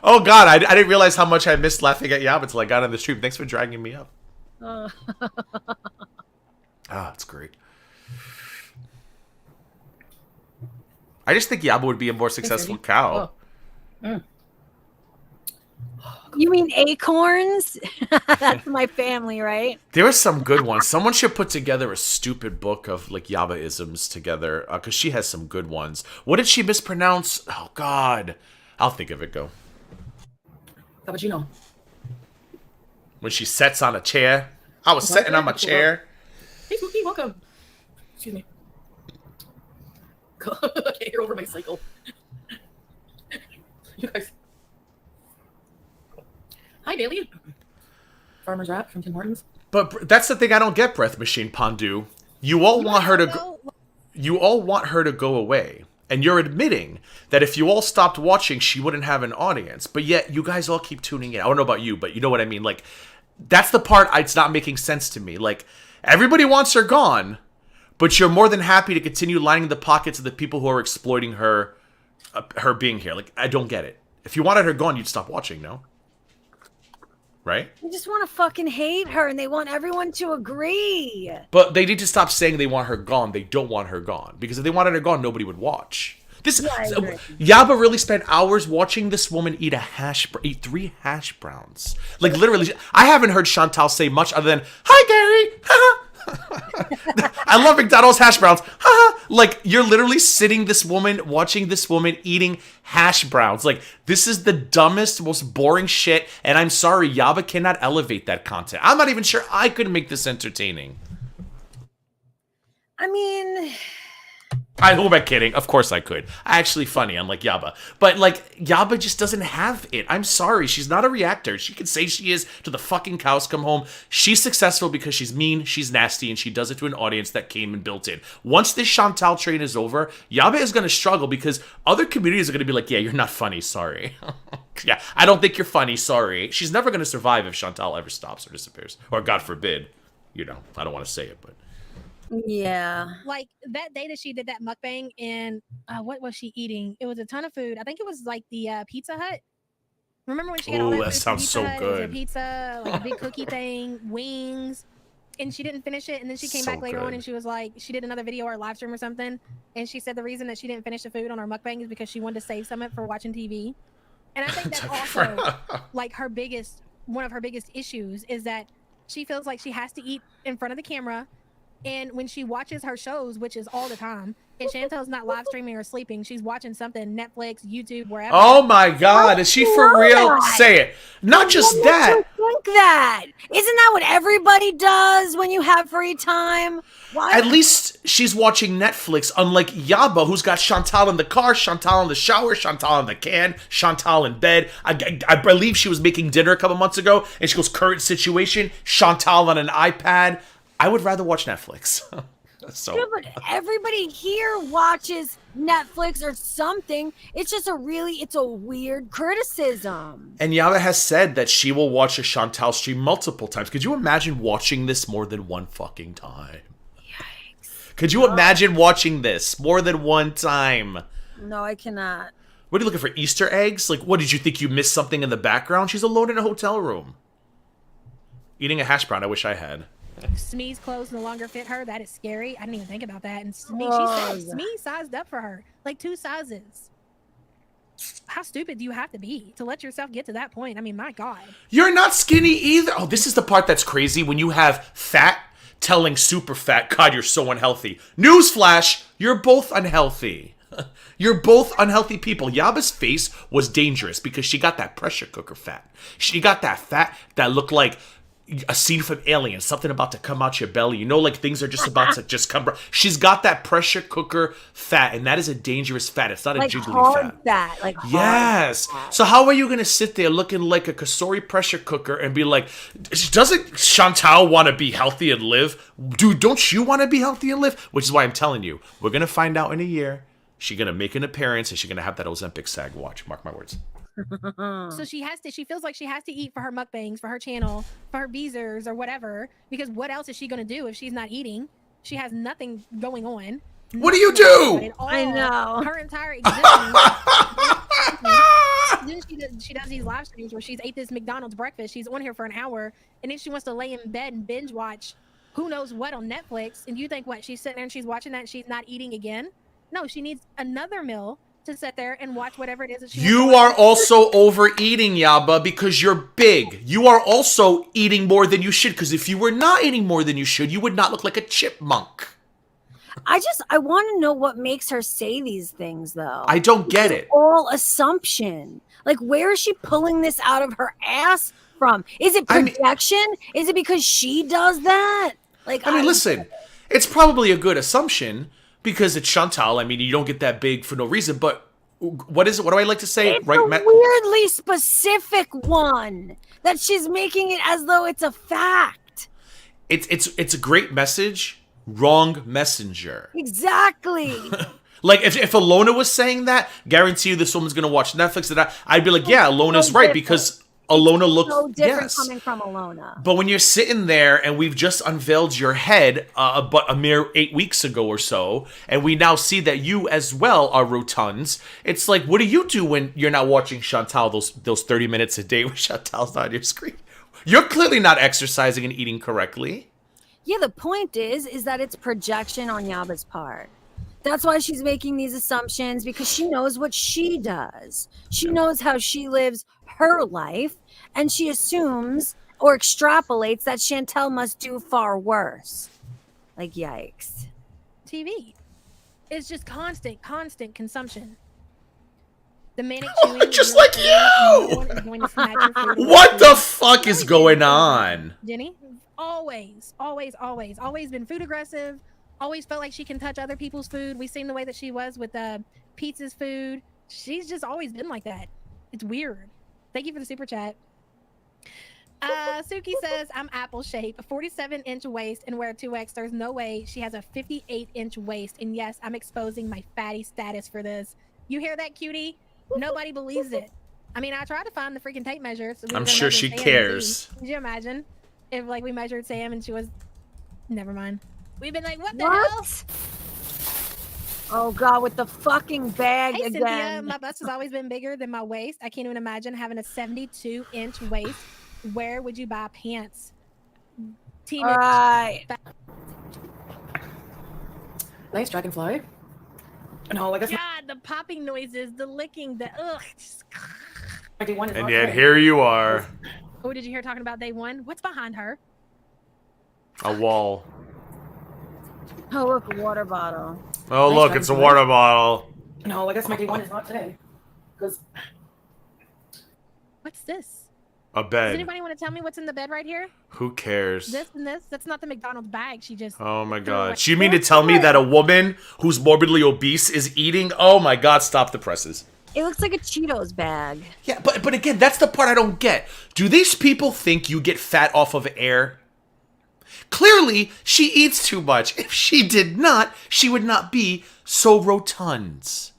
Oh God, I didn't realize how much I missed laughing at Yab until I got on the stream. Thanks for dragging me up. It's great. I just think Yaba would be a more successful cow. You mean acorns? That's my family, right? There were some good ones. Someone should put together a stupid book of like Yaba-isms together, because she has some good ones. What did she mispronounce? Oh God, I'll think of it. Go. Cappuccino. When she sits on a chair. I was sitting on my chair. Hey, Spooky, welcome. Excuse me. I can't hear over my cycle. You guys. Hi, Bailey. Farmer's Wrap from Tim Hortons. But that's the thing I don't get, Breath Machine Pondu. You all want her to go. You all want her to go away. And you're admitting that if you all stopped watching, she wouldn't have an audience. But yet, you guys all keep tuning in. I don't know about you, but you know what I mean? Like, that's the part it's not making sense to me. Like, everybody wants her gone, but you're more than happy to continue lining the pockets of the people who are exploiting her being here. Like, I don't get it. If you wanted her gone, you'd stop watching, no? Right? They just want to fucking hate her, and they want everyone to agree. But they need to stop saying they want her gone. They don't want her gone. Because if they wanted her gone, nobody would watch. Yaba really spent hours watching this woman eat 3 hash browns. Like, literally, I haven't heard Chantal say much other than, "Hi, Gary." I love McDonald's hash browns. Like, you're literally watching this woman eating hash browns. Like, this is the dumbest, most boring shit. And I'm sorry, Yaba cannot elevate that content. I'm not even sure I could make this entertaining. I mean, Who am I kidding? Of course I could. Actually funny, unlike Yaba. But, like, Yaba just doesn't have it. I'm sorry. She's not a reactor. She can say she is to the fucking cows come home. She's successful because she's mean, she's nasty, and she does it to an audience that came and built in. Once this Chantal train is over, Yaba is going to struggle because other communities are going to be like, yeah, you're not funny, sorry. Yeah, I don't think you're funny, sorry. She's never going to survive if Chantal ever stops or disappears. Or, God forbid, you know, I don't want to say it, but... yeah. Like that day that she did that mukbang, and what was she eating? It was a ton of food. I think it was like the Pizza Hut. Remember when she had all that Ooh, food that from sounds Pizza so Hut? It was a good. pizza, like a big cookie thing, wings, and she didn't finish it. And then she came So back later on, good. and she was like, she did another video or a live stream or something, and she said the reason that she didn't finish the food on her mukbang is because she wanted to save some of it for watching TV. And I think that's also like one of her biggest issues is that she feels like she has to eat in front of the camera. And when she watches her shows, which is all the time, and Chantel's not live streaming or sleeping, she's watching something, Netflix, YouTube, wherever. Oh my God, is she for real? that. Say it. Not just that. Think that. Isn't that what everybody does when you have free time? Why? At least she's watching Netflix, unlike Yaba, who's got Chantal in the car, Chantal in the shower, Chantal in the can, Chantal in bed. I believe she was making dinner a couple months ago, and she goes, current situation, Chantal on an iPad. I would rather watch Netflix. So. Yeah, but everybody here watches Netflix or something. It's just it's a weird criticism. And Yaba has said that she will watch a Chantal stream multiple times. Could you imagine watching this more than one fucking time? Yikes. Could you imagine watching this more than one time? No, I cannot. What are you looking for, Easter eggs? Like, what, did you think you missed something in the background? She's alone in a hotel room. Eating a hash brown, I wish I had. Smee's clothes no longer fit her. That is scary. I didn't even think about that. And Smee, Oh, she said Smee sized up for her, like 2 sizes. How stupid do you have to be to let yourself get to that point? I mean, my God. You're not skinny either. Oh, this is the part that's crazy when you have fat telling super fat, God, you're so unhealthy. Newsflash, you're both unhealthy. You're both unhealthy people. Yaba's face was dangerous because she got that pressure cooker fat. She got that fat that looked like a scene from Alien, something about to come out your belly. You know, like things are just about to just come. She's got that pressure cooker fat, and that is a dangerous fat. It's not a Like jiggly hard fat. fat. Like hard Yes. fat. So how are you gonna sit there looking like a Kasori pressure cooker and be like, doesn't Chantal want to be healthy and live? Dude, don't you want to be healthy and live? Which is why I'm telling you, we're gonna find out in a year. She's gonna make an appearance and she's gonna have that Ozempic sag. Watch, mark my words. So she feels like she has to eat for her mukbangs, for her channel, for her Beezers or whatever, because what else is she going to do if she's not eating? She has nothing going on. What do you do? I know. Her entire existence. Then she does these live streams where she's ate this McDonald's breakfast. She's on here for an hour, and then she wants to lay in bed and binge watch who knows what on Netflix. And you think what? She's sitting there and she's watching that and she's not eating again? No, she needs another meal to sit there and watch whatever it is that she wants to You watch. are also overeating, Yaba, because you're big. You are also eating more than you should, because if you were not eating more than you should, you would not look like a chipmunk. I want to know what makes her say these things, though. I don't get it. All assumption. Like, where is she pulling this out of her ass from? Is it projection? Is it because she does that? Like, I mean, listen, it's probably a good assumption because it's Chantal. I mean, you don't get that big for no reason, but what is it? What do I like to say? It's a weirdly specific one that she's making it as though it's a fact. It's a great message. Wrong messenger. Exactly. Like if Alona was saying that, guarantee you this woman's gonna watch Netflix. And I'd be like, yeah, Alona's right because Alona looks so different coming from Alona. But when you're sitting there and we've just unveiled your head, but a mere 8 weeks ago or so, and we now see that you as well are rotunds. It's like, what do you do when you're not watching Chantal those 30 minutes a day when Chantal's not on your screen? You're clearly not exercising and eating correctly. Yeah, the point is that it's projection on Yaba's part. That's why she's making these assumptions, because she knows what she does. She knows how she lives her life, and she assumes or extrapolates that Chantel must do far worse. Like, yikes. TV. It's just constant consumption. The manic chewing. Just like you! What the fuck is going on? Jenny? Always been food aggressive. Always felt like she can touch other people's food. We've seen the way that she was with Pizza's food. She's just always been like that. It's weird. Thank you for the super chat. Suki says, I'm apple shape, a 47-inch waist and wear 2X. There's no way she has a 58-inch waist. And yes, I'm exposing my fatty status for this. You hear that, cutie? Nobody believes it. I mean, I tried to find the freaking tape measure. So I'm sure she cares. Could you imagine if like we measured Sam and she was... Never mind. We've been like, what the hell? Oh, God, with the fucking bag hey, again. Cynthia, my bust has always been bigger than my waist. I can't even imagine having a 72-inch waist. Where would you buy pants? All right. Nice dragonfly. No, like I said, God, the popping noises, the licking, the ugh. And yet here you are. Oh, did you hear talking about day one? What's behind her? A wall. Oh, look, a water bottle. Oh, look, it's a water bottle. No, like I said, my day one is not today. Because... What's this? A bed. Does anybody want to tell me what's in the bed right here? Who cares? This and this? That's not the McDonald's bag. She just... Oh my god. So you mean to tell me that a woman who's morbidly obese is eating? Oh my god, stop the presses. It looks like a Cheetos bag. Yeah, but again, that's the part I don't get. Do these people think you get fat off of air? Clearly, she eats too much. If she did not, she would not be so rotund.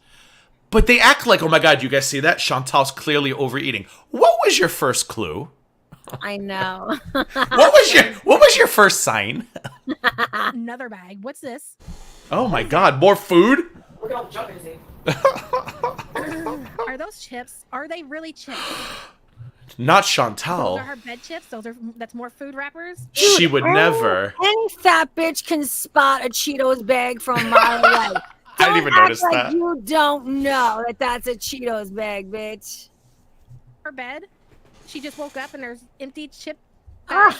But they act like, oh my god, you guys see that? Chantal's clearly overeating. What was your first clue? I know. What was your first sign? Another bag. What's this? Oh my god, more food? Look at all the junk I see. Are those chips? Are they really chips? Not Those Chantal. are her bed chips? That's more food wrappers? She would never. Any fat bitch can spot a Cheetos bag from a mile away. I didn't even notice like that. You don't know that that's a Cheetos bag, bitch. Her bed? She just woke up and there's empty chip. Is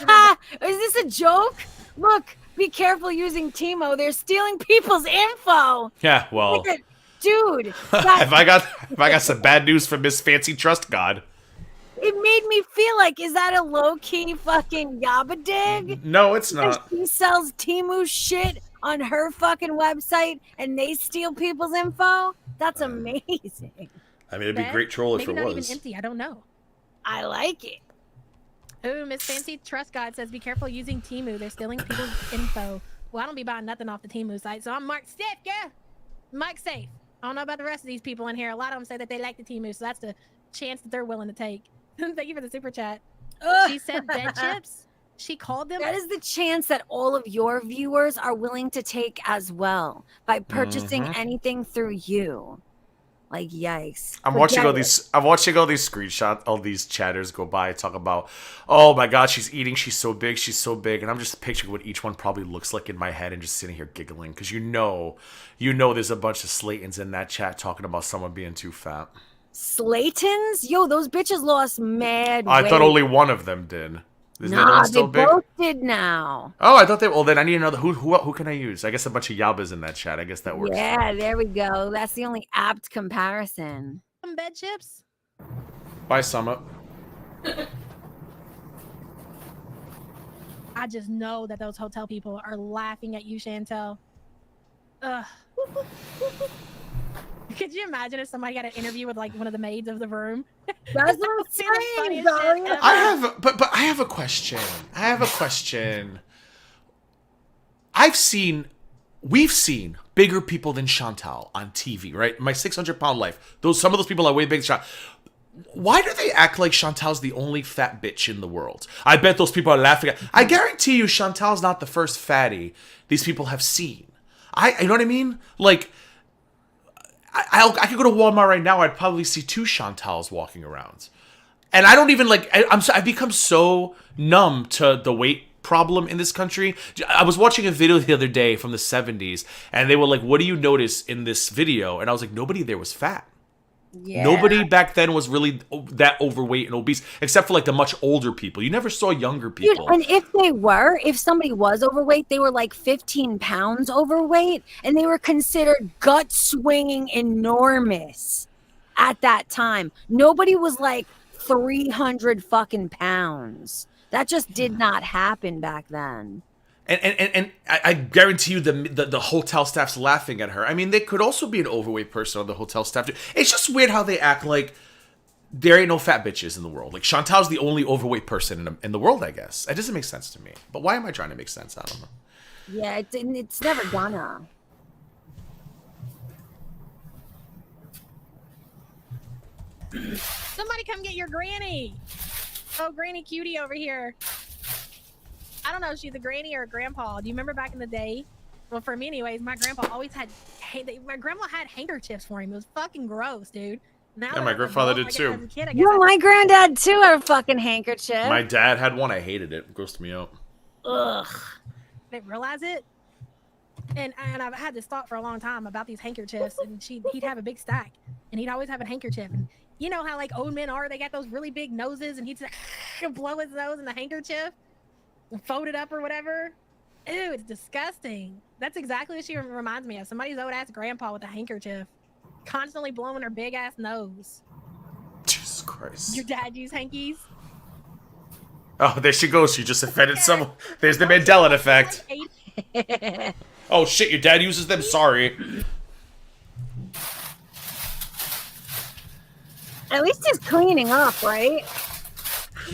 this a joke? Look, be careful using Timo. They're stealing people's info. Yeah, well, Look at, dude. if I got some bad news from Miss Fancy Trust God. It made me feel like, is that a low-key fucking Yabba dig? No, it's Because not. she sells Temu shit on her fucking website and they steal people's info? That's amazing. I mean, it'd be That, great troll if maybe it not was. even empty. I don't know. I like it. Ooh, Miss Fancy Trust God says, be careful using Temu. They're stealing people's info. Well, I don't be buying nothing off the Temu site, so I'm marked safe, yeah. Marked safe. I don't know about the rest of these people in here. A lot of them say that they like the Temu, so that's the chance that they're willing to take. Thank you for the super chat. She said bed chips. She called them. That is the chance that all of your viewers are willing to take as well by purchasing anything through you. Like, yikes. I'm watching all these screenshots, all these chatters go by, talk about, oh my god, she's eating, she's so big, and I'm just picturing what each one probably looks like in my head and just sitting here giggling because you know, there's a bunch of Slaytons in that chat talking about someone being too fat. Slaytons? Yo, those bitches lost mad I weight. thought only one of them did. Isn't anyone Nah, still they big? both did now. Oh, I thought they. Well, then I need another. Who can I use? I guess a bunch of Yabas in that chat. I guess that works. Yeah, there we go. That's the only apt comparison. Some bed chips. Bye, Summit. I just know that those hotel people are laughing at you, Chantel. Ugh. Could you imagine if somebody got an interview with like one of the maids of the room? That's what I'm Be the saying, funniest shit Daria. ever. I have a question. We've seen bigger people than Chantal on TV, right? My 600-pound life. Some of those people are way bigger than Chantal. Why do they act like Chantal's the only fat bitch in the world? I bet those people are laughing at. I guarantee you, Chantal's not the first fatty these people have seen. You know what I mean? Like, I could go to Walmart right now. I'd probably see 2 Chantals walking around, and I don't even like. I've become so numb to the weight problem in this country. I was watching a video the other day from the 70s, and they were like, "What do you notice in this video?" And I was like, "Nobody there was fat." Yeah. Nobody back then was really that overweight and obese, except for like the much older people. You never saw younger people. Dude, and if somebody was overweight, they were like 15 pounds overweight, and they were considered gut swinging enormous at that time. Nobody was like 300 fucking pounds. That just did not happen back then. And I guarantee you the hotel staff's laughing at her. I mean, they could also be an overweight person on the hotel staff. It's just weird how they act like there ain't no fat bitches in the world. Like, Chantal's the only overweight person in the world, I guess. It doesn't make sense to me. But why am I trying to make sense? I don't know. Yeah, it's never gonna. Somebody come get your granny. Oh, Granny Cutie over here. I don't know if she's a granny or a grandpa. Do you remember back in the day? Well, for me anyways, my grandpa always had, my grandma had handkerchiefs for him. It was fucking gross, dude. Now Yeah, my grandfather did too. My granddad too had a fucking handkerchief. My dad had one. I hated it. It grossed me out. Ugh. Didn't realize it. And I've had this thought for a long time about these handkerchiefs, and he'd have a big stack, and he'd always have a handkerchief. And you know how like old men are, they got those really big noses, and he'd just blow his nose in the handkerchief and fold it up or whatever. Ew, it's disgusting. That's exactly what she reminds me of. Somebody's old ass grandpa with a handkerchief, constantly blowing her big ass nose. Jesus Christ. Your dad use hankies? Oh, there she goes. She just offended someone. There's the Mandela effect. Oh shit, your dad uses them? Sorry. At least he's cleaning up, right?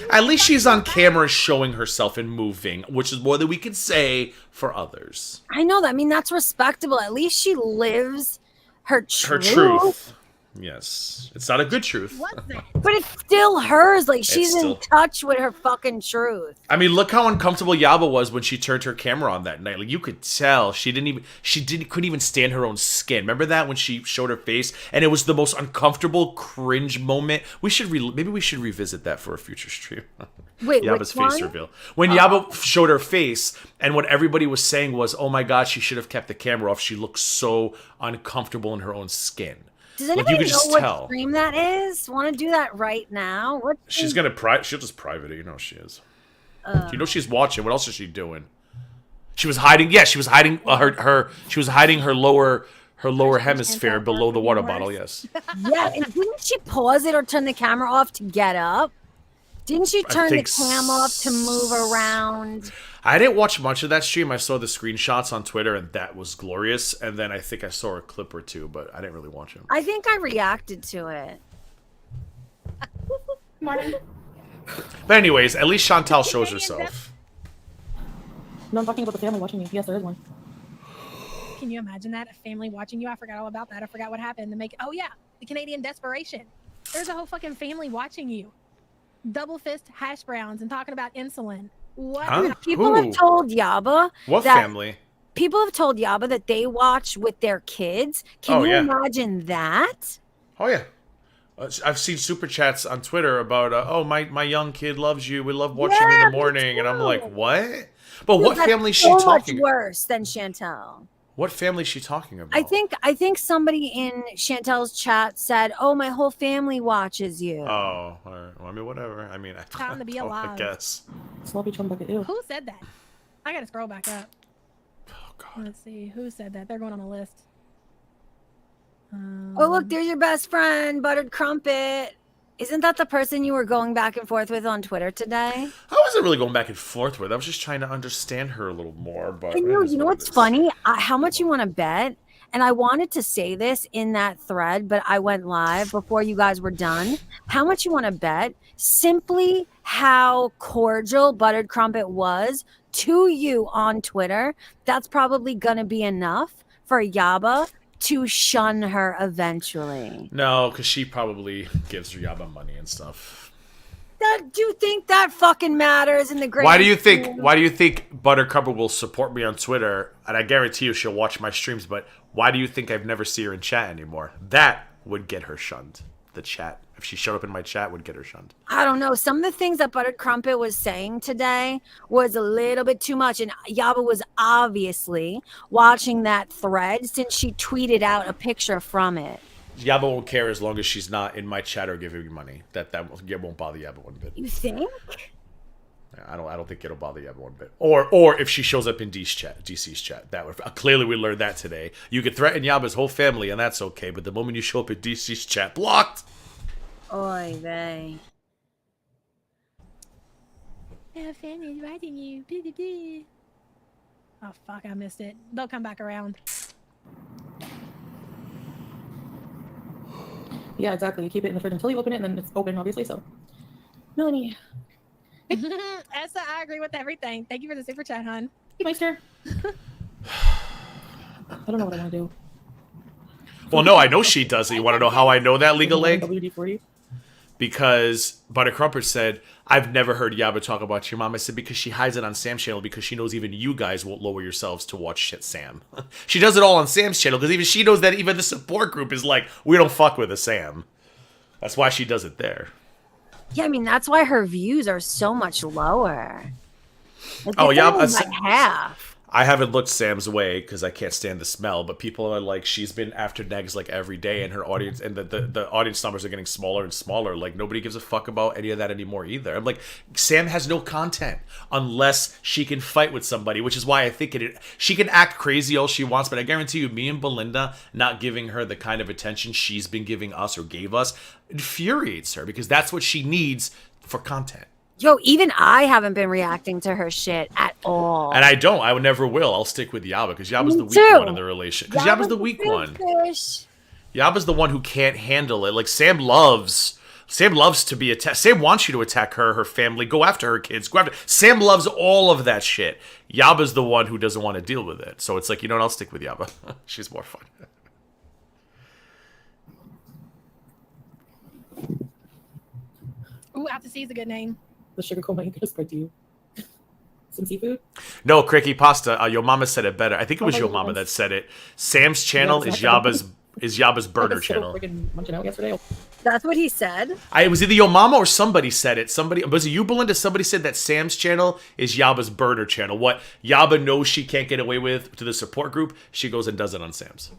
At least she's on camera showing herself and moving, which is more than we can say for others. I know that. I mean, that's respectable. At least she lives her truth. Her truth. Yes. It's not a good truth. What's that? But it's still hers. Like, she's still- in touch with her fucking truth. I mean, look how uncomfortable Yaba was when she turned her camera on that night. Like, you could tell couldn't even stand her own skin. Remember that when she showed her face, and it was the most uncomfortable cringe moment. Maybe we should revisit that for a future stream. Wait, Yaba's which face one? reveal. When Yaba showed her face, and what everybody was saying was, "Oh my God, she should have kept the camera off. She looks so uncomfortable in her own skin." Does Like, anybody you could know just what tell. stream that is? Want to do that right now? What? She's gonna she'll just private it. You know she is. You know she's watching. What else is she doing? She was hiding. Yeah, she was hiding She was hiding her lower hemisphere below the water bottle. Yes. Yeah, and didn't she pause it or turn the camera off to get up? Didn't you I turn the think cam off to move around? I didn't watch much of that stream. I saw the screenshots on Twitter, and that was glorious. And then I think I saw a clip or two, but I didn't really watch him. I think I reacted to it. Morning. But anyways, at least Chantal shows herself. No, I'm talking about the family watching me. Yes, there is one. Can you imagine that? A family watching you? I forgot all about that. I forgot what happened to make it. Oh, yeah. The Canadian desperation. There's a whole fucking family watching you. Double fist hash browns and talking about insulin. What? Huh? People Who? have told Yaba What that family? people have told Yaba that they watch with their kids. Can Oh, you yeah. imagine that? Oh yeah, I've seen super chats on Twitter about oh my young kid loves you. We love watching you in Yeah, the me morning, and I'm like, too. what? But what That's family is she so much talking? worse than Chantel. What family is she talking about? I think somebody in Chantel's chat said, "Oh, my whole family watches you." Oh, all right. Well, I mean, whatever. I mean, Time to be I alive. guess. Sloppy chum bucket. Ew. Who said that? I gotta scroll back up. Oh God. Let's see. Who said that? They're going on a list. Oh, look, there's your best friend, Buttered Crumpet. Isn't that the person you were going back and forth with on Twitter today? I wasn't really going back and forth with. I was just trying to understand her a little more. But And it is you know what it what's is. funny? How much you want to bet? And I wanted to say this in that thread, but I went live before you guys were done. How much you want to bet? Simply how cordial Buttered Crumpet was to you on Twitter. That's probably going to be enough for Yaba to shun her eventually. No, because she probably gives her Yaba money and stuff. Do you think that fucking matters in the great? Why do you think Buttercup will support me on Twitter? And I guarantee you she'll watch my streams, but why do you think I've never see her in chat anymore? That would get her shunned. The chat. If she showed up in my chat, would get her shunned. I don't know. Some of the things that Buttered Crumpet was saying today was a little bit too much. And Yaba was obviously watching that thread since she tweeted out a picture from it. Yaba won't care as long as she's not in my chat or giving me money. That won't bother Yaba one bit. You think? I don't think it'll bother Yaba one bit. Or if she shows up in DC's chat, that would clearly we learned that today. You could threaten Yaba's whole family and that's okay, but the moment you show up in DC's chat, blocked. Oy vey. Yeah, family's writing you. Blah, blah, blah. Oh fuck! I missed it. They'll come back around. Yeah, exactly. You keep it in the fridge until you open it, and then it's open, obviously. So, Melanie, Essa, I agree with everything. Thank you for the super chat, hon. hey, Meister. I don't know what I want to do. Well, no, I know she does it. You want to know how I know that, Legal Leg? WD-40. Because Buttercrumpet said, I've never heard Yaba talk about your mom. I said, because she hides it on Sam's channel because she knows even you guys won't lower yourselves to watch shit Sam. She does it all on Sam's channel because even she knows that even the support group is like, we don't fuck with a Sam. That's why she does it there. Yeah, I mean, that's why her views are so much lower. Like, Oh, it's yeah, only like half. I haven't looked Sam's way because I can't stand the smell, but people are like, she's been after Negs like every day, and her audience and the audience numbers are getting smaller and smaller. Like nobody gives a fuck about any of that anymore either. I'm like, Sam has no content unless she can fight with somebody, which is why I think she can act crazy all she wants, but I guarantee you, me and Belinda not giving her the kind of attention she's been giving us or gave us infuriates her because that's what she needs for content. Yo, even I haven't been reacting to her shit at all. And I don't. I never will. I'll stick with Yaba because Yaba's Me the weak too. one in the relation. Because Yaba's the weak one. Fish. Yaba's the one who can't handle it. Like Sam loves to be attacked. Sam wants you to attack her family, go after her kids, go after. Sam loves all of that shit. Yaba's the one who doesn't want to deal with it. So it's like, you know what? I'll stick with Yaba. She's more fun. Ooh, Out to Sea is a good name. The sugar coma ain't gonna spread to you. Some seafood. No, Cricky Pasta. Your mama said it better. I think it was Oh, your my mama goodness. that said it. Sam's channel Yeah, is exactly. Yaba's burner I was still channel. freaking munching out yesterday. That's what he said. It was either your mama or somebody said it. Was it you, Belinda? Somebody said that Sam's channel is Yaba's burner channel. What Yaba knows she can't get away with to the support group, she goes and does it on Sam's.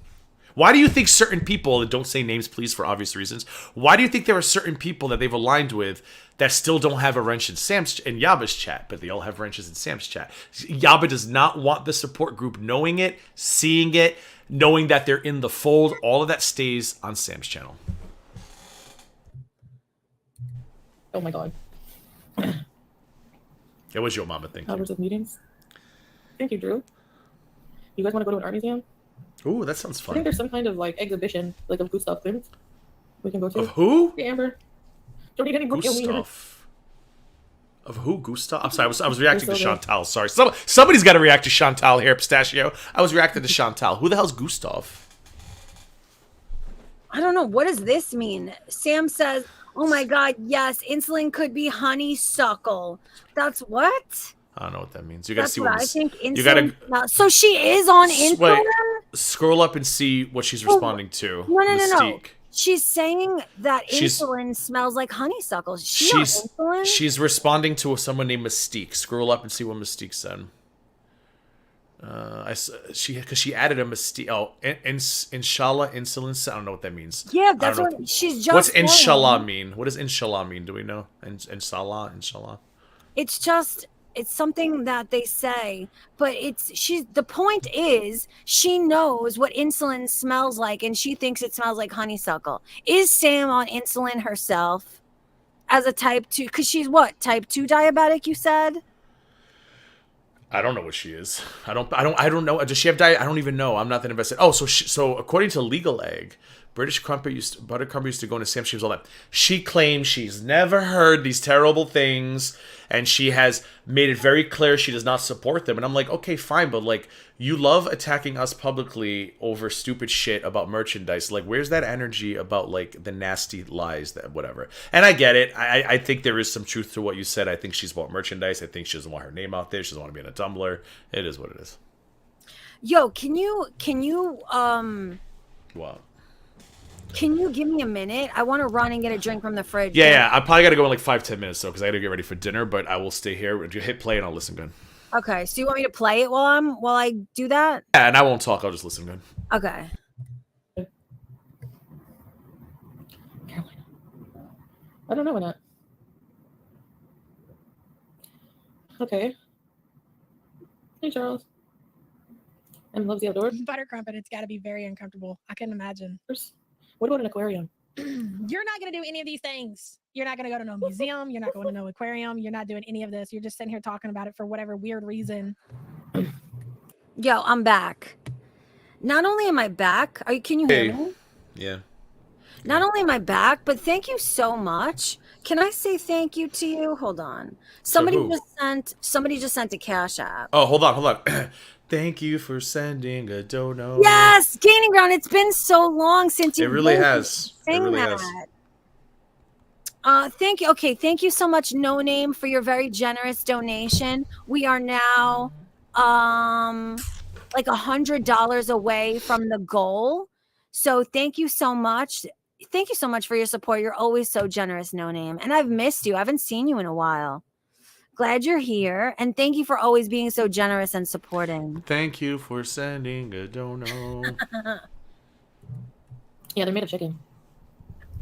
Why do you think certain people, and don't say names please for obvious reasons, why do you think there are certain people that they've aligned with that still don't have a wrench in Yaba's chat, but they all have wrenches in Sam's chat? Yaba does not want the support group knowing it, seeing it, knowing that they're in the fold. All of that stays on Sam's channel. Oh my god. It was your mama, thank you. Hours of meetings. Thank you, Drew. You guys want to go to an art museum? Ooh, that sounds I fun. think there's some kind of like exhibition, like of Gustav Klimt, we can go to. Of who? Hey, Amber. Don't need any more kill me. Gustav. Of who? Gustav? I'm sorry, I was reacting to Gustav, yeah. Chantal. Sorry. Somebody's got to react to Chantal here, Pistachio. I was reacting to Chantal. Who the hell's Gustav? I don't know. What does this mean? Sam says, oh my God, yes, insulin could be honeysuckle. That's what? I don't know what that means. You got to That's see what what I think insulin. you gotta So she is on insulin? wait, scroll up and see what she's responding to. No. Mystique. She's saying that She's- insulin smells like honeysuckle. She's on insulin? She's responding to someone named Mystique. Scroll up and see what Mystique said. Because she added a Mystique. Oh, inshallah insulin. I don't know what that means. Yeah, that's I don't know. what she's just What's saying. inshallah mean? What does inshallah mean? Do we know? Inshallah. It's just it's something that they say, but the point is she knows what insulin smells like and she thinks it smells like honeysuckle. Is Sam on insulin herself as a type 2? Because she's what, type 2 diabetic, you said? I don't know what she is. I don't know. Does she have diet? I don't even know. I'm not that invested. Oh, so according to Legal Egg, Buttercrumper used to go into Sam. She was all that. She claims she's never heard these terrible things, and she has made it very clear she does not support them. And I'm like, okay, fine, but like, you love attacking us publicly over stupid shit about merchandise. Like, where's that energy about like the nasty lies that whatever? And I get it. I think there is some truth to what you said. I think she's bought merchandise. I think she doesn't want her name out there. She doesn't want to be in a Tumblr. It is what it is. Yo, can you What? Can you give me a minute? I want to run and get a drink from the fridge. Yeah. I probably got to go in like 5-10 minutes though, because I got to get ready for dinner. But I will stay here. You hit play and I'll listen good. Okay. So you want me to play it while I do that? Yeah, and I won't talk. I'll just listen good. Okay. Carolina. I don't know, Annette. Okay. Hey, Charles. And loves the outdoors. Buttercrumpet, it's got to be very uncomfortable. I couldn't imagine. What about an aquarium? You're not going to do any of these things. You're not going to go to no museum. You're not going to no aquarium. You're not doing any of this. You're just sitting here talking about it for whatever weird reason. Yo, I'm back. Not only am I back, can you hear me? Yeah. Not only am I back, but thank you so much. Can I say thank you to you? Hold on. Somebody just sent a Cash App. Oh, hold on. Thank you for sending a dono. Yes, Gaining Ground. It's been so long since you. It really has. It really has. Thank you. Okay, thank you so much, No Name, for your very generous donation. We are now like $100 away from the goal. So thank you so much. Thank you so much for your support. You're always so generous, No Name. And I've missed you. I haven't seen you in a while. Glad you're here. And thank you for always being so generous and supporting. Thank you for sending a dono. Yeah, they're made of chicken.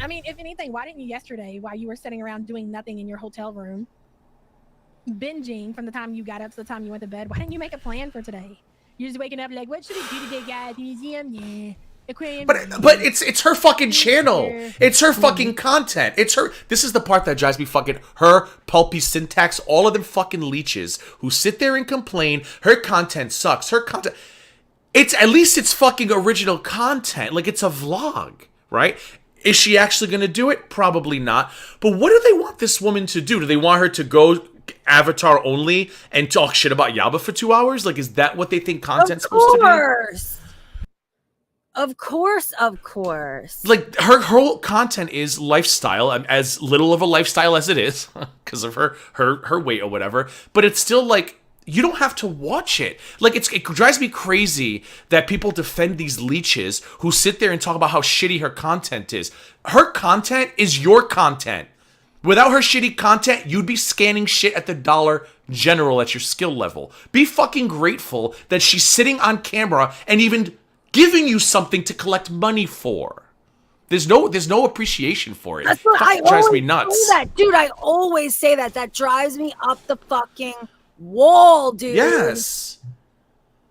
I mean, if anything, why didn't you yesterday, while you were sitting around doing nothing in your hotel room, binging from the time you got up to the time you went to bed, why didn't you make a plan for today? You're just waking up like, what should we do today, guys? Museum? Yeah. Aquarium? But it's her fucking channel. It's her fucking content. It's her. This is the part that drives me fucking. Her pulpy syntax. All of them fucking leeches who sit there and complain. Her content sucks. Her content. It's at least it's fucking original content. Like it's a vlog, right? Is she actually gonna do it? Probably not. But what do they want this woman to do? Do they want her to go Avatar only and talk shit about Yaba for 2 hours? Like, is that what they think content's supposed to be? Of course. Like, her whole content is lifestyle, and as little of a lifestyle as it is, because of her weight or whatever, but it's still like, you don't have to watch it. Like, it drives me crazy that people defend these leeches who sit there and talk about how shitty her content is. Her content is your content. Without her shitty content, you'd be scanning shit at the Dollar General at your skill level. Be fucking grateful that she's sitting on camera and even giving you something to collect money for. There's no appreciation for it. That's what Fucking drives me nuts. Say that. Dude, I always say that. That drives me up the fucking wall, dude. Yes.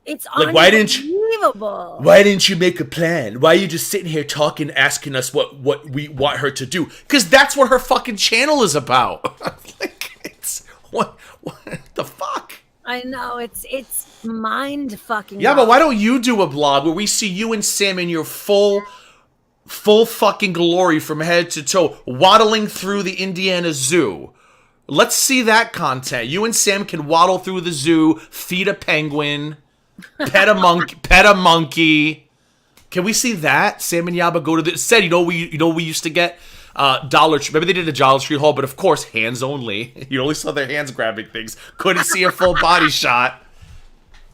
It's like, unbelievable. Why didn't you make a plan? Why are you just sitting here talking, asking us what we want her to do? Because that's what her fucking channel is about. Like, What the fuck? I know it's mind fucking. Yeah, but why don't you do a vlog where we see you and Sam in your full fucking glory from head to toe, waddling through the Indiana Zoo? Let's see that content. You and Sam can waddle through the zoo, feed a penguin, pet a monkey. Can we see that? Sam and Yaba go to the set. We used to get Dollar Tree. Maybe they did a Dollar Tree haul, but of course, hands only. You only saw their hands grabbing things. Couldn't see a full body shot.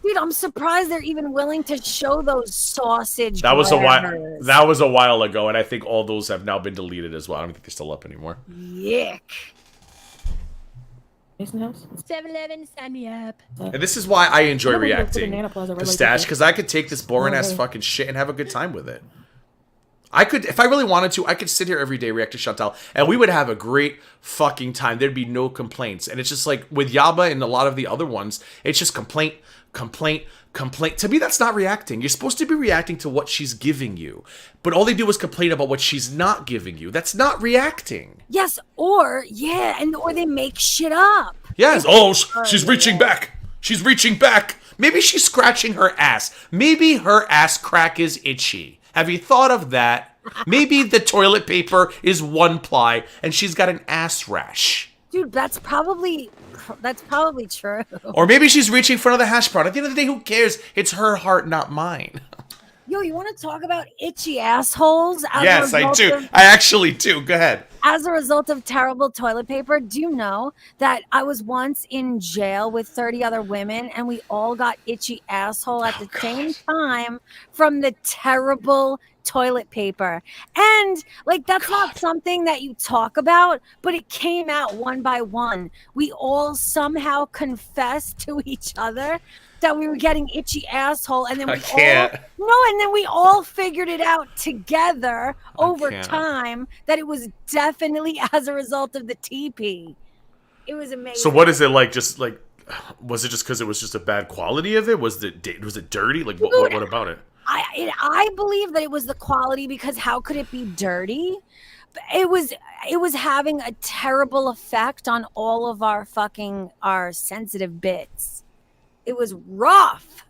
Dude, I'm surprised they're even willing to show those sausage. That was glares. That was a while ago, and I think all those have now been deleted as well. I don't think they're still up anymore. Yuck. 7-Eleven, sign me up. And this is why I enjoy I'm gonna go to reacting Banana Plaza, red light Pistache, district. because I could take this boring ass fucking shit and have a good time with it. I could, if I really wanted to, I could sit here every day, react to Chantal, and we would have a great fucking time. There'd be no complaints. And it's just like with Yaba and a lot of the other ones, it's just complaint. To me, that's not reacting. You're supposed to be reacting to what she's giving you. But all they do is complain about what she's not giving you. That's not reacting. Yes, or they make shit up. Yes. Oh, she's reaching back. She's reaching back. Maybe she's scratching her ass. Maybe her ass crack is itchy. Have you thought of that? Maybe the toilet paper is 1 ply and she's got an ass rash. Dude, that's probably true. Or maybe she's reaching for another hash brown. At the end of the day, who cares? It's her heart, not mine. Yo, you want to talk about itchy assholes? Yes, I do. I actually do. Go ahead. As a result of terrible toilet paper, do you know that I was once in jail with 30 other women and we all got itchy asshole at the same time from the terrible toilet paper? And that's not something that you talk about, but it came out one by one. We all somehow confessed to each other that we were getting itchy asshole, and then we all figured it out together over time that it was definitely as a result of the TP. It was amazing. So what is it like? Just like, was it just because it was just a bad quality of it? Was it dirty? Like what about it? I believe that it was the quality, because how could it be dirty? It was having a terrible effect on all of our sensitive bits. It was rough.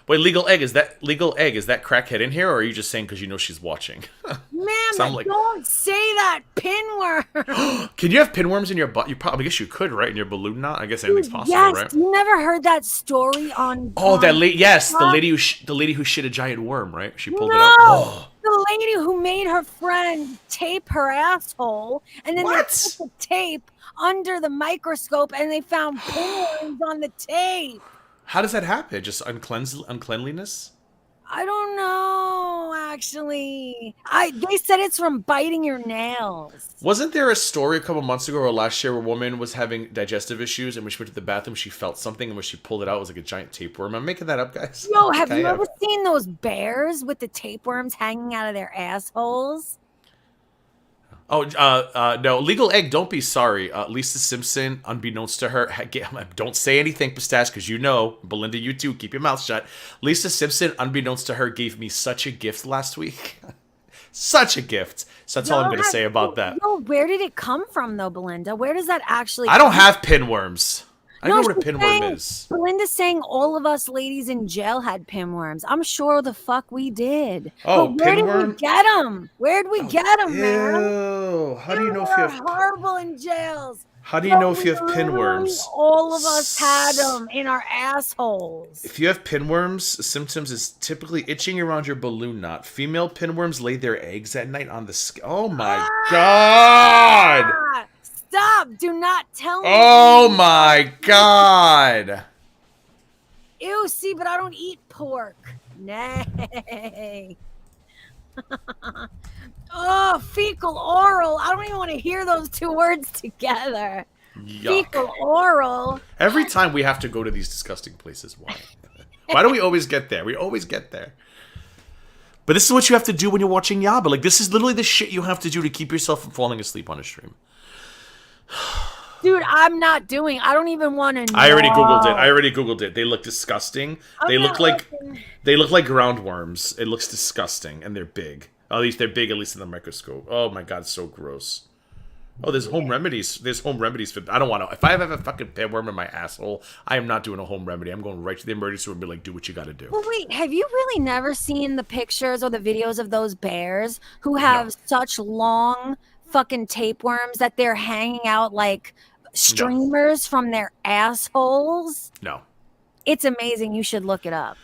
Wait, legal egg, is that crackhead in here, or are you just saying because you know she's watching? Man, don't say that, pinworm. Can you have pinworms in your butt? I guess you could, right? In your balloon knot? I guess anything's possible, yes, right? You never heard that story on... Oh, that lady, yes, the lady who shit a giant worm, right? She pulled it out. Oh. The lady who made her friend tape her asshole, and then they put the tape under the microscope, and they found pinworms on the tape. How does that happen? Just uncleanliness? I don't know, actually. They said it's from biting your nails. Wasn't there a story a couple months ago or last year where a woman was having digestive issues, and when she went to the bathroom, she felt something, and when she pulled it out, it was like a giant tapeworm? I'm making that up, guys. Yo, have you ever seen those bears with the tapeworms hanging out of their assholes? Oh, no. Legal egg, don't be sorry. Lisa Simpson, unbeknownst to her, don't say anything, Pistache, because you know, Belinda, you too, keep your mouth shut. Lisa Simpson, unbeknownst to her, gave me such a gift last week. Such a gift. So that's all I'm going to say about that. Yo, where did it come from, though, Belinda? Where does that actually I don't have pinworms. I don't know what a pinworm saying, is. Belinda's saying all of us ladies in jail had pinworms. I'm sure the fuck we did. Oh, but where pinworm? did we get them? Where'd we get them, man? Ew. How do you know if you have... horrible in jails. How do you know if you have pinworms? All of us had them in our assholes. If you have pinworms, symptoms is typically itching around your balloon knot. Female pinworms lay their eggs at night on the skin. Oh my god! Stop! Do not tell me. Oh my god! Ew, see, but I don't eat pork. Nay. Oh, fecal oral. I don't even want to hear those two words together. Yuck. Fecal oral. Every time we have to go to these disgusting places. Why? Why do we always get there? We always get there. But this is what you have to do when you're watching Yaba. Like, this is literally the shit you have to do to keep yourself from falling asleep on a stream. Dude, I don't even want to know. I already googled it. They look disgusting. They look like ground worms. It looks disgusting, and they're big. At least they're big, at least in the microscope. Oh my god, so gross. Oh, there's home remedies. There's home remedies for. I don't want to. If I have a fucking pinworm in my asshole, I am not doing a home remedy. I'm going right to the emergency room and be like, do what you got to do. Well, wait, have you really never seen the pictures or the videos of those bears who have such long fucking tapeworms that they're hanging out like streamers from their assholes? No. It's amazing. You should look it up.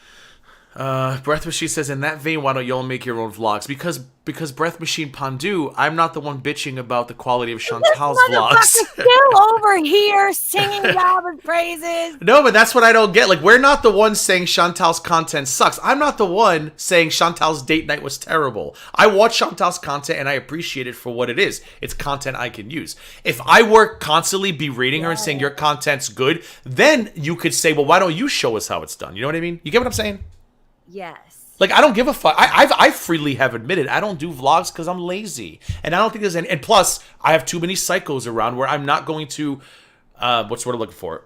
Breath Machine says, in that vein, why don't y'all make your own vlogs? Because Breath Machine Pandu, I'm not the one bitching about the quality of Chantal's vlogs. Still over here singing Yaba's praises. No, but that's what I don't get. Like, we're not the ones saying Chantal's content sucks. I'm not the one saying Chantal's date night was terrible. I watch Chantal's content and I appreciate it for what it is. It's content I can use. If I were constantly berating her and saying your content's good, then you could say, well, why don't you show us how it's done? You know what I mean? You get what I'm saying? Yes. Like, I don't give a fuck. I freely have admitted I don't do vlogs because I'm lazy. And I don't think there's any... And plus, I have too many psychos around where I'm not going to... what's the word I'm looking for?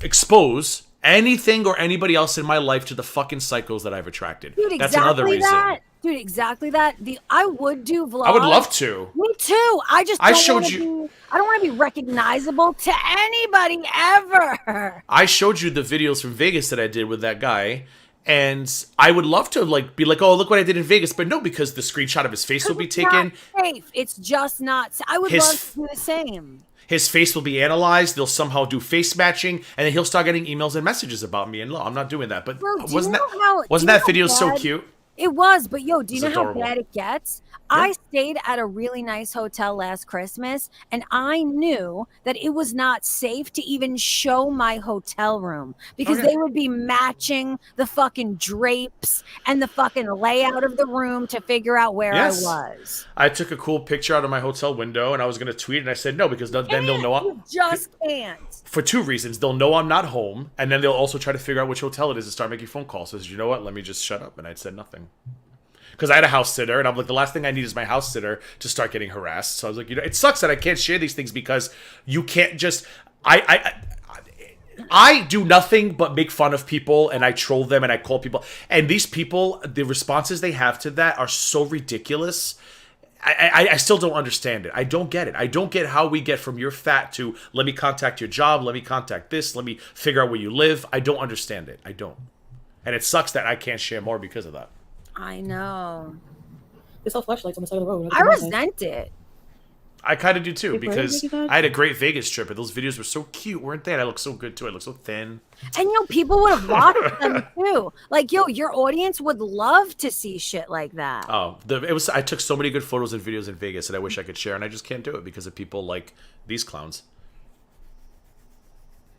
Expose anything or anybody else in my life to the fucking psychos that I've attracted. Dude, that's another reason. Dude, exactly that. I would do vlogs. I would love to. Me too. I don't want to be recognizable to anybody ever. I showed you the videos from Vegas that I did with that guy, and I would love to like be like, oh, look what I did in Vegas, but no, because the screenshot of his face will be taken. Safe. It's just not. I would love to do the same. His face will be analyzed. They'll somehow do face matching, and then he'll start getting emails and messages about me. And no, I'm not doing that. But Bro, wasn't that video so cute? It was, but yo, do you know adorable. how bad it gets? Yeah. I stayed at a really nice hotel last Christmas, and I knew that it was not safe to even show my hotel room because they would be matching the fucking drapes and the fucking layout of the room to figure out where I was. I took a cool picture out of my hotel window, and I was going to tweet, and I said no, because then they'll know. You just can't. For two reasons. They'll know I'm not home, and then they'll also try to figure out which hotel it is and start making phone calls. So, you know what? Let me just shut up. And I said nothing. Because I had a house sitter, and I'm like, the last thing I need is my house sitter to start getting harassed. So I was like, it sucks that I can't share these things because you can't just... I do nothing but make fun of people, and I troll them, and I call people. And these people, the responses they have to that are so ridiculous. I still don't understand it. I don't get it. I don't get how we get from you're fat to let me contact your job, let me contact this, let me figure out where you live. I don't understand it. I don't. And it sucks that I can't share more because of that. I know. They sell flashlights on the side of the road. I resent it. I kind of do too, because I had a great Vegas trip, and those videos were so cute, weren't they? And I look so good too. I look so thin. And people would have watched them too. Like, your audience would love to see shit like that. Oh, I took so many good photos and videos in Vegas that I wish I could share, and I just can't do it because of people like these clowns.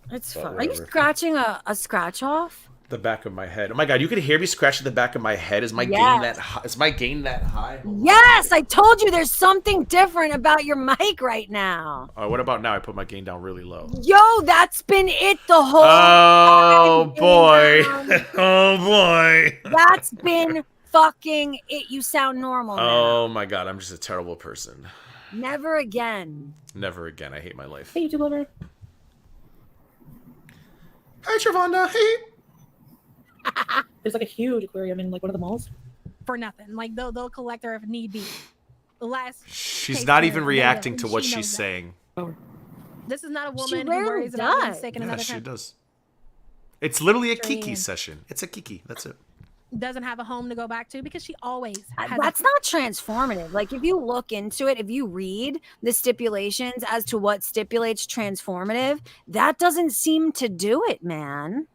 It's fun. Are you scratching a scratch off? The back of my head. Oh my god, you can hear me scratching the back of my head. Is my gain that high? Is my gain that high? Yes, I told you there's something different about your mic right now. What about now? I put my gain down really low. Yo, that's been it the whole Oh boy. Oh boy. That's been fucking it. You sound normal now. Oh my god, I'm just a terrible person. Never again. Never again. I hate my life. Hey, YouTube lover. Hi, Travanda. Hey. There's like a huge aquarium in like one of the malls. For nothing. Like they'll collect her if need be. The last She's not even reacting to what she's saying. Oh. This is not a She woman who rarely worries about being does. sick in Yeah, another she country. does. It's literally a Extreme. Kiki session. It's a Kiki. That's it. Doesn't have a home to go back to because she always has. That's not transformative. Like, if you look into it, if you read the stipulations as to what stipulates transformative, that doesn't seem to do it, man.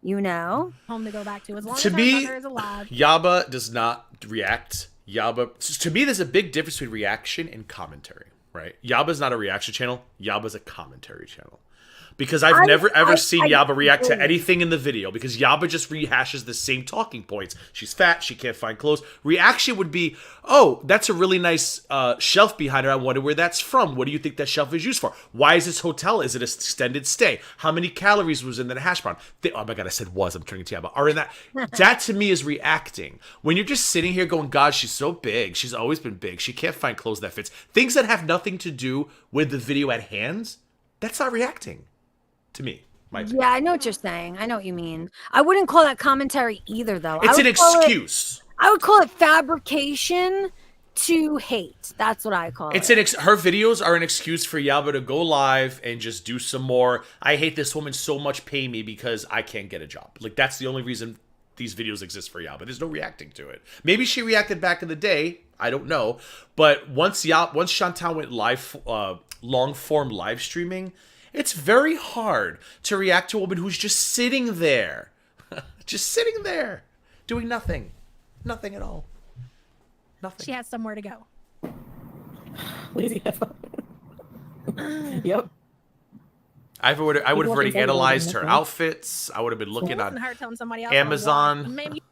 You know? Home to go back to as long To as her me, mother is alive. Yaba does not react. To me, there's a big difference between reaction and commentary, right? Yaba's not a reaction channel. Yaba's a commentary channel. Because I've never ever seen Yaba react to anything in the video, because Yaba just rehashes the same talking points. She's fat, she can't find clothes. Reaction would be, oh, that's a really nice shelf behind her. I wonder where that's from. What do you think that shelf is used for? Why is this hotel? Is it an extended stay? How many calories was in that hash brown? Oh my god, I said was. I'm turning to Yaba. Are in that? That to me is reacting. When you're just sitting here going, God, she's so big. She's always been big. She can't find clothes that fits. Things that have nothing to do with the video at hand. That's not reacting. To me. Yeah, I know what you're saying. I know what you mean. I wouldn't call that commentary either, though. It's an excuse. I would call it fabrication to hate. That's what I call It's it. her videos are an excuse for Yaba to go live and just do some more. I hate this woman so much. Pay me because I can't get a job. Like that's the only reason these videos exist for Yaba. There's no reacting to it. Maybe she reacted back in the day. I don't know. But once Chantal went live, long form live streaming, it's very hard to react to a woman who's just sitting there, just sitting there, doing nothing, nothing at all, nothing. She has somewhere to go. Lazy ass. Yep. I would have already People analyzed think her I would outfits. I would have been looking It wasn't on her telling somebody else Amazon. Maybe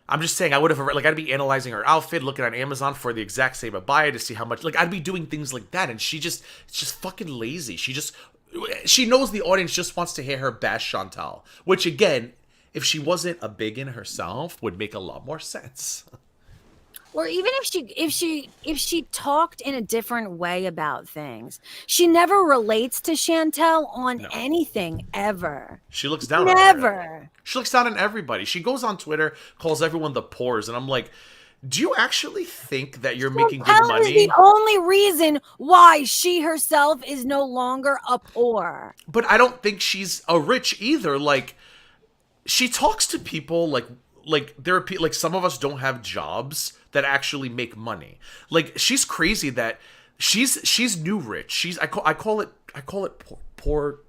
I'm just saying I would have I'd be analyzing her outfit, looking on Amazon for the exact same abaya to see how much. Like I'd be doing things like that, and it's just fucking lazy. She knows the audience just wants to hear her bash Chantal, which again, if she wasn't a biggin herself, would make a lot more sense. Or even if she talked in a different way about things. She never relates to Chantel on anything ever. She looks down on her. Never. She looks down on everybody. She goes on Twitter, calls everyone the pores, and I'm like, do you actually think that you're making good Chantel money? is the only reason why she herself is no longer a poor. But I don't think she's a rich either. Like, she talks to people like there are people like some of us don't have jobs that actually make money. Like she's crazy that she's new rich. I call it poor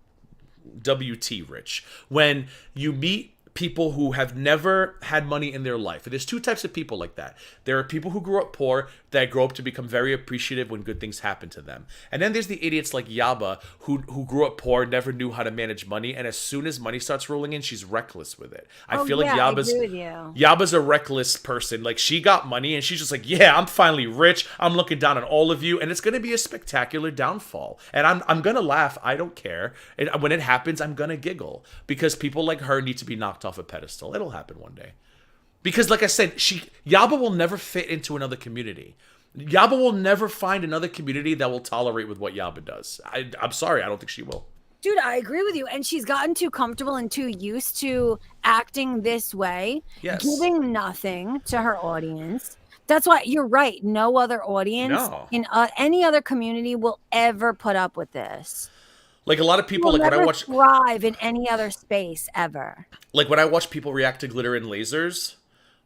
WT rich. When you meet people who have never had money in their life. And there's two types of people like that. There are people who grew up poor that grow up to become very appreciative when good things happen to them. And then there's the idiots like Yaba who grew up poor, never knew how to manage money, and as soon as money starts rolling in, she's reckless with it. I feel like Yaba's a reckless person. Like she got money and she's just like, yeah, I'm finally rich. I'm looking down on all of you, and it's gonna be a spectacular downfall. And I'm gonna laugh. I don't care. And when it happens, I'm gonna giggle because people like her need to be knocked off a pedestal. It'll happen one day. Because like I said, Yaba will never fit into another community. Yaba will never find another community that will tolerate with what Yaba does. I'm sorry, I don't think she will. Dude, I agree with you. And she's gotten too comfortable and too used to acting this way, giving nothing to her audience. That's why you're right. No other audience in any other community will ever put up with this. Like a lot of people, like when I watch thrive in any other space ever. Like when I watch people react to Glitter and Lasers,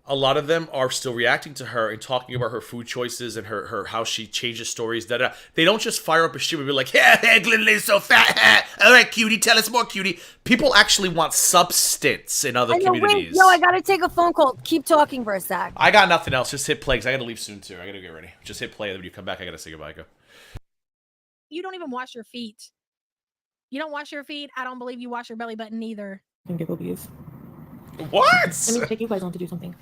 a lot of them are still reacting to her and talking about her food choices and her how she changes stories. They don't just fire up a shit and be like, yeah, Glitter Laser's so fat. All right, cutie, tell us more, cutie. People actually want substance in other communities. Wait, I gotta take a phone call. Keep talking for a sec. I got nothing else. Just hit play because I gotta leave soon too. I gotta get ready. Just hit play, and when you come back, I gotta say goodbye. Go. You don't even wash your feet. You don't wash your feet. I don't believe you wash your belly button either. And giggle bees. What? I mean, take you guys on to do something.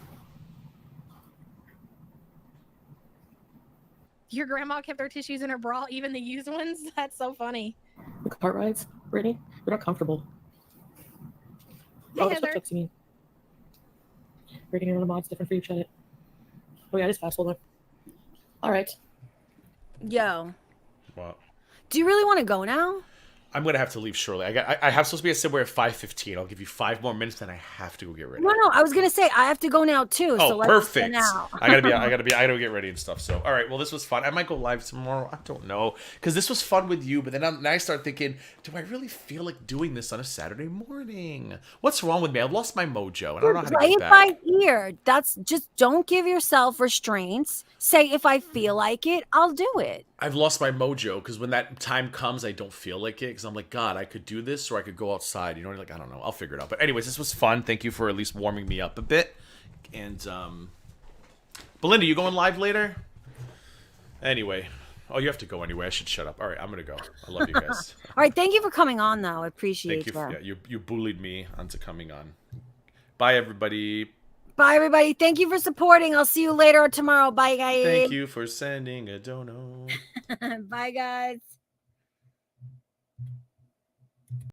Your grandma kept her tissues in her bra, even the used ones? That's so funny. The cart rides, Brittany, they're not comfortable. Oh, that's what texting me. Breaking into the mods, different for you, chat it. Oh yeah, I just fast forward. All right. Yo. What? Do you really want to go now? I'm gonna have to leave shortly. I have supposed to be at somewhere at 5:15. I'll give you 5 more minutes, then I have to go get ready. No, I was gonna say I have to go now too. Oh, so let's perfect. Now. I gotta get ready and stuff. So, all right. Well, this was fun. I might go live tomorrow. I don't know because this was fun with you. But then now I start thinking, do I really feel like doing this on a Saturday morning? What's wrong with me? I've lost my mojo, and I don't know how to Play get it back. by ear. That's just don't give yourself restraints. Say if I feel like it, I'll do it. I've lost my mojo because when that time comes, I don't feel like it because I'm like, God, I could do this or I could go outside. You know, like I don't know. I'll figure it out. But anyways, this was fun. Thank you for at least warming me up a bit. And Belinda, you going live later? Anyway, oh, you have to go anyway. I should shut up. All right, I'm gonna go. I love you guys. All right, thank you for coming on, though. I appreciate it. Thank you. You bullied me onto coming on. Bye, everybody. Bye, everybody. Thank you for supporting. I'll see you later or tomorrow. Bye, guys. Thank you for sending a dono. Bye, guys.